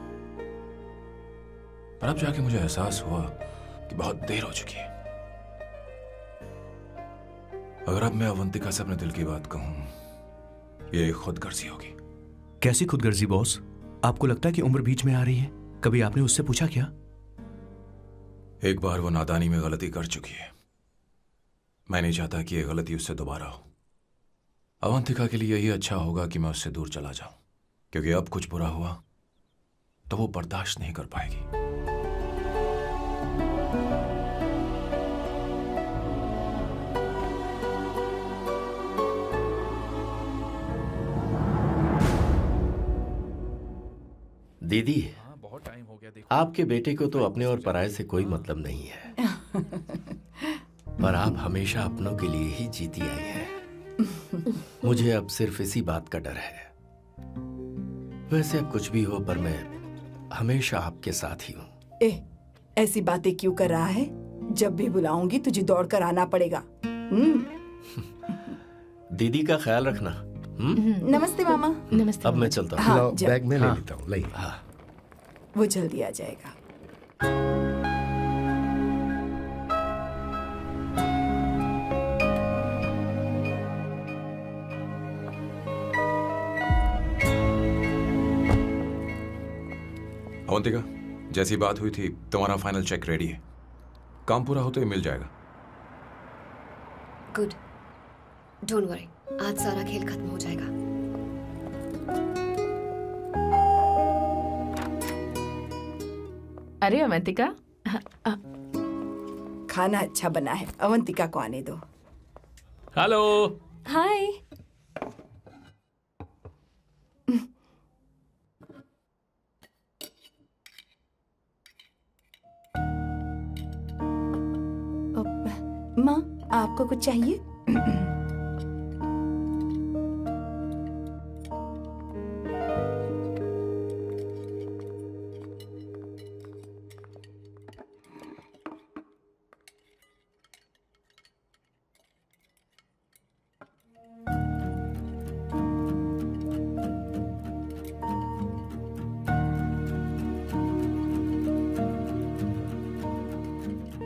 पर अब जाके मुझे एहसास हुआ कि बहुत देर हो चुकी है। अगर अब मैं अवंतिका से अपने दिल की बात कहूं, ये खुदगर्जी होगी। कैसी खुदगर्जी बॉस? आपको लगता है कि उम्र बीच में आ रही है? कभी आपने उससे पूछा क्या? एक बार वो नादानी में गलती कर चुकी है। मैं नहीं चाहता कि ये गलती उससे दोबारा हो। अवंतिका के लिए यही अच्छा होगा कि मैं उससे दूर चला जाऊं, क्योंकि अब कुछ बुरा हुआ तो वो बर्दाश्त नहीं कर पाएगी। दीदी, बहुत टाइम हो गया। देखो, आपके बेटे को तो अपने और पराये से कोई मतलब नहीं है, पर आप हमेशा अपनों के लिए ही जीती आई हैं। मुझे अब सिर्फ इसी बात का डर है। वैसे अब कुछ भी हो, पर मैं हमेशा आपके साथ ही हूँ। ऐसी बातें क्यों कर रहा है? जब भी बुलाऊंगी तुझे दौड़कर आना पड़ेगा। दीदी का ख्याल रखना। नमस्ते मामा। नमस्ते। अब मैं चलता हूँ। हाँ, बैग में ले लेता हूँ। लाइए। हाँ, वो जल्दी आ जाएगा। अवंतिका, जैसी बात हुई थी तुम्हारा फाइनल चेक रेडी है। काम पूरा होते ही मिल जाएगा। गुड, डोंट वरी, आज सारा खेल खत्म हो जाएगा। अरे अवंतिका, खाना अच्छा बना है। अवंतिका को आने दो। हेलो। हाय। माँ, आपको कुछ चाहिए?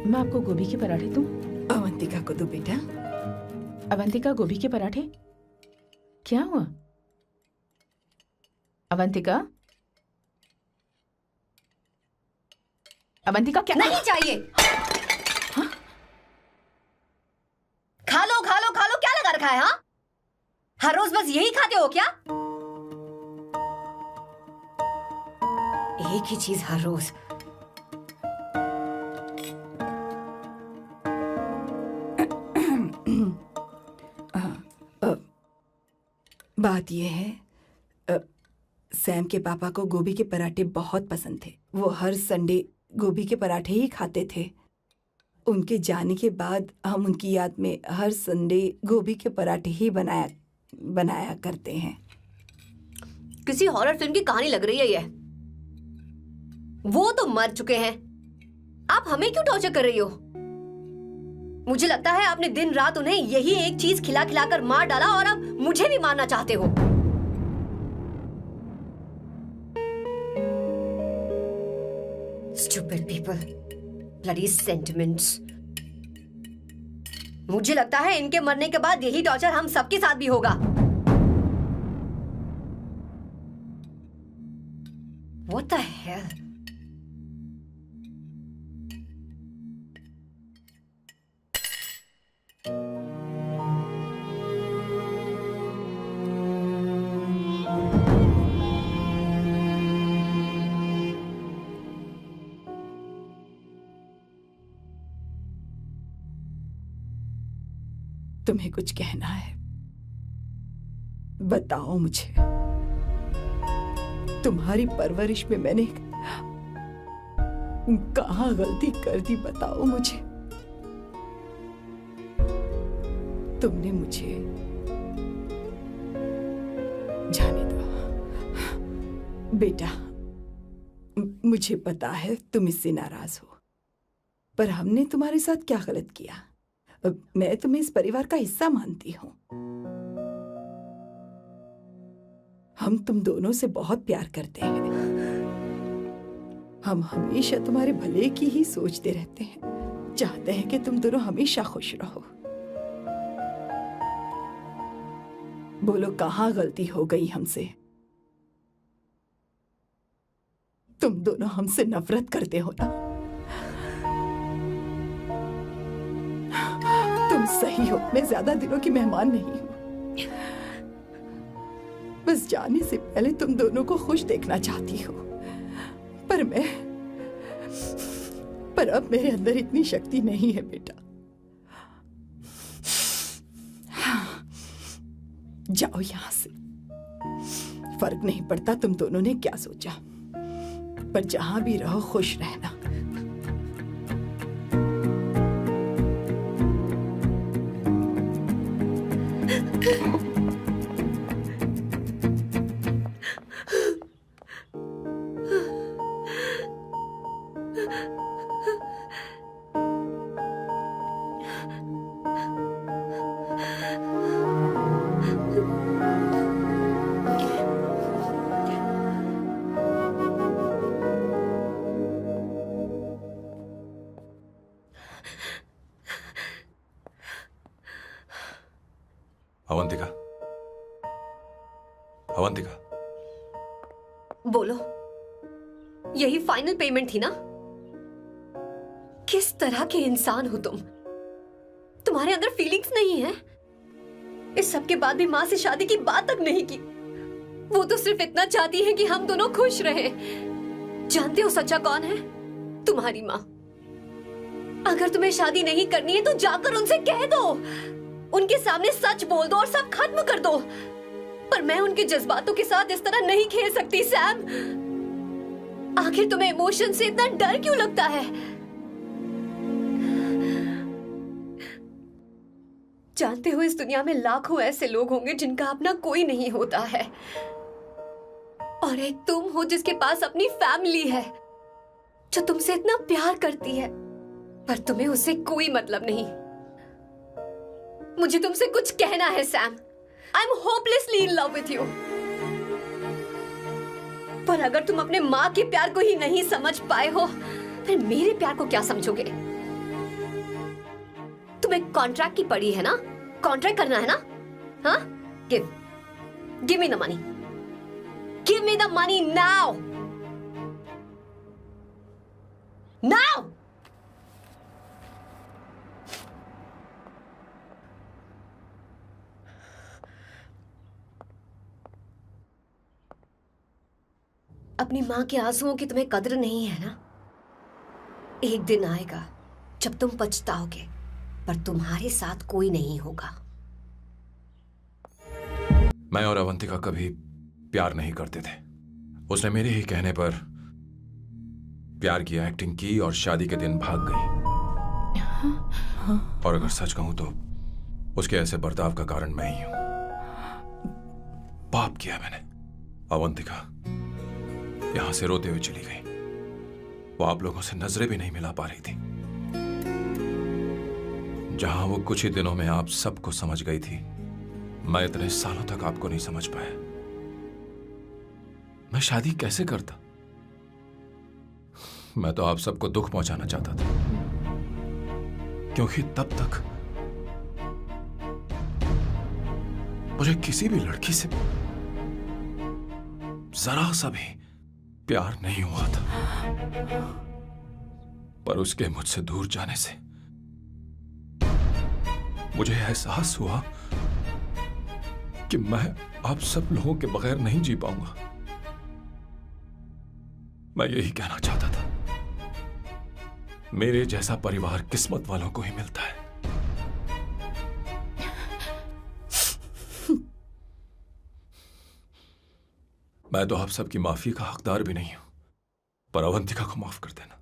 मैं आपको गोभी के पराठे दूं? अवंतिका को दो बेटा। अवंतिका, गोभी के पराठे? क्या हुआ अवंतिका? अवंतिका क्या? नहीं चाहिए। हाँ? खा लो खा लो खा लो, क्या लगा रखा है? हाँ, हर रोज बस यही खाते हो क्या? एक ही चीज हर रोज। बात यह है, सैम के पापा को गोभी के पराठे बहुत पसंद थे। वो हर संडे गोभी के पराठे ही खाते थे। उनके जाने के बाद हम उनकी याद में हर संडे गोभी के पराठे ही बनाया करते हैं। किसी हॉरर फिल्म की कहानी लग रही है ये। वो तो मर चुके हैं, आप हमें क्यों टॉर्चर कर रही हो? मुझे लगता है आपने दिन रात उन्हें यही एक चीज खिला खिला कर मार डाला और अब मुझे भी मारना चाहते हो। Stupid people, bloody sentiments. मुझे लगता है इनके मरने के बाद यही टॉर्चर हम सबके साथ भी होगा। What the hell? तुम्हें कुछ कहना है? बताओ मुझे। तुम्हारी परवरिश में मैंने कहाँ गलती कर दी, बताओ मुझे। तुमने मुझे जाने दो बेटा। मुझे पता है तुम इससे नाराज हो, पर हमने तुम्हारे साथ क्या गलत किया? मैं तुम्हें इस परिवार का हिस्सा मानती हूँ। हम तुम दोनों से बहुत प्यार करते हैं। हम हमेशा तुम्हारे भले की ही सोचते रहते हैं, चाहते हैं कि तुम दोनों हमेशा खुश रहो। बोलो कहाँ गलती हो गई हमसे? तुम दोनों हमसे नफरत करते हो ना? सही हो, मैं ज्यादा दिनों की मेहमान नहीं हूं। बस जाने से पहले तुम दोनों को खुश देखना चाहती हूँ, पर अब मेरे अंदर इतनी शक्ति नहीं है बेटा। जाओ यहां से। फर्क नहीं पड़ता तुम दोनों ने क्या सोचा, पर जहां भी रहो खुश रहना। अवंतिका, बोलो, यही फाइनल पेमेंट थी ना? किस तरह के इंसान हो तुम? तुम्हारे अंदर फीलिंग्स नहीं है? इस सब के बाद भी माँ से शादी की बात तक नहीं की। वो तो सिर्फ इतना चाहती है कि हम दोनों खुश रहें। जानते हो सच्चा कौन है? तुम्हारी माँ। अगर तुम्हें शादी नहीं करनी है तो जाकर उनसे कह दो, उनके सामने सच बोल दो और सब खत्म कर दो। पर मैं उनके जज्बातों के साथ इस तरह नहीं खेल सकती सैम। आखिर तुम्हें इमोशन से इतना डर क्यों लगता है? जानते हो इस दुनिया में लाखों ऐसे लोग होंगे जिनका अपना कोई नहीं होता है, और एक तुम हो जिसके पास अपनी फैमिली है जो तुमसे इतना प्यार करती है, पर तुम्हें उससे कोई मतलब नहीं। मुझे तुमसे कुछ कहना है Sam. I'm hopelessly in love with you. पर अगर तुम अपने माँ के प्यार को ही नहीं समझ पाए हो, फिर मेरे प्यार को क्या समझोगे? तुम्हें कॉन्ट्रैक्ट की पड़ी है ना? कॉन्ट्रैक्ट करना है ना? हाँ? Give me the money. Give me the money now. Now. अपनी माँ के आंसुओं की तुम्हें कदर नहीं है ना? एक दिन आएगा जब तुम पछताओगे, पर तुम्हारे साथ कोई नहीं होगा। मैं और अवंतिका कभी प्यार नहीं करते थे। उसने मेरे ही कहने पर प्यार की एक्टिंग की और शादी के दिन भाग गई। और अगर सच कहूं तो उसके ऐसे बर्ताव का कारण मैं ही हूं। पाप किया मैंने। अवंतिका यहां से रोते हुए चली गई। वो आप लोगों से नजरें भी नहीं मिला पा रही थी। जहां वो कुछ ही दिनों में आप सबको समझ गई थी, मैं इतने सालों तक आपको नहीं समझ पाया। मैं शादी कैसे करता? मैं तो आप सबको दुख पहुंचाना चाहता था, क्योंकि तब तक मुझे किसी भी लड़की से जरा सा भी प्यार नहीं हुआ था। पर उसके मुझसे दूर जाने से मुझे एहसास हुआ कि मैं आप सब लोगों के बगैर नहीं जी पाऊंगा। मैं यही कहना चाहता था, मेरे जैसा परिवार किस्मत वालों को ही मिलता है। मैं तो आप सबकी माफी का हकदार भी नहीं हूं, पर अवंतिका को माफ कर देना।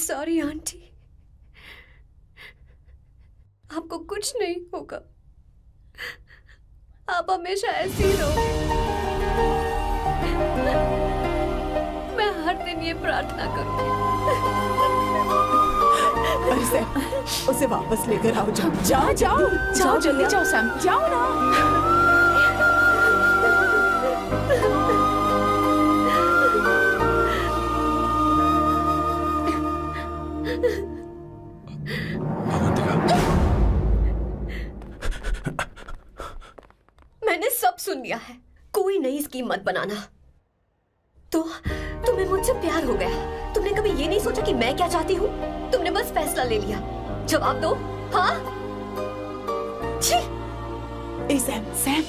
सॉरी आंटी, आपको कुछ नहीं होगा। आप हमेशा ऐसी ही रहोगे। मैं हर दिन ये प्रार्थना करूंगी। अरे सैम, उसे वापस लेकर आओ। जाओ जाओ जाओ जाओ, जल्दी जाओ सैम, जाओ ना। मैंने सब सुन लिया है। कोई नई स्कीम मत बनाना। तो तुम्हें मुझसे प्यार हो गया। तुमने कभी ये नहीं सोचा कि मैं क्या चाहती हूँ? तुमने बस फैसला ले लिया। जवाब दो। हाँ? छी! ए सैम, सैम